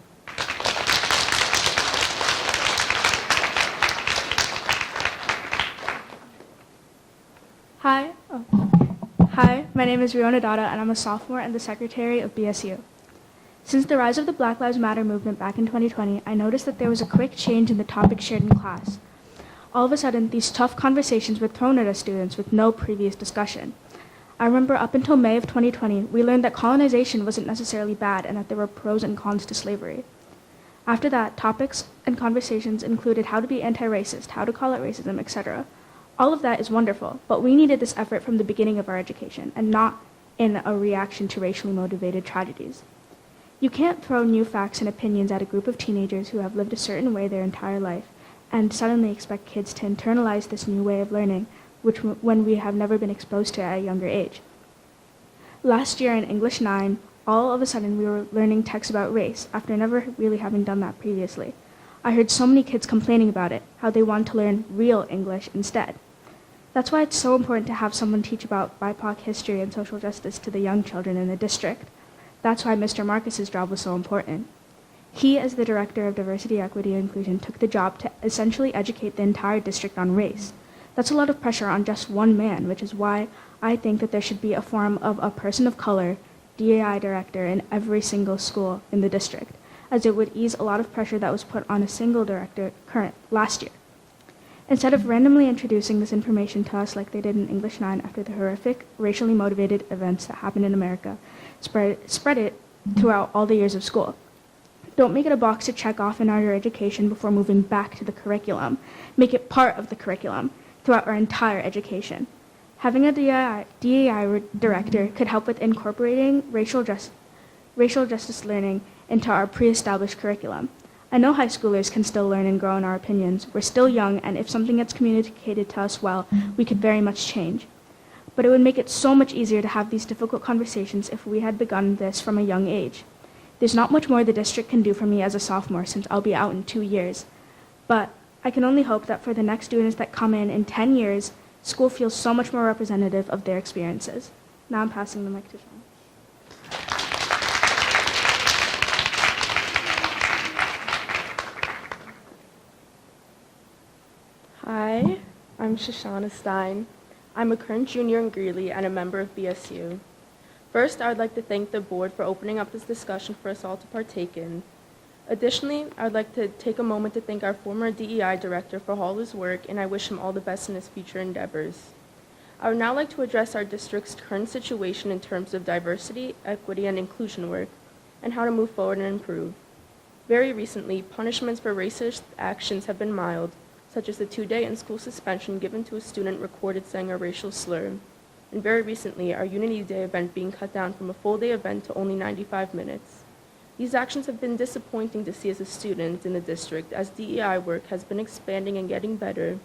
Hi, my name is Riona Dada, and I'm a sophomore and the secretary of BSU. Since the rise of the Black Lives Matter movement back in 2020, I noticed that there was a quick change in the topic shared in class. All of a sudden, these tough conversations were thrown at us students with no previous discussion. I remember up until May of 2020, we learned that colonization wasn't necessarily bad and that there were pros and cons to slavery. After that, topics and conversations included how to be anti-racist, how to call out racism, etc. All of that is wonderful, but we needed this effort from the beginning of our education and not in a reaction to racially motivated tragedies. You can't throw new facts and opinions at a group of teenagers who have lived a certain way their entire life and suddenly expect kids to internalize this new way of learning, when we have never been exposed to it at a younger age. Last year in English 9, all of a sudden we were learning texts about race after never really having done that previously. I heard so many kids complaining about it, how they wanted to learn real English instead. That's why it's so important to have someone teach about BIPOC history and social justice to the young children in the district. That's why Mr. Marcus's job was so important. He, as the Director of Diversity, Equity, and Inclusion, took the job to essentially educate the entire district on race. That's a lot of pressure on just one man, which is why I think that there should be a form of a person of color, DAI director, in every single school in the district, as it would ease a lot of pressure that was put on a single director last year. Instead of randomly introducing this information to us like they did in English 9 after the horrific, racially motivated events that happened in America, spread it throughout all the years of school. Don't make it a box to check off in our education before moving back to the curriculum. Make it part of the curriculum throughout our entire education. Having a DAI director could help with incorporating racial justice learning into our pre-established curriculum. I know high schoolers can still learn and grow in our opinions. We're still young, and if something gets communicated to us well, we could very much change. But it would make it so much easier to have these difficult conversations if we had begun this from a young age. There's not much more the district can do for me as a sophomore since I'll be out in 2 years. But I can only hope that for the next students that come in 10 years, school feels so much more representative of their experiences. Now I'm passing the mic to Sean. Hi, I'm Shoshana Stein. I'm a current junior in Greeley and a member of BSU. First, I would like to thank the board for opening up this discussion for us all to partake in. Additionally, I would like to take a moment to thank our former DEI director for all his work, and I wish him all the best in his future endeavors. I would now like to address our district's current situation in terms of diversity, equity, and inclusion work, and how to move forward and improve. Very recently, punishments for racist actions have been mild, such as the 2-day in-school suspension given to a student recorded saying a racial slur. And very recently, our Unity Day event being cut down from a full-day event to only 95 minutes. These actions have been disappointing to see as a student in the district, as DEI work has been expanding and getting better,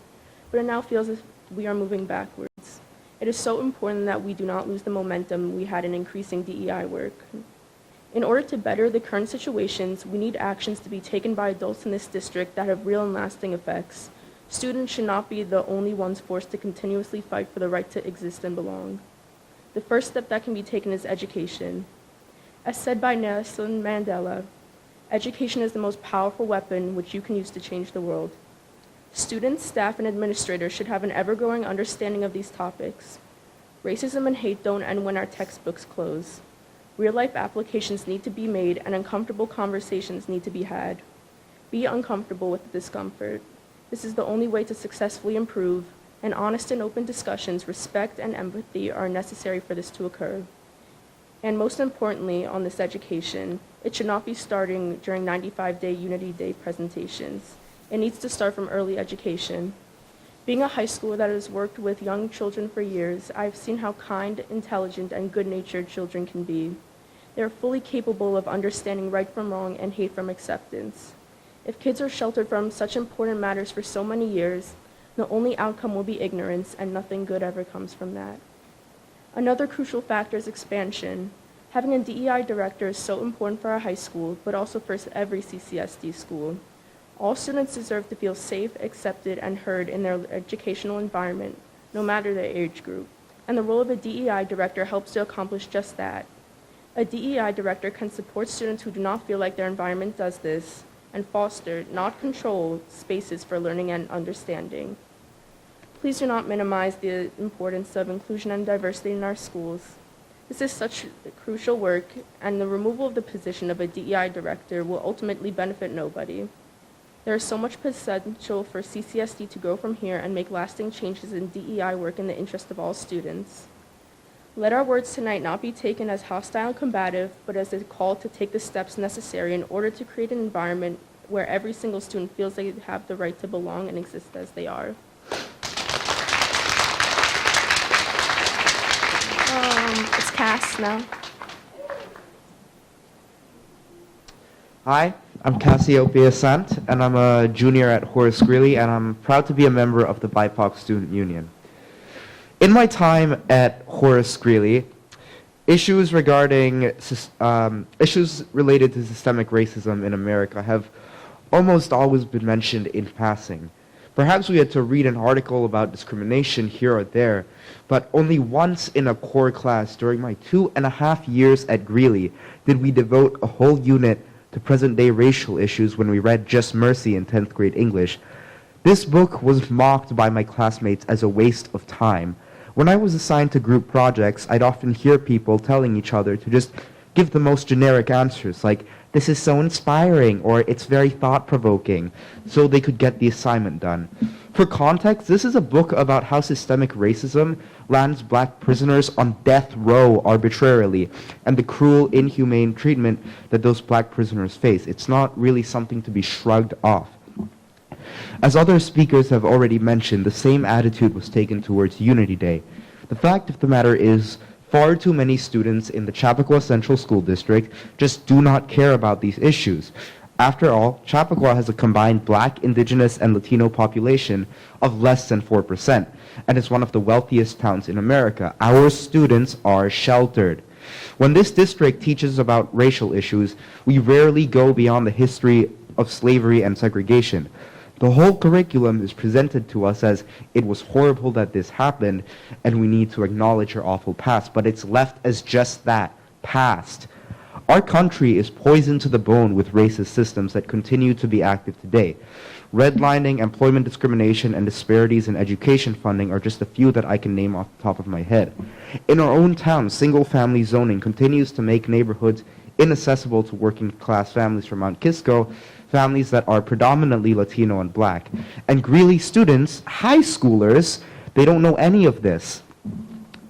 but it now feels as if we are moving backwards. It is so important that we do not lose the momentum we had in increasing DEI work. In order to better the current situations, we need actions to be taken by adults in this district that have real and lasting effects. Students should not be the only ones forced to continuously fight for the right to exist and belong. The first step that can be taken is education. As said by Nelson Mandela, education is the most powerful weapon which you can use to change the world. Students, staff, and administrators should have an ever-growing understanding of these topics. Racism and hate don't end when our textbooks close. Real-life applications need to be made, and uncomfortable conversations need to be had. Be uncomfortable with the discomfort. This is the only way to successfully improve, and honest and open discussions, respect, and empathy are necessary for this to occur. And most importantly, on this education, it should not be starting during 95-day Unity Day presentations. It needs to start from early education. Being a high schooler that has worked with young children for years, I've seen how kind, intelligent, and good-natured children can be. They are fully capable of understanding right from wrong and hate from acceptance. If kids are sheltered from such important matters for so many years, the only outcome will be ignorance, and nothing good ever comes from that. Another crucial factor is expansion. Having a DEI director is so important for our high school, but also for every CCSD school. All students deserve to feel safe, accepted, and heard in their educational environment, no matter their age group, and the role of a DEI director helps to accomplish just that. A DEI director can support students who do not feel like their environment does this, and foster, not control, spaces for learning and understanding. Please do not minimize the importance of inclusion and diversity in our schools. This is such crucial work, and the removal of the position of a DEI director will ultimately benefit nobody. There is so much potential for CCSD to grow from here and make lasting changes in DEI work in the interest of all students. Let our words tonight not be taken as hostile and combative, but as a call to take the steps necessary in order to create an environment where every single student feels they have the right to belong and exist as they are. It's Cass now. Hi, I'm Cassiopeia Sant, and I'm a junior at Horace Greeley, and I'm proud to be a member of the BIPOC Student Union. In my time at Horace Greeley, issues related to systemic racism in America have almost always been mentioned in passing. Perhaps we had to read an article about discrimination here or there, but only once in a core class during my 2.5 years at Greeley did we devote a whole unit to present-day racial issues when we read Just Mercy in 10th grade English. This book was mocked by my classmates as a waste of time. When I was assigned to group projects, I'd often hear people telling each other to just give the most generic answers, like, "This is so inspiring," or "It's very thought-provoking," so they could get the assignment done. For context, this is a book about how systemic racism lands black prisoners on death row arbitrarily, and the cruel, inhumane treatment that those black prisoners face. It's not really something to be shrugged off. As other speakers have already mentioned, the same attitude was taken towards Unity Day. The fact of the matter is, far too many students in the Chappaqua Central School District just do not care about these issues. After all, Chappaqua has a combined Black, Indigenous, and Latino population of less than 4%, and is one of the wealthiest towns in America. Our students are sheltered. When this district teaches about racial issues, we rarely go beyond the history of slavery and segregation. The whole curriculum is presented to us as, it was horrible that this happened, and we need to acknowledge our awful past, but it's left as just that, past. Our country is poisoned to the bone with racist systems that continue to be active today. Redlining, employment discrimination, and disparities in education funding are just a few that I can name off the top of my head. In our own town, single-family zoning continues to make neighborhoods inaccessible to working-class families from Mount Kisco, families that are predominantly Latino and Black. And Greeley students, high schoolers, they don't know any of this.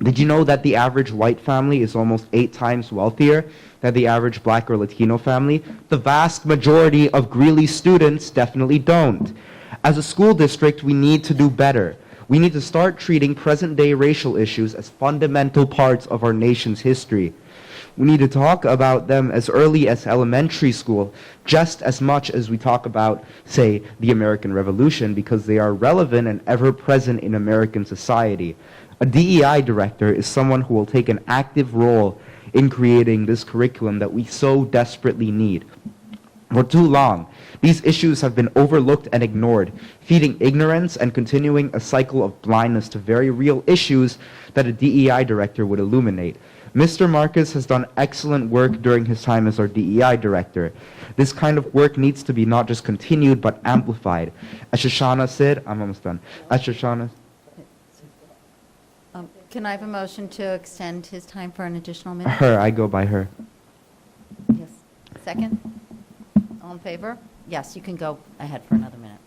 Did you know that the average white family is almost 8 times wealthier than the average Black or Latino family? The vast majority of Greeley students definitely don't. As a school district, we need to do better. We need to start treating present-day racial issues as fundamental parts of our nation's history. We need to talk about them as early as elementary school, just as much as we talk about, say, the American Revolution, because they are relevant and ever-present in American society. A DEI director is someone who will take an active role in creating this curriculum that we so desperately need. For too long, these issues have been overlooked and ignored, feeding ignorance and continuing a cycle of blindness to very real issues that a DEI director would illuminate. Mr. Marcus has done excellent work during his time as our DEI director. This kind of work needs to be not just continued, but amplified. As Shoshana said, I'm almost done. As Shoshana... Can I have a motion to extend his time for an additional minute? Her, I go by her. Yes. Second? All in favor? Yes, you can go ahead for another minute.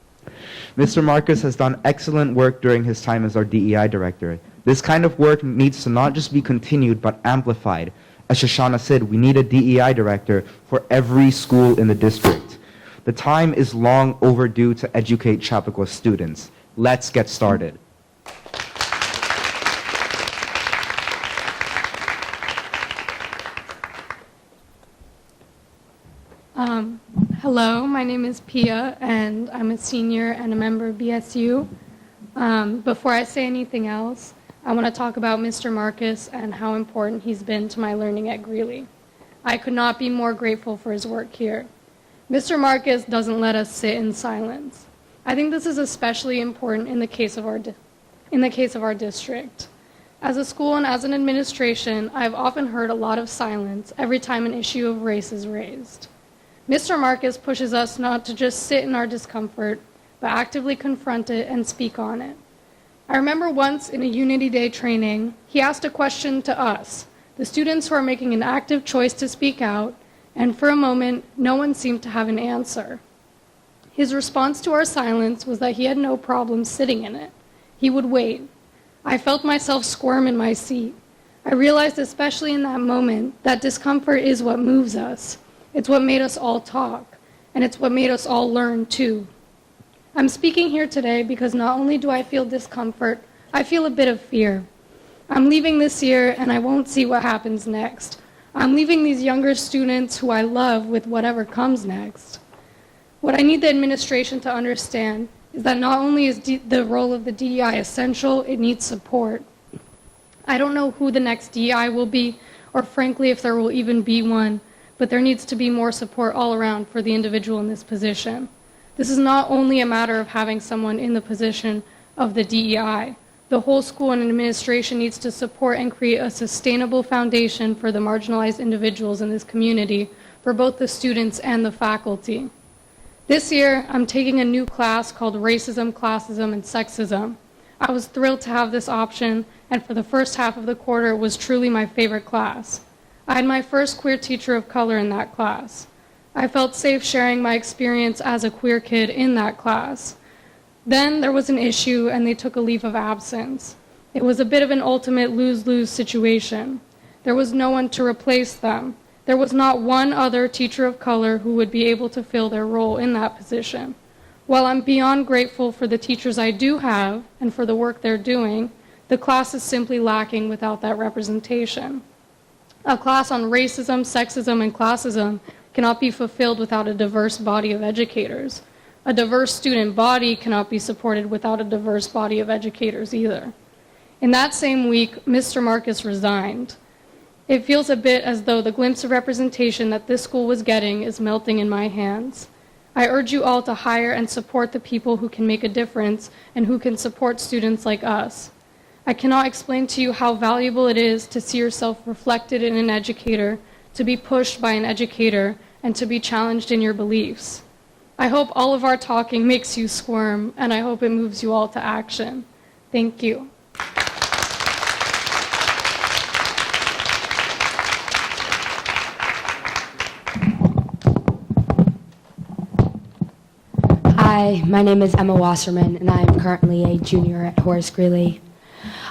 Mr. Marcus has done excellent work during his time as our DEI director. This kind of work needs to not just be continued, but amplified. As Shoshana said, we need a DEI director for every school in the district. The time is long overdue to educate Chappaqua students. Let's get started. Hello, my name is Pia, and I'm a senior and a member of BSU. Before I say anything else, I want to talk about Mr. Marcus and how important he's been to my learning at Greeley. I could not be more grateful for his work here. Mr. Marcus doesn't let us sit in silence. I think this is especially important in the case of our in the case of our district. As a school and as an administration, I have often heard a lot of silence every time an issue of race is raised. Mr. Marcus pushes us not to just sit in our discomfort, but actively confront it and speak on it. I remember once in a Unity Day training, he asked a question to us, the students who are making an active choice to speak out, and for a moment, no one seemed to have an answer. His response to our silence was that he had no problem sitting in it. He would wait. I felt myself squirm in my seat. I realized, especially in that moment, that discomfort is what moves us. It's what made us all talk, and it's what made us all learn, too. I'm speaking here today because not only do I feel discomfort, I feel a bit of fear. I'm leaving this year, and I won't see what happens next. I'm leaving these younger students who I love with whatever comes next. What I need the administration to understand is that not only is the role of the DEI essential, it needs support. I don't know who the next DEI will be, or frankly if there will even be one, but there needs to be more support all around for the individual in this position. This is not only a matter of having someone in the position of the DEI. The whole school and administration needs to support and create a sustainable foundation for the marginalized individuals in this community, for both the students and the faculty. This year, I'm taking a new class called Racism, Classism, and Sexism. I was thrilled to have this option, and for the first half of the quarter, it was truly my favorite class. I had my first queer teacher of color in that class. I felt safe sharing my experience as a queer kid in that class. Then there was an issue, and they took a leave of absence. It was a bit of an ultimate lose-lose situation. There was no one to replace them. There was not one other teacher of color who would be able to fill their role in that position. While I'm beyond grateful for the teachers I do have and for the work they're doing, the class is simply lacking without that representation. A class on racism, sexism, and classism cannot be fulfilled without a diverse body of educators. A diverse student body cannot be supported without a diverse body of educators either. In that same week, Mr. Marcus resigned. It feels a bit as though the glimpse of representation that this school was getting is melting in my hands. I urge you all to hire and support the people who can make a difference and who can support students like us. I cannot explain to you how valuable it is to see yourself reflected in an educator, to be pushed by an educator, and to be challenged in your beliefs. I hope all of our talking makes you squirm, and I hope it moves you all to action. Thank you. Hi, my name is Emma Wasserman, and I am currently a junior at Horace Greeley.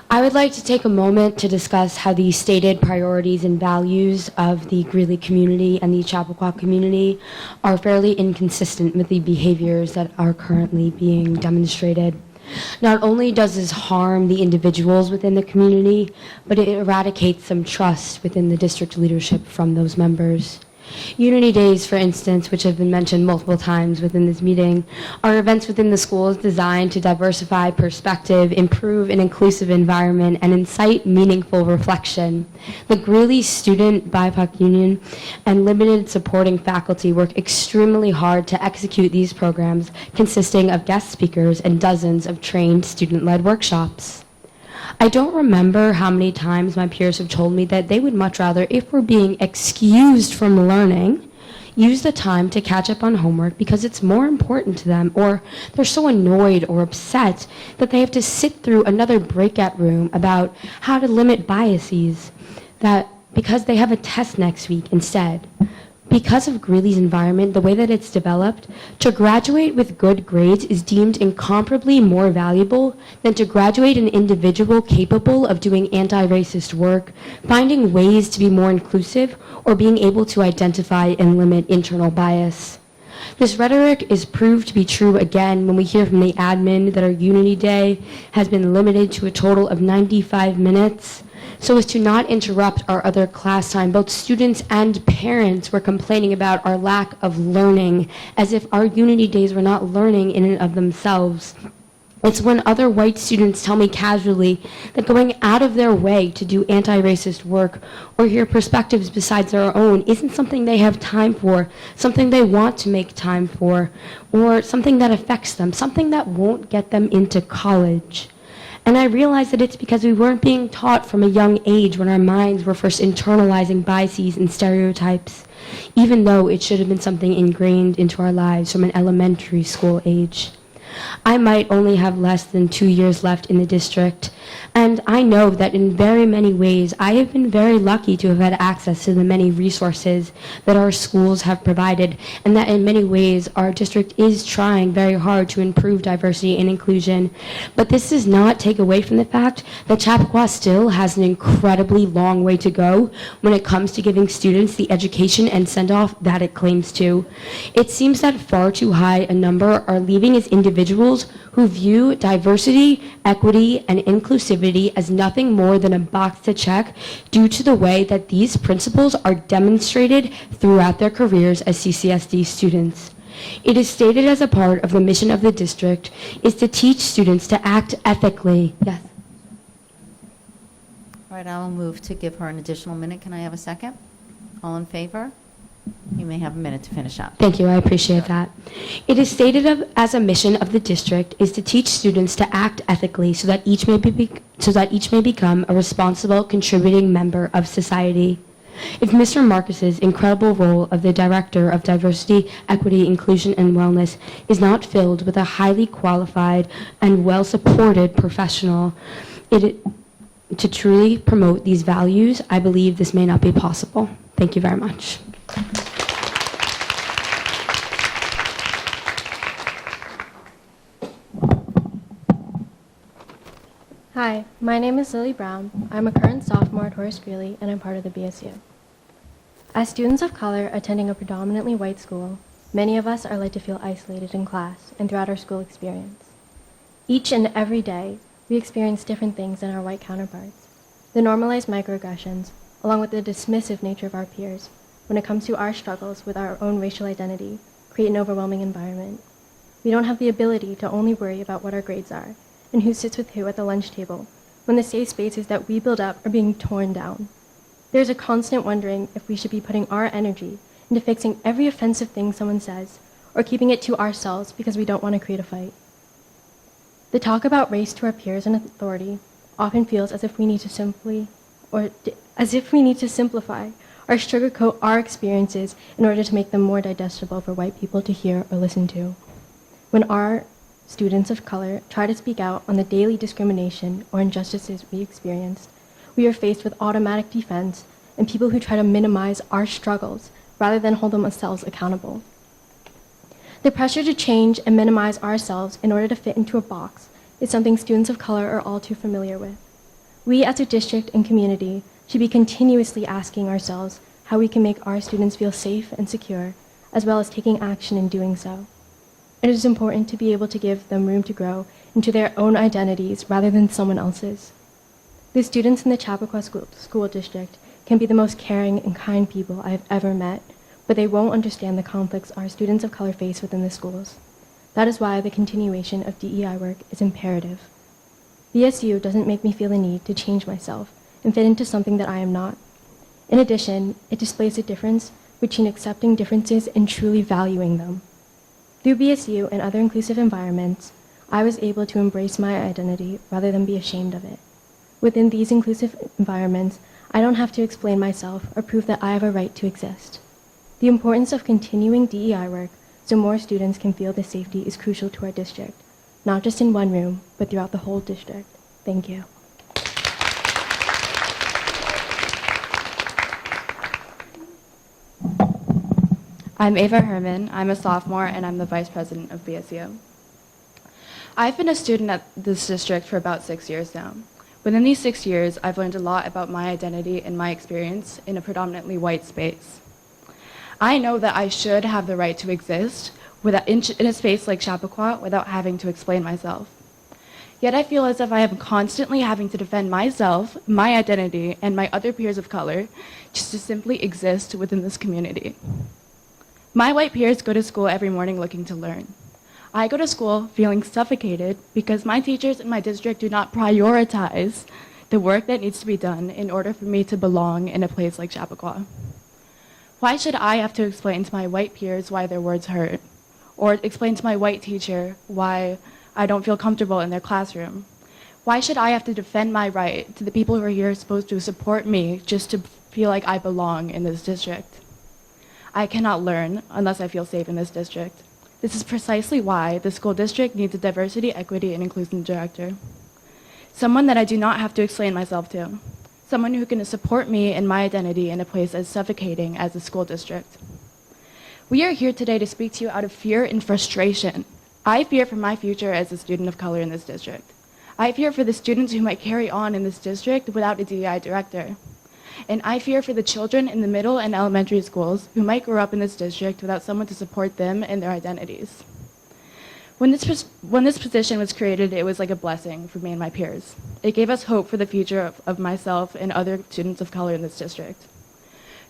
I would like to take a moment to discuss how the stated priorities and values of the Greeley community and the Chappaqua community are fairly inconsistent with the behaviors that are currently being demonstrated. Not only does this harm the individuals within the community, but it eradicates some trust within the district leadership from those members. Unity Days, for instance, which have been mentioned multiple times within this meeting, are events within the schools designed to diversify perspective, improve an inclusive environment, and incite meaningful reflection. The Greeley Student BIPOC Union and limited supporting faculty work extremely hard to execute these programs, consisting of guest speakers and dozens of trained student-led workshops. I don't remember how many times my peers have told me that they would much rather, if we're being excused from learning, use the time to catch up on homework because it's more important to them, or they're so annoyed or upset that they have to sit through another breakout room about how to limit biases, that because they have a test next week instead. Because of Greeley's environment, the way that it's developed, to graduate with good grades is deemed incomparably more valuable than to graduate an individual capable of doing anti-racist work, finding ways to be more inclusive, or being able to identify and limit internal bias. This rhetoric is proved to be true again when we hear from the admin that our Unity Day has been limited to a total of 95 minutes. So as to not interrupt our other class time, both students and parents were complaining about our lack of learning, as if our Unity Days were not learning in and of themselves. It's when other white students tell me casually that going out of their way to do anti-racist work or hear perspectives besides their own isn't something they have time for, something they want to make time for, or something that affects them, something that won't get them into college. And I realized that it's because we weren't being taught from a young age when our minds were first internalizing biases and stereotypes, even though it should have been something ingrained into our lives from an elementary school age. I might only have less than 2 years left in the district, and I know that in very many ways I have been very lucky to have had access to the many resources that our schools have provided, and that in many ways our district is trying very hard to improve diversity and inclusion. But this does not take away from the fact that Chappaqua still has an incredibly long way to go when it comes to giving students the education and send-off that it claims to. It seems that far too high a number are leaving as individuals who view diversity, equity, and inclusivity as nothing more than a box to check due to the way that these principles are demonstrated throughout their careers as CCSD students. It is stated as a part of the mission of the district is to teach students to act ethically. Yes. All right, I will move to give her an additional minute. Can I have a second? All in favor? You may have a minute to finish up. Thank you, I appreciate that. It is stated as a mission of the district is to teach students to act ethically so that each may become a responsible, contributing member of society. If Mr. Marcus's incredible role of the Director of Diversity, Equity, Inclusion, and Wellness is not filled with a highly qualified and well-supported professional to truly promote these values, I believe this may not be possible. Thank you very much. Hi, my name is Lily Brown. I'm a current sophomore at Horace Greeley, and I'm part of the BSU. As students of color attending a predominantly white school, many of us are led to feel isolated in class and throughout our school experience. Each and every day, we experience different things than our white counterparts. The normalized microaggressions, along with the dismissive nature of our peers, when it comes to our struggles with our own racial identity, create an overwhelming environment. We don't have the ability to only worry about what our grades are and who sits with who at the lunch table when the safe spaces that we build up are being torn down. There's a constant wondering if we should be putting our energy into fixing every offensive thing someone says or keeping it to ourselves because we don't want to create a fight. The talk about race to our peers and authority often feels as if we need to simplify or sugarcoat our experiences in order to make them more digestible for white people to hear or listen to. When our students of color try to speak out on the daily discrimination or injustices we experience, we are faced with automatic defense and people who try to minimize our struggles rather than hold themselves accountable. The pressure to change and minimize ourselves in order to fit into a box is something students of color are all too familiar with. We as a district and community should be continuously asking ourselves how we can make our students feel safe and secure, as well as taking action in doing so. It is important to be able to give them room to grow into their own identities rather than someone else's. The students in the Chappaqua School District can be the most caring and kind people I have ever met, but they won't understand the conflicts our students of color face within the schools. That is why the continuation of DEI work is imperative. BSU doesn't make me feel the need to change myself and fit into something that I am not. In addition, it displays a difference between accepting differences and truly valuing them. Through BSU and other inclusive environments, I was able to embrace my identity rather than be ashamed of it. Within these inclusive environments, I don't have to explain myself or prove that I have a right to exist. The importance of continuing DEI work so more students can feel the safety is crucial to our district, not just in one room, but throughout the whole district. Thank you. I'm Ava Herman. I'm a sophomore, and I'm the vice president of BSU. I've been a student at this district for about 6 years now. Within these 6 years, I've learned a lot about my identity and my experience in a predominantly white space. I know that I should have the right to exist in a space like Chappaqua without having to explain myself. Yet I feel as if I am constantly having to defend myself, my identity, and my other peers of color just to simply exist within this community. My white peers go to school every morning looking to learn. I go to school feeling suffocated because my teachers in my district do not prioritize the work that needs to be done in order for me to belong in a place like Chappaqua. Why should I have to explain to my white peers why their words hurt? Or explain to my white teacher why I don't feel comfortable in their classroom? Why should I have to defend my right to the people who are here supposed to support me just to feel like I belong in this district? I cannot learn unless I feel safe in this district. This is precisely why the school district needs a diversity, equity, and inclusion director. Someone that I do not have to explain myself to. Someone who can support me in my identity in a place as suffocating as the school district. We are here today to speak to you out of fear and frustration. I fear for my future as a student of color in this district. I fear for the students who might carry on in this district without a DEI director. And I fear for the children in the middle and elementary schools who might grow up in this district without someone to support them in their identities. When this position was created, it was like a blessing for me and my peers. It gave us hope for the future of myself and other students of color in this district.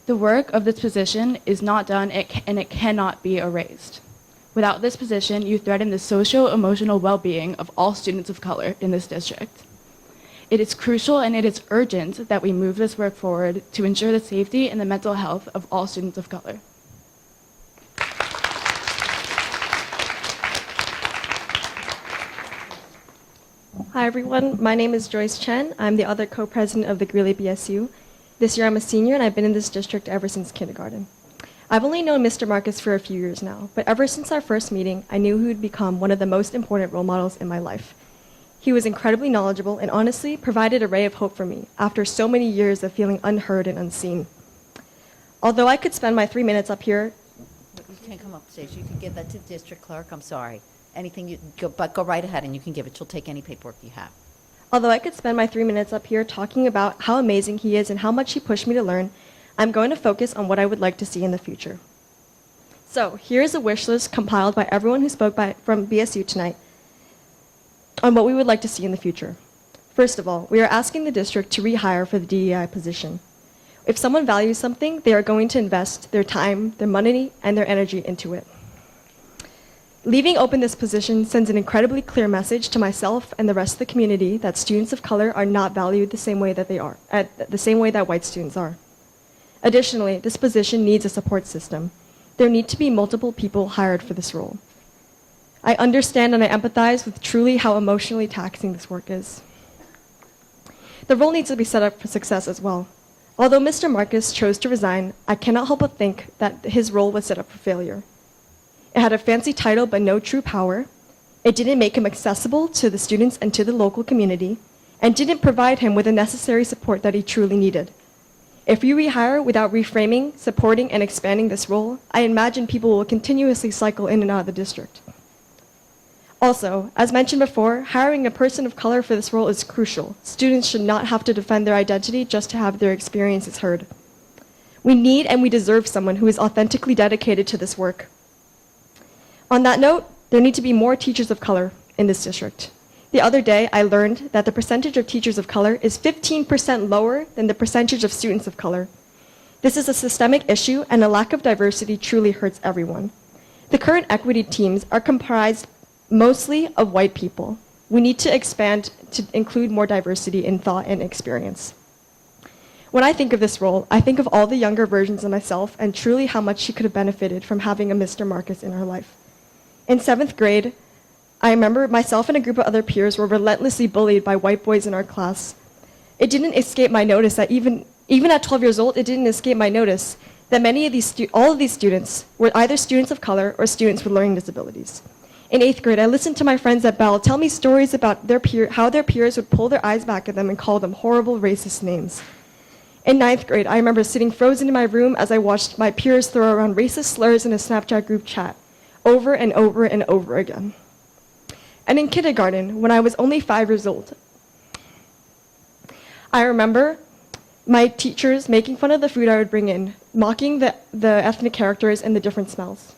The work of this position is not done and it cannot be erased. Without this position, you threaten the socio-emotional well-being of all students of color in this district. It is crucial and it is urgent that we move this work forward to ensure the safety and the mental health of all students of color. Hi everyone, my name is Joyce Chen. I'm the other co-president of the Greeley BSU. This year I'm a senior and I've been in this district ever since kindergarten. I've only known Mr. Marcus for a few years now, but ever since our first meeting, I knew he would become one of the most important role models in my life. He was incredibly knowledgeable and honestly provided a ray of hope for me after so many years of feeling unheard and unseen. Although I could spend my 3 minutes up here. You can't come up stage. You can give that to the district clerk. I'm sorry. Anything you go, but go right ahead and you can give it. She'll take any paperwork you have. Although I could spend my 3 minutes up here talking about how amazing he is and how much he pushed me to learn, I'm going to focus on what I would like to see in the future. So here's a wish list compiled by everyone who spoke from BSU tonight on what we would like to see in the future. First of all, we are asking the district to rehire for the DEI position. If someone values something, they are going to invest their time, their money, and their energy into it. Leaving open this position sends an incredibly clear message to myself and the rest of the community that students of color are not valued the same way that they are, the same way that white students are. Additionally, this position needs a support system. There need to be multiple people hired for this role. I understand and I empathize with truly how emotionally taxing this work is. The role needs to be set up for success as well. Although Mr. Marcus chose to resign, I cannot help but think that his role was set up for failure. It had a fancy title but no true power. It didn't make him accessible to the students and to the local community, and didn't provide him with the necessary support that he truly needed. If we rehire without reframing, supporting, and expanding this role, I imagine people will continuously cycle in and out of the district. Also, as mentioned before, hiring a person of color for this role is crucial. Students should not have to defend their identity just to have their experiences heard. We need and we deserve someone who is authentically dedicated to this work. On that note, there need to be more teachers of color in this district. The other day, I learned that the percentage of teachers of color is 15% lower than the percentage of students of color. This is a systemic issue, and a lack of diversity truly hurts everyone. The current equity teams are comprised mostly of white people. We need to expand to include more diversity in thought and experience. When I think of this role, I think of all the younger versions of myself and truly how much she could have benefited from having a Mr. Marcus in her life. In 7th grade, I remember myself and a group of other peers were relentlessly bullied by white boys in our class. It didn't escape my notice that even at 12 years old, it didn't escape my notice that all of these students were either students of color or students with learning disabilities. In 8th grade, I listened to my friends at Bell tell me stories about how their peers would pull their eyes back at them and call them horrible racist names. In 9th grade, I remember sitting frozen in my room as I watched my peers throw around racist slurs in a Snapchat group chat over and over and over again. And in kindergarten, when I was only 5 years old, I remember my teachers making fun of the food I would bring in, mocking the ethnic characters and the different smells.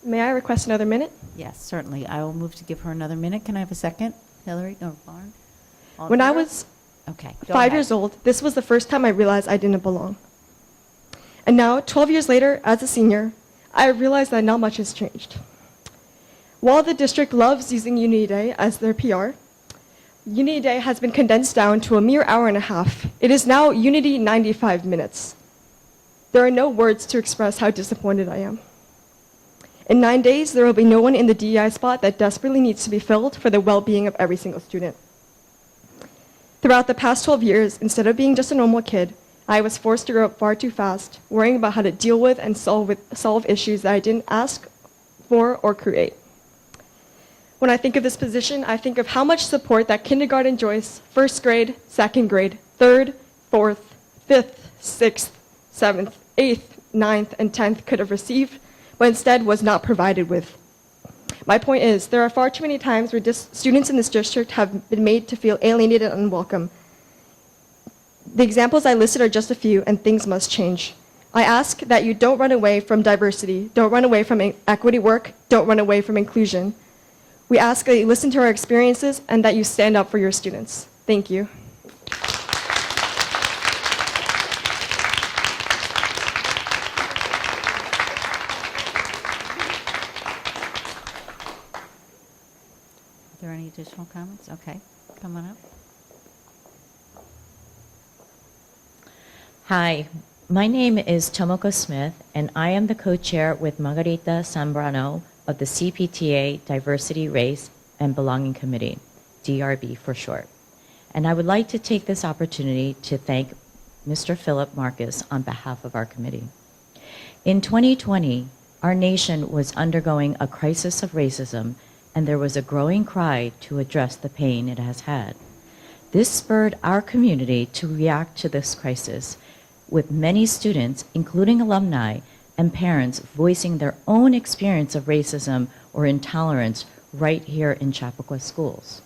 May I request another minute? Yes, certainly. I will move to give her another minute. Can I have a second? Hillary or Lauren? When I was 5 years old, this was the first time I realized I didn't belong. And now, 12 years later, as a senior, I realized that not much has changed. While the district loves using Unity Day as their PR, Unity Day has been condensed down to a mere hour and a half. It is now Unity 95 minutes. There are no words to express how disappointed I am. In 9 days, there will be no one in the DEI spot that desperately needs to be filled for the well-being of every single student. Throughout the past 12 years, instead of being just a normal kid, I was forced to grow up far too fast, worrying about how to deal with and solve issues that I didn't ask for or create. When I think of this position, I think of how much support that kindergarten Joyce, first grade, second grade, third, fourth, fifth, sixth, seventh, eighth, ninth, and 10th could have received, but instead was not provided with. My point is, there are far too many times where students in this district have been made to feel alienated and unwelcome. The examples I listed are just a few, and things must change. I ask that you don't run away from diversity, don't run away from equity work, don't run away from inclusion. We ask that you listen to our experiences and that you stand up for your students. Thank you. Are there any additional comments? Okay, come on up. Hi, my name is Tomoko Smith, and I am the co-chair with Margarita Zambrano of the CPTA Diversity, Race, and Belonging Committee, DRB for short. And I would like to take this opportunity to thank Mr. Philip Marcus on behalf of our committee. In 2020, our nation was undergoing a crisis of racism, and there was a growing cry to address the pain it has had. This spurred our community to react to this crisis, with many students, including alumni and parents, voicing their own experience of racism or intolerance right here in Chappaqua schools.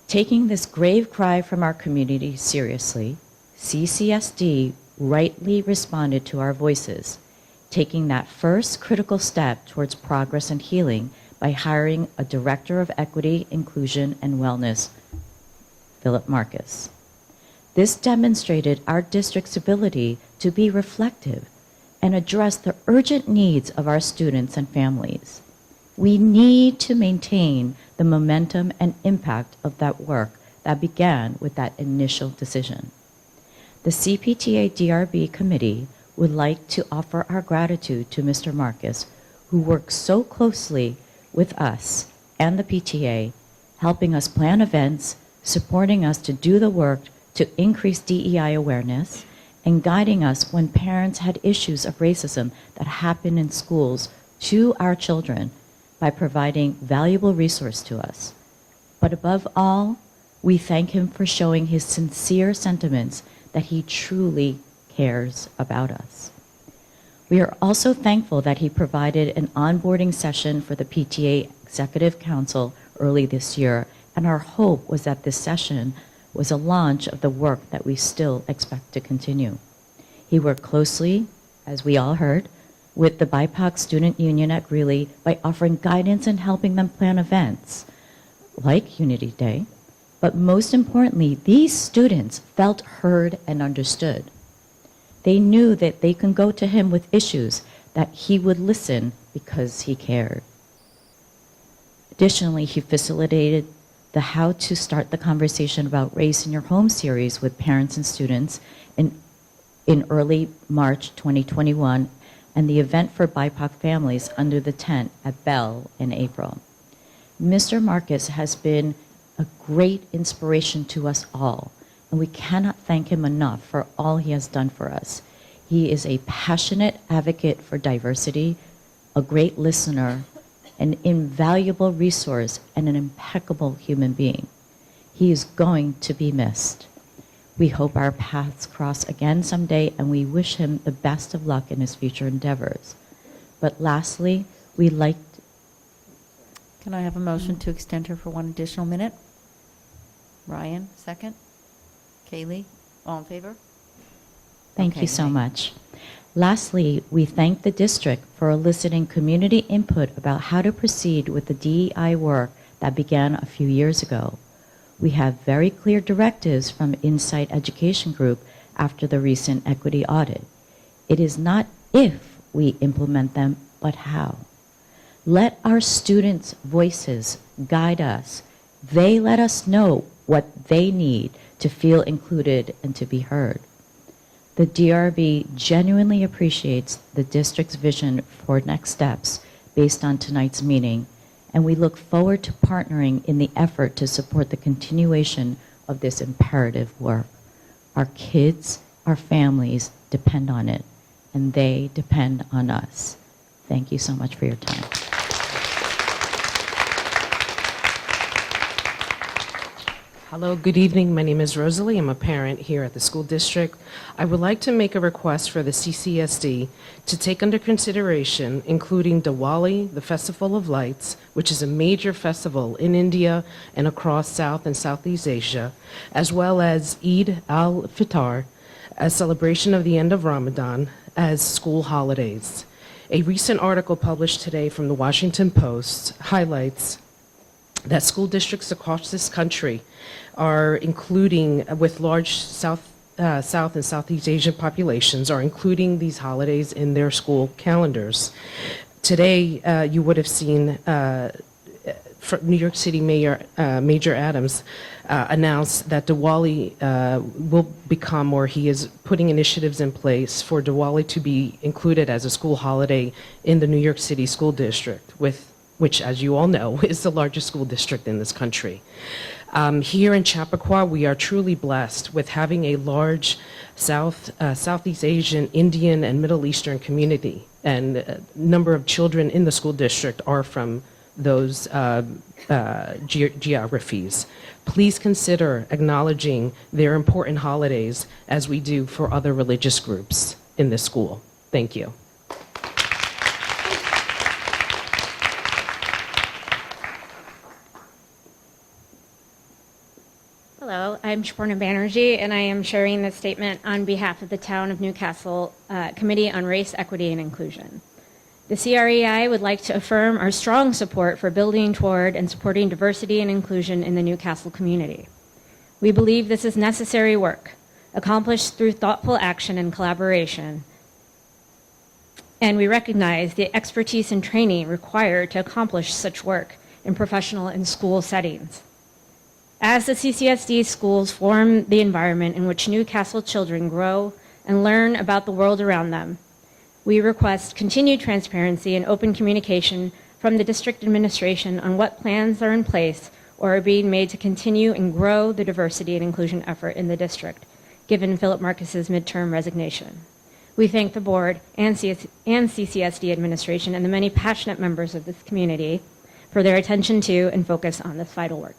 Taking this grave cry from our community seriously, CCSD rightly responded to our voices, taking that first critical step towards progress and healing by hiring a Director of Equity, Inclusion, and Wellness, Philip Marcus. This demonstrated our district's ability to be reflective and address the urgent needs of our students and families. We need to maintain the momentum and impact of that work that began with that initial decision. The CPTA DRB committee would like to offer our gratitude to Mr. Marcus, who works so closely with us and the PTA, helping us plan events, supporting us to do the work to increase DEI awareness, and guiding us when parents had issues of racism that happen in schools to our children by providing valuable resource to us. But above all, we thank him for showing his sincere sentiments that he truly cares about us. We are also thankful that he provided an onboarding session for the PTA Executive Council early this year, and our hope was that this session was a launch of the work that we still expect to continue. He worked closely, as we all heard, with the BIPOC Student Union at Greeley by offering guidance and helping them plan events like Unity Day. But most importantly, these students felt heard and understood. They knew that they can go to him with issues, that he would listen because he cared. Additionally, he facilitated the How to Start the Conversation About Race in Your Home series with parents and students in early March 2021, and the event for BIPOC families under the tent at Bell in April. Mr. Marcus has been a great inspiration to us all, and we cannot thank him enough for all he has done for us. He is a passionate advocate for diversity, a great listener, an invaluable resource, and an impeccable human being. He is going to be missed. We hope our paths cross again someday, and we wish him the best of luck in his future endeavors. But lastly, we'd like to... Can I have a motion to extend her for one additional minute? Ryan, second. Kaylee, all in favor? Thank you so much. Lastly, we thank the district for eliciting community input about how to proceed with the DEI work that began a few years ago. We have very clear directives from Insight Education Group after the recent equity audit. It is not if we implement them, but how. Let our students' voices guide us. They let us know what they need to feel included and to be heard. The DRB genuinely appreciates the district's vision for next steps based on tonight's meeting, and we look forward to partnering in the effort to support the continuation of of this imperative work. Our kids, our families depend on it, and they depend on us. Thank you so much for your time. Hello, good evening. My name is Rosalie. I'm a parent here at the school district. I would like to make a request for the CCSD to take under consideration including Diwali, the Festival of Lights, which is a major festival in India and across South and Southeast Asia, as well as Eid al-Fitr, a celebration of the end of Ramadan, as school holidays. A recent article published today from the Washington Post highlights that school districts across this country are including, with large South and Southeast Asian populations, are including these holidays in their school calendars. Today, you would have seen New York City Mayor Major Adams announce that Diwali will become, or he is putting initiatives in place for Diwali to be included as a school holiday in the New York City School District, which, as you all know, is the largest school district in this country. Here in Chappaqua, we are truly blessed with having a large Southeast Asian, Indian, and Middle Eastern community, and a number of children in the school district are from those geographies. Please consider acknowledging their important holidays as we do for other religious groups in this school. Thank you. Hello, I'm Shaporna Banerjee, and I am sharing this statement on behalf of the Town of Newcastle Committee on Race, Equity, and Inclusion. The CREI would like to affirm our strong support for building toward and supporting diversity and inclusion in the Newcastle community. We believe this is necessary work, accomplished through thoughtful action and collaboration, and we recognize the expertise and training required to accomplish such work in professional and school settings. As the CCSD schools form the environment in which Newcastle children grow and learn about the world around them, we request continued transparency and open communication from the district administration on what plans are in place or are being made to continue and grow the diversity and inclusion effort in the district, given Philip Marcus's midterm resignation. We thank the board and CCSD administration and the many passionate members of this community for their attention to and focus on this vital work.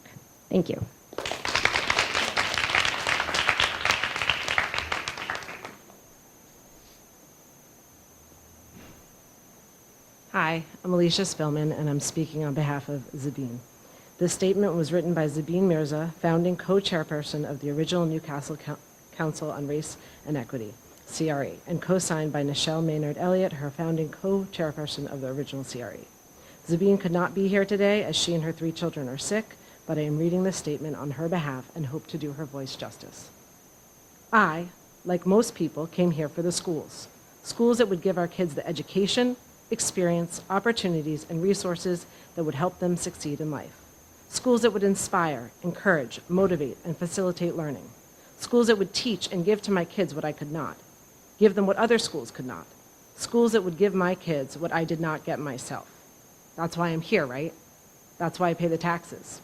Thank you. Hi, I'm Alicia Spillman, and I'm speaking on behalf of Zabine. This statement was written by Zabine Mirza, founding co-chairperson of the original Newcastle Council on Race and Equity, CRE, and co-signed by Nichelle Maynard Elliott, her founding co-chairperson of the original CRE. Zabine could not be here today as she and her 3 children are sick, but I am reading this statement on her behalf and hope to do her voice justice. I, like most people, came here for the schools. Schools that would give our kids the education, experience, opportunities, and resources that would help them succeed in life. Schools that would inspire, encourage, motivate, and facilitate learning. Schools that would teach and give to my kids what I could not, give them what other schools could not. Schools that would give my kids what I did not get myself. That's why I'm here, right? That's why I pay the taxes.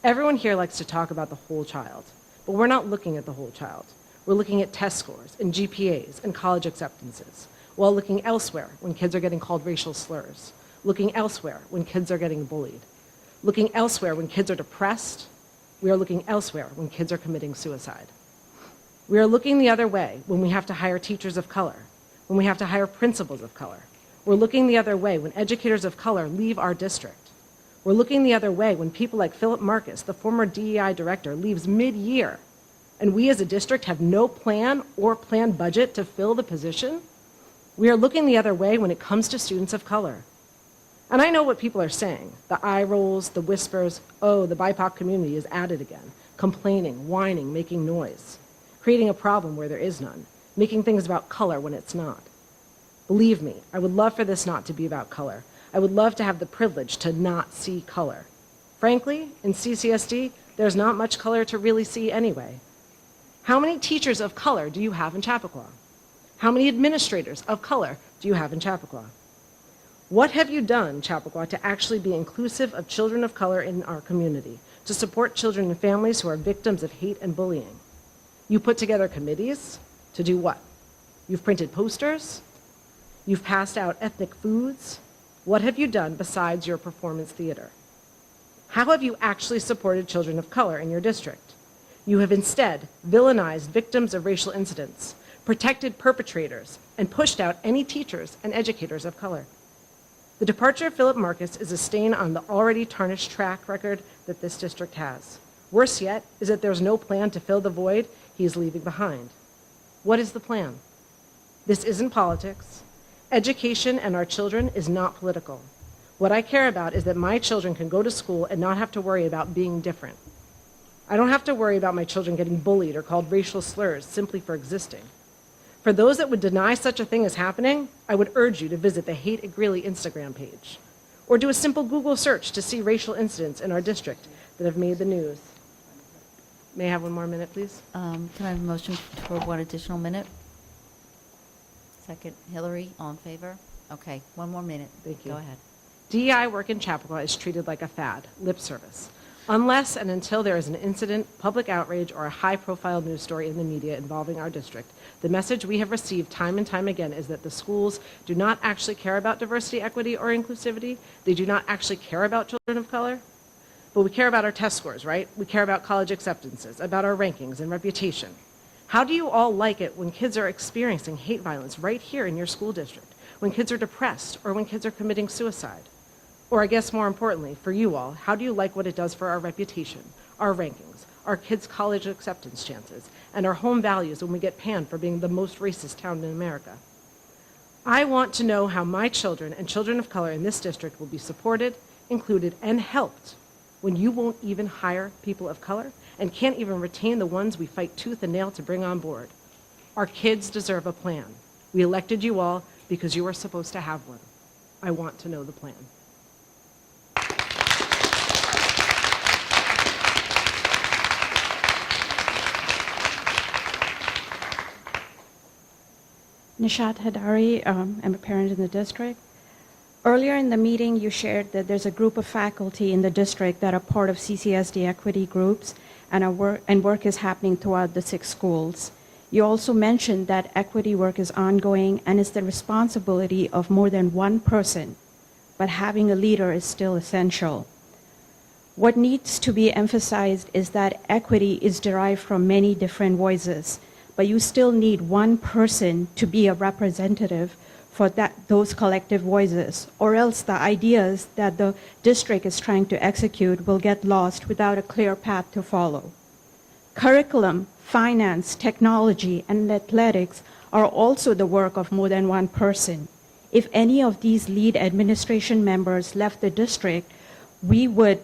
Everyone here likes to talk about the whole child, but we're not looking at the whole child. We're looking at test scores and GPAs and college acceptances, while looking elsewhere when kids are getting called racial slurs, looking elsewhere when kids are getting bullied, looking elsewhere when kids are depressed. We are looking elsewhere when kids are committing suicide. We are looking the other way when we have to hire teachers of color, when we have to hire principals of color. We're looking the other way when educators of color leave our district. We're looking the other way when people like Philip Marcus, the former DEI director, leaves mid-year, and we as a district have no plan or planned budget to fill the position. We are looking the other way when it comes to students of color. And I know what people are saying, the eye rolls, the whispers, oh, the BIPOC community is at it again, complaining, whining, making noise, creating a problem where there is none, making things about color when it's not. Believe me, I would love for this not to be about color. I would love to have the privilege to not see color. Frankly, in CCSD, there's not much color to really see anyway. How many teachers of color do you have in Chappaqua? How many administrators of color do you have in Chappaqua? What have you done, Chappaqua, to actually be inclusive of children of color in our community, to support children and families who are victims of hate and bullying. You put together committees to do what? You've printed posters? You've passed out ethnic foods? What have you done besides your performance theater? How have you actually supported children of color in your district? You have instead villainized victims of racial incidents, protected perpetrators, and pushed out any teachers and educators of color. The departure of Philip Marcus is a stain on the already tarnished track record that this district has. Worse yet is that there's no plan to fill the void he is leaving behind. What is the plan? This isn't politics. Education and our children is not political. What I care about is that my children can go to school and not have to worry about being different. I don't have to worry about my children getting bullied or called racial slurs simply for existing. For those that would deny such a thing is happening, I would urge you to visit the Hate at Greeley Instagram page, or do a simple Google search to see racial incidents in our district that have made the news. May I have one more minute, please? Can I have a motion for one additional minute? Second, Hillary, all in favor? Okay, one more minute. Thank you. Go ahead. DEI work in Chappaqua is treated like a fad, lip service, unless and until there is an incident, public outrage, or a high-profile news story in the media involving our district. The message we have received time and time again is that the schools do not actually care about diversity, equity, or inclusivity. They do not actually care about children of color. But we care about our test scores, right? We care about college acceptances, about our rankings and reputation. How do you all like it when kids are experiencing hate violence right here in your school district? When kids are depressed, or when kids are committing suicide? Or I guess more importantly, for you all, how do you like what it does for our reputation, our rankings, our kids' college acceptance chances, and our home values when we get panned for being the most racist town in America? I want to know how my children and children of color in this district will be supported, included, and helped when you won't even hire people of color and can't even retain the ones we fight tooth and nail to bring on board. Our kids deserve a plan. We elected you all because you are supposed to have one. I want to know the plan. Nishat Hadari, I'm a parent in the district. Earlier in the meeting, you shared that there's a group of faculty in the district that are part of CCSD equity groups, and work is happening throughout the 6 schools. You also mentioned that equity work is ongoing and is the responsibility of more than one person, but having a leader is still essential. What needs to be emphasized is that equity is derived from many different voices, but you still need one person to be a representative for those collective voices, or else the ideas that the district is trying to execute will get lost without a clear path to follow. Curriculum, finance, technology, and athletics are also the work of more than one person. If any of these lead administration members left the district, we would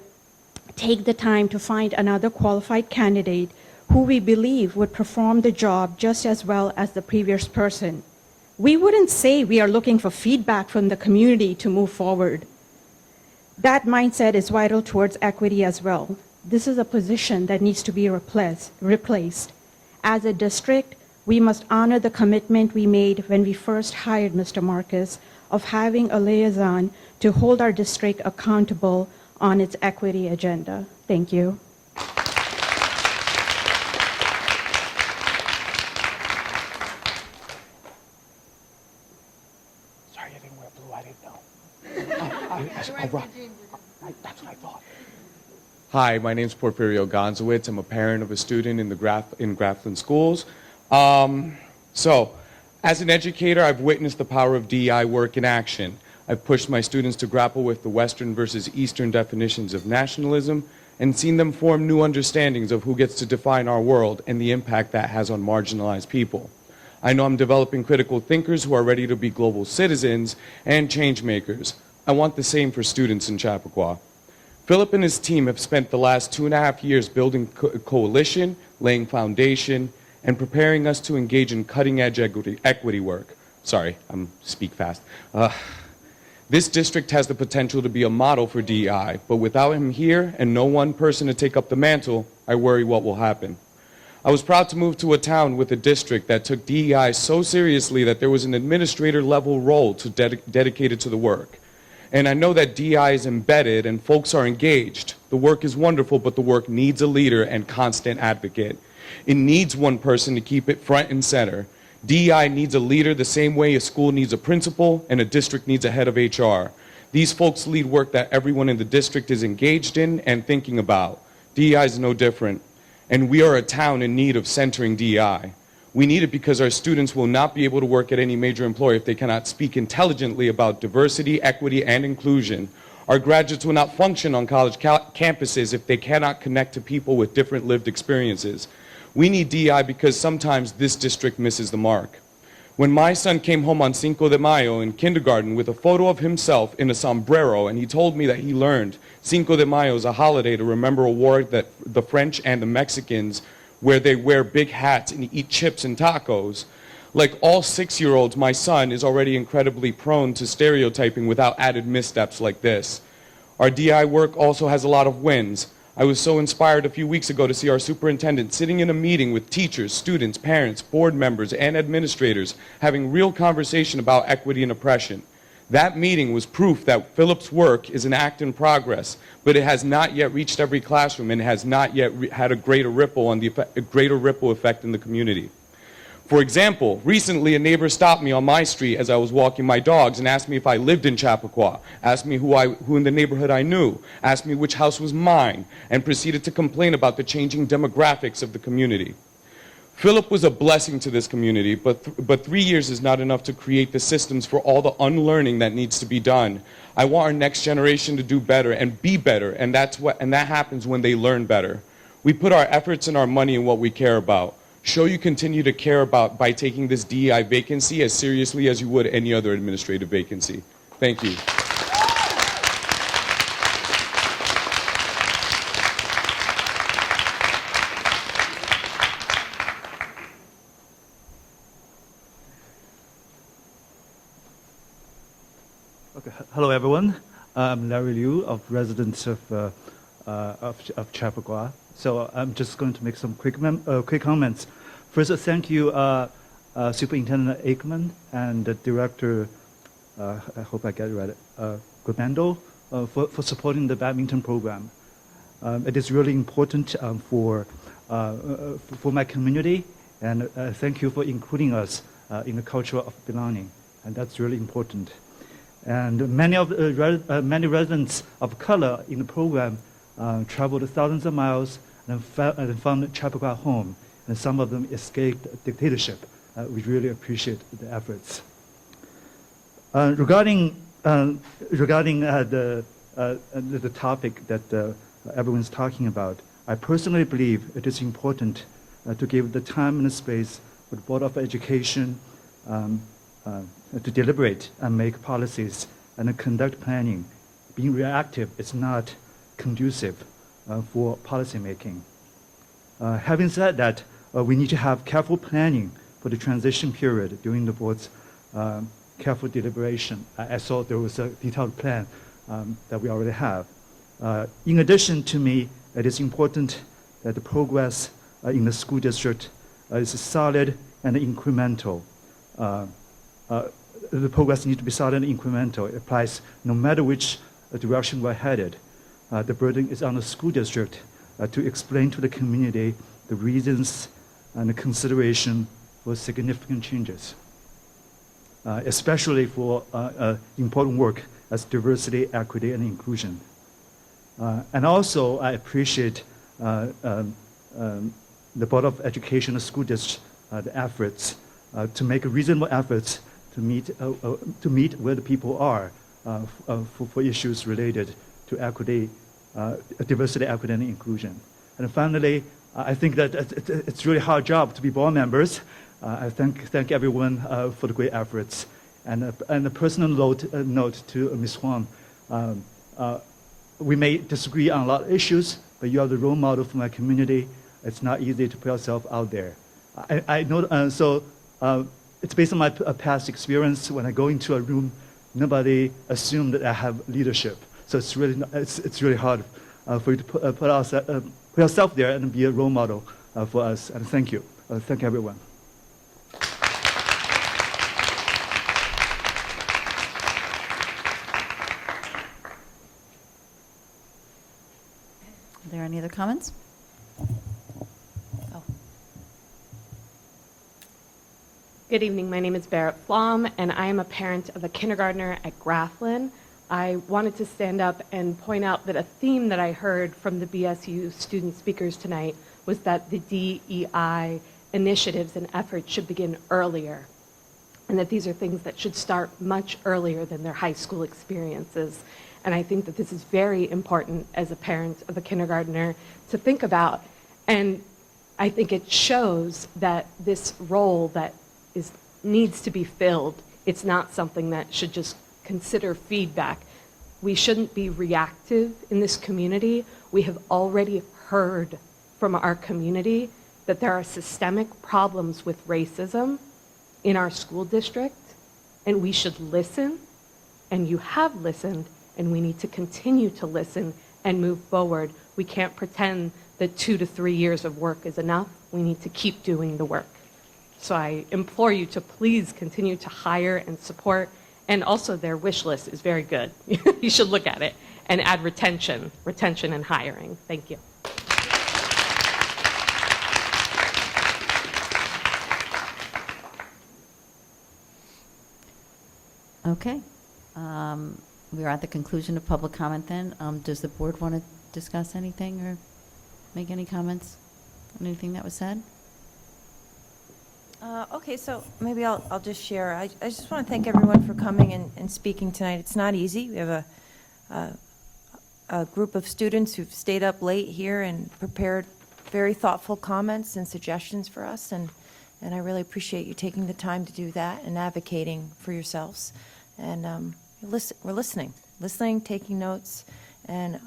take the time to find another qualified candidate who we believe would perform the job just as well as the previous person. We wouldn't say we are looking for feedback from the community to move forward. That mindset is vital towards equity as well. This is a position that needs to be replaced. As a district, we must honor the commitment we made when we first hired Mr. Marcus of having a liaison to hold our district accountable on its equity agenda. Thank you. Hi, my name is Porfirio Gonzowitz. I'm a parent of a student in Grafflin schools. So, as an educator, I've witnessed the power of DEI work in action. I've pushed my students to grapple with the Western versus Eastern definitions of nationalism and seen them form new understandings of who gets to define our world and the impact that has on marginalized people. I know I'm developing critical thinkers who are ready to be global citizens and change makers. I want the same for students in Chappaqua. Philip and his team have spent the last 2.5 years building a coalition, laying foundation, and preparing us to engage in cutting-edge equity work. Sorry, speak fast. This district has the potential to be a model for DEI, but without him here and no one person to take up the mantle, I worry what will happen. I was proud to move to a town with a district that took DEI so seriously that there was an administrator-level role dedicated to the work. And I know that DI is embedded and folks are engaged. The work is wonderful, but the work needs a leader and constant advocate. It needs one person to keep it front and center. DEI needs a leader the same way a school needs a principal and a district needs a head of HR. These folks lead work that everyone in the district is engaged in and thinking about. DEI is no different. And we are a town in need of centering DEI. We need it because our students will not be able to work at any major employer if they cannot speak intelligently about diversity, equity, and inclusion. Our graduates will not function on college campuses if they cannot connect to people with different lived experiences. We need DEI because sometimes this district misses the mark. When my son came home on Cinco de Mayo in kindergarten with a photo of himself in a sombrero, and he told me that he learned Cinco de Mayo is a holiday to remember a war that the French and the Mexicans, where they wear big hats and eat chips and tacos. Like all 6-year-olds, my son is already incredibly prone to stereotyping without added missteps like this. Our DI work also has a lot of wins. I was so inspired a few weeks ago to see our superintendent sitting in a meeting with teachers, students, parents, board members, and administrators having real conversation about equity and oppression. That meeting was proof that Philip's work is an act in progress, but it has not yet reached every classroom and has not yet had a greater ripple effect in the community. For example, recently a neighbor stopped me on my street as I was walking my dogs and asked me if I lived in Chappaqua, asked me who in the neighborhood I knew, asked me which house was mine, and proceeded to complain about the changing demographics of the community. Philip was a blessing to this community, but 3 years is not enough to create the systems for all the unlearning that needs to be done. I want our next generation to do better and be better, and that happens when they learn better. We put our efforts and our money in what we care about. Show you continue to care about by taking this DEI vacancy as seriously as you would any other administrative vacancy. Thank you. Okay. Hello, everyone. I'm Larry Liu, resident of Chappaqua. So I'm just going to make some quick comments. First, thank you, Superintendent Aikman and Director, I hope I get it right, Gobando, for supporting the badminton program. It is really important for my community, and thank you for including us in the culture of belonging, and that's really important. And many residents of color in the program traveled thousands of miles and found Chappaqua home, and some of them escaped dictatorship. We really appreciate the efforts. Regarding the topic that everyone's talking about, I personally believe it is important to give the time and the space for the Board of Education to deliberate and make policies and conduct planning. Being reactive is not conducive for policymaking. Having said that, we need to have careful planning for the transition period during the board's careful deliberation. I saw there was a detailed plan that we already have. In addition to me, it is important that the progress in the school district is solid and incremental. The progress needs to be solid and incremental. It applies no matter which direction we're headed. The burden is on the school district to explain to the community the reasons and the consideration for significant changes, especially for important work as diversity, equity, and inclusion. And also, I appreciate the Board of Education, the school district, the efforts to make reasonable efforts to meet where the people are for issues related to equity, diversity, equity, and inclusion. And finally, I think that it's really hard job to be board members. I thank everyone for the great efforts. And a personal note to Ms. Huang. We may disagree on a lot of issues, but you are the role model for my community. It's not easy to put yourself out there. I know, so it's based on my past experience. When I go into a room, nobody assumed that I have leadership. So it's really hard for you to put yourself there and be a role model for us. And thank you. Thank everyone. there any other comments? Good evening. My name is Barrett Flom, and I am a parent of a kindergartner at Grafflin. I wanted to stand up and point out that a theme that I heard from the BSU student speakers tonight was that the DEI initiatives and efforts should begin earlier, and that these are things that should start much earlier than their high school experiences. And I think that this is very important as a parent of a kindergartner to think about. And I think it shows that this role that needs to be filled, it's not something that should just consider feedback. We shouldn't be reactive in this community. We have already heard from our community that there are systemic problems with racism in our school district, and we should listen, and you have listened, and we need to continue to listen and move forward. We can't pretend that 2 to 3 years of work is enough. We need to keep doing the work. So I implore you to please continue to hire and support, and also their wish list is very good. You should look at it, and add retention and hiring. Thank you. Okay. We're at the conclusion of public comment then. Does the board want to discuss anything or make any comments on anything that was said? Okay, so maybe I'll just share. I just want to thank everyone for coming and speaking tonight. It's not easy. We have a group of students who've stayed up late here and prepared very thoughtful comments and suggestions for us, and I really appreciate you taking the time to do that and advocating for yourselves. And we're listening, taking notes, and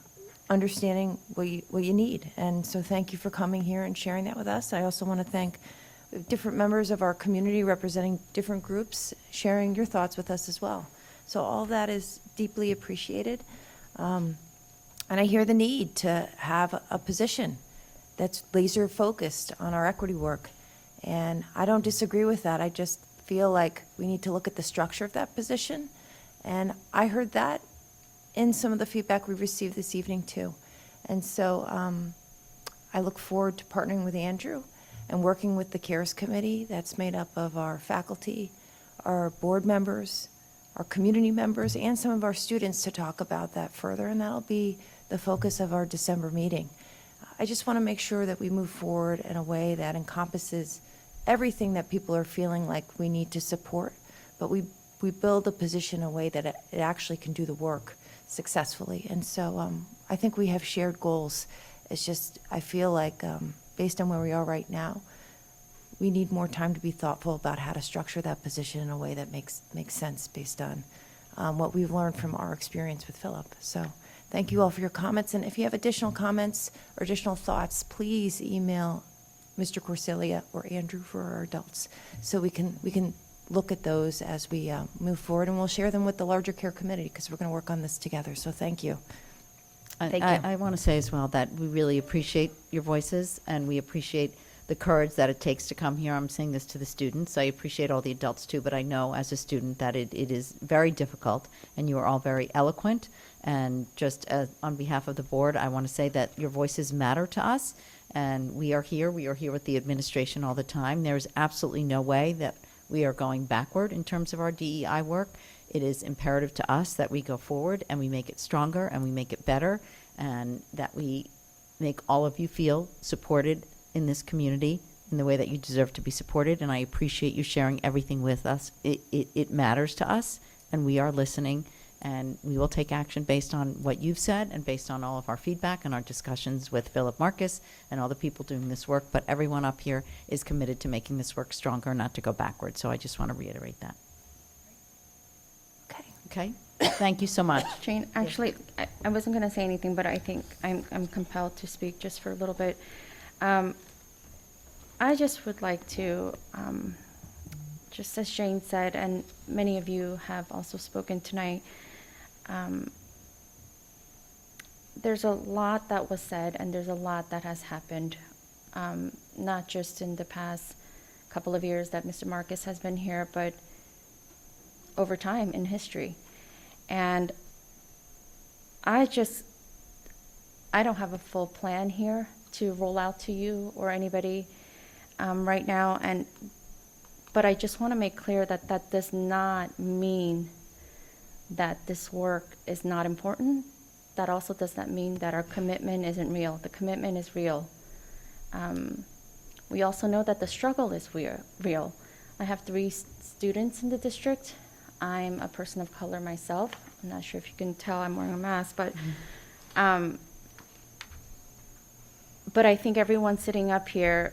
understanding what you need. And so thank you for coming here and sharing that with us. I also want to thank different members of our community representing different groups, sharing your thoughts with us as well. So all that is deeply appreciated. And I hear the need to have a position that's laser focused on our equity work. And I don't disagree with that. I just feel like we need to look at the structure of that position. And I heard that in some of the feedback we received this evening too. And so I look forward to partnering with Andrew and working with the CARES committee that's made up of our faculty, our board members, our community members, and some of our students to talk about that further, and that'll be the focus of our December meeting. I just want to make sure that we move forward in a way that encompasses everything that people are feeling like we need to support, but we build a position in a way that it actually can do the work successfully. And so I think we have shared goals. It's just, I feel like based on where we are right now, we need more time to be thoughtful about how to structure that position in a way that makes sense based on what we've learned from our experience with Philip. So thank you all for your comments. And if you have additional comments or additional thoughts, please email Mr. Corsilia or Andrew for our adults so we can look at those as we move forward, and we'll share them with the larger care committee because we're going to work on this together. So thank you. I want to say as well that we really appreciate your voices, and we appreciate the courage that it takes to come here. I'm saying this to the students. I appreciate all the adults too, but I know as a student that it is very difficult, and you are all very eloquent. And just on behalf of the board, I want to say that your voices matter to us, and we are here with the administration all the time. There's absolutely no way that we are going backward in terms of our DEI work. It is imperative to us that we go forward and we make it stronger and we make it better, and that we make all of you feel supported in this community in the way that you deserve to be supported. And I appreciate you sharing everything with us. It matters to us, and we are listening, and we will take action based on what you've said and based on all of our feedback and our discussions with Philip Marcus and all the people doing this work. But everyone up here is committed to making this work stronger, not to go backwards. So I just want to reiterate that. Okay. Thank you so much. Jane, actually, I wasn't going to say anything, but I think I'm compelled to speak just for a little bit. I just would like to, just as Jane said, and many of you have also spoken tonight, there's a lot that was said and there's a lot that has happened, not just in the past couple of years that Mr. Marcus has been here, but over time in history. And I I don't have a full plan here to roll out to you or anybody right now, but I just want to make clear that that does not mean that this work is not important. That also does not mean that our commitment isn't real. The commitment is real. We also know that the struggle is real. I have 3 students in the district. I'm a person of color myself. I'm not sure if you can tell I'm wearing a mask, but I think everyone sitting up here,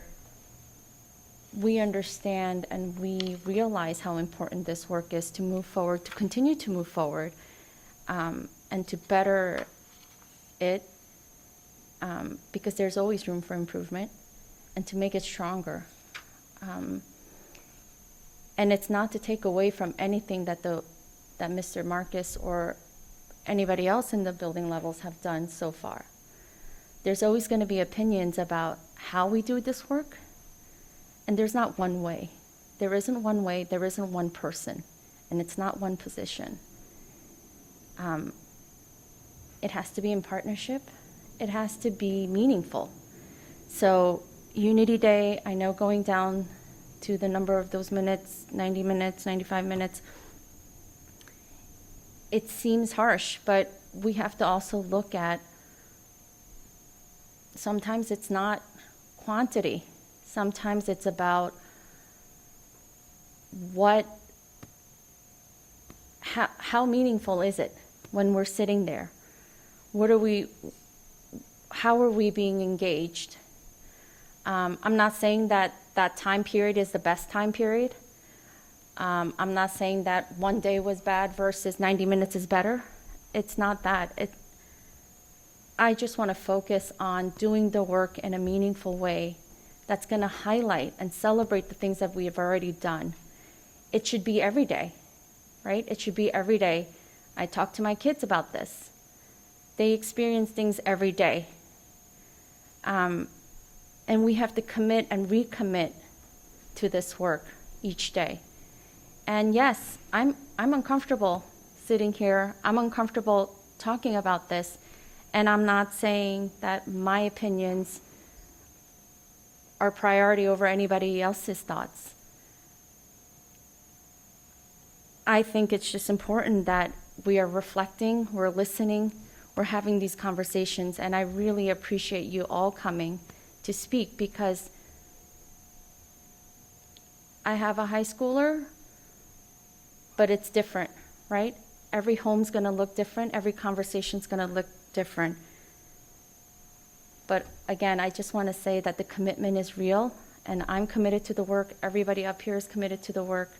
we understand and we realize how important this work is to move forward, to continue to move forward, and to better it, because there's always room for improvement, and to make it stronger. And it's not to take away from anything that Mr. Marcus or anybody else in the building levels have done so far. There's always going to be opinions about how we do this work, and there's not one way. There isn't one way, there isn't one person, and it's not one position. It has to be in partnership. It has to be meaningful. So Unity Day, I know going down to the number of those minutes, 90 minutes, 95 minutes, it seems harsh, but we have to also look at, sometimes it's not quantity. Sometimes it's about how meaningful is it when we're sitting there? How are we being engaged? I'm not saying that time period is the best time period. I'm not saying that one day was bad versus 90 minutes is better. It's not that. I just want to focus on doing the work in a meaningful way that's going to highlight and celebrate the things that we have already done. It should be every day, right? It should be every day. I talk to my kids about this. They experience things every day. And we have to commit and recommit to this work each day. And yes, I'm uncomfortable sitting here. I'm uncomfortable talking about this. And I'm not saying that my opinions are priority over anybody else's thoughts. I think it's just important that we are reflecting, we're listening, we're having these conversations, and I really appreciate you all coming to speak, because I have a high schooler, but it's different, right? Every home's gonna look different, every conversation's gonna look different. But again, I just wanna say that the commitment is real, and I'm committed to the work, everybody up here is committed to the work.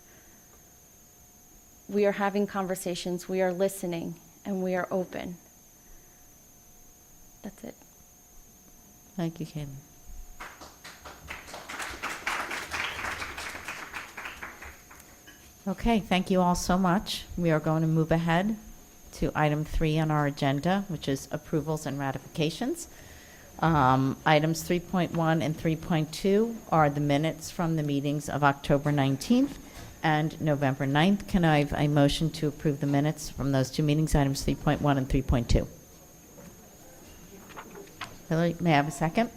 We are having conversations, we are listening, and we are open. That's it. Thank you, Caitlin. Okay, thank you all so much. We are going to move ahead to item 3 on our agenda, which is approvals and ratifications. Items 3.1 and 3.2 are the minutes from the meetings of October 19th and November 9th. Can I have a motion to approve the minutes from those 2 meetings, items 3.1 and 3.2? Hillary, may I have a second?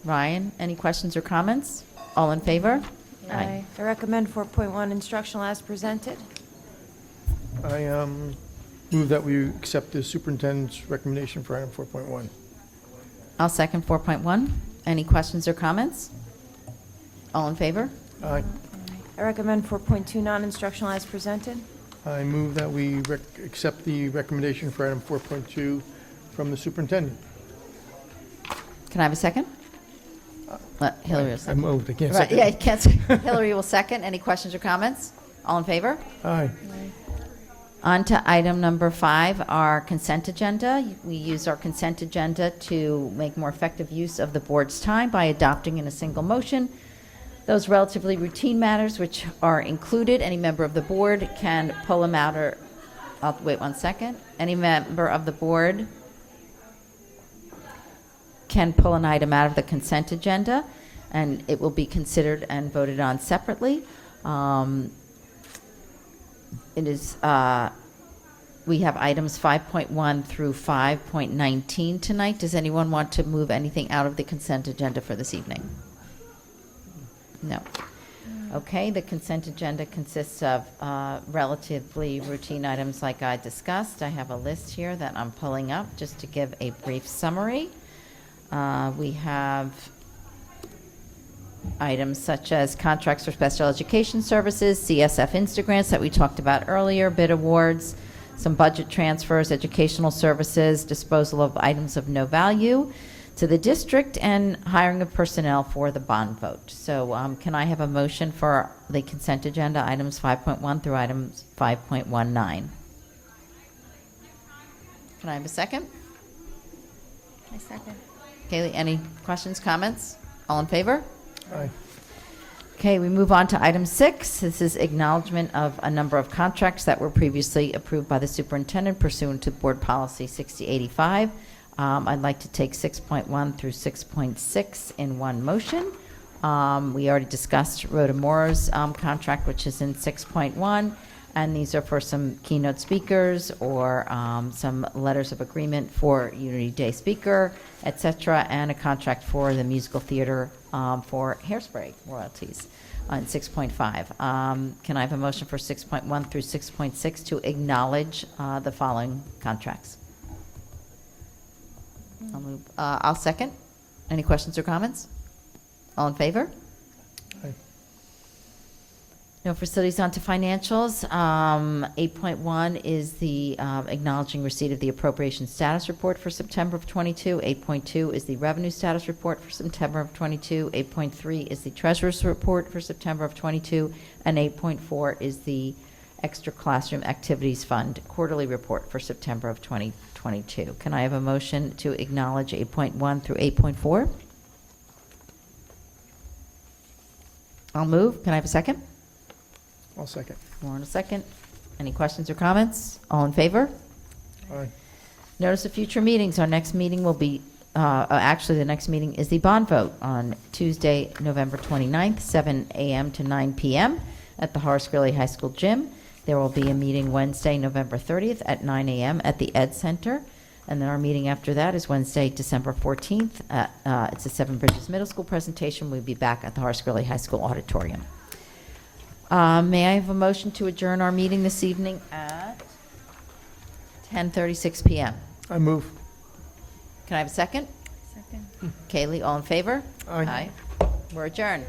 Ryan, any questions or comments? All in favor? Aye. I recommend 4.1 instructional as presented. I move that we accept the superintendent's recommendation for item 4.1. I'll second 4.1. Any questions or comments? All in favor? Aye. I recommend 4.2 non-instructional as presented. I move that we accept the recommendation for item 4.2 from the superintendent. Can I have a second? Hillary will second. I moved. I can't Right, second. yeah, you can't second. Hillary will second. Any questions or comments? All in favor? Aye. On to item number 5, our consent agenda. We use our consent agenda to make more effective use of the board's time by adopting in a single motion those relatively routine matters which are included. Any member of the board can pull them out, or I'll wait 1 second. Any member of the board can pull an item out of the consent agenda, and it will be considered and voted on separately. It is We have items 5.1 through 5.19 tonight. Does anyone want to move anything out of the consent agenda for this evening? No. Okay, the consent agenda consists of relatively routine items like I discussed. I have a list here that I'm pulling up just to give a brief summary. We have items such as contracts for special education services, CSF Instagrants that we talked about earlier, bid awards, some budget transfers, educational services, disposal of items of no value to the district, and hiring of personnel for the bond vote. So can I have a motion for the consent agenda, items 5.1 through items 5.19? Can I have a second? I second. Kaylee, any questions, comments? All in favor? Aye. Okay, we move on to item 6. This is acknowledgement of a number of contracts that were previously approved by the superintendent pursuant to Board Policy 6085. I'd like to take 6.1 through 6.6 in one motion. We already discussed Rhoda Moore's contract, which is in 6.1, and these are for some keynote speakers or some letters of agreement for Unity Day speaker, etc., and a contract for the musical theater for Hairspray royalties on 6.5. Can I have a motion for 6.1 through 6.6 to acknowledge the following contracts? I'll second. Any questions or comments? All in favor? Aye. No facilities, on to financials. 8.1 is the acknowledging receipt of the appropriation status report for September of 22. 8.2 is the revenue status report for September of 22. 8.3 is the treasurer's report for September of 22. And 8.4 is the extra classroom activities fund quarterly report for September of 2022. Can I have a motion to acknowledge 8.1 through 8.4? I'll move. Can I have a second? I'll second. More in a second. Any questions or comments? All in favor? Aye. Notice of future meetings. Our next meeting will be, actually the next meeting is the bond vote on Tuesday, November 29th, 7 a.m. to 9 p.m. at the Horace Greeley High School gym. There will be a meeting Wednesday, November 30th at 9 a.m. at the Ed Center. And then our meeting after that is Wednesday, December 14th. It's a Seven Bridges Middle School presentation. We'll be back at the Horace Greeley High School auditorium. May I have a motion to adjourn our meeting this evening at 10:36 p.m.? I move. Can I have a second? Second. Kaylee, all in favor? Aye. We're adjourned.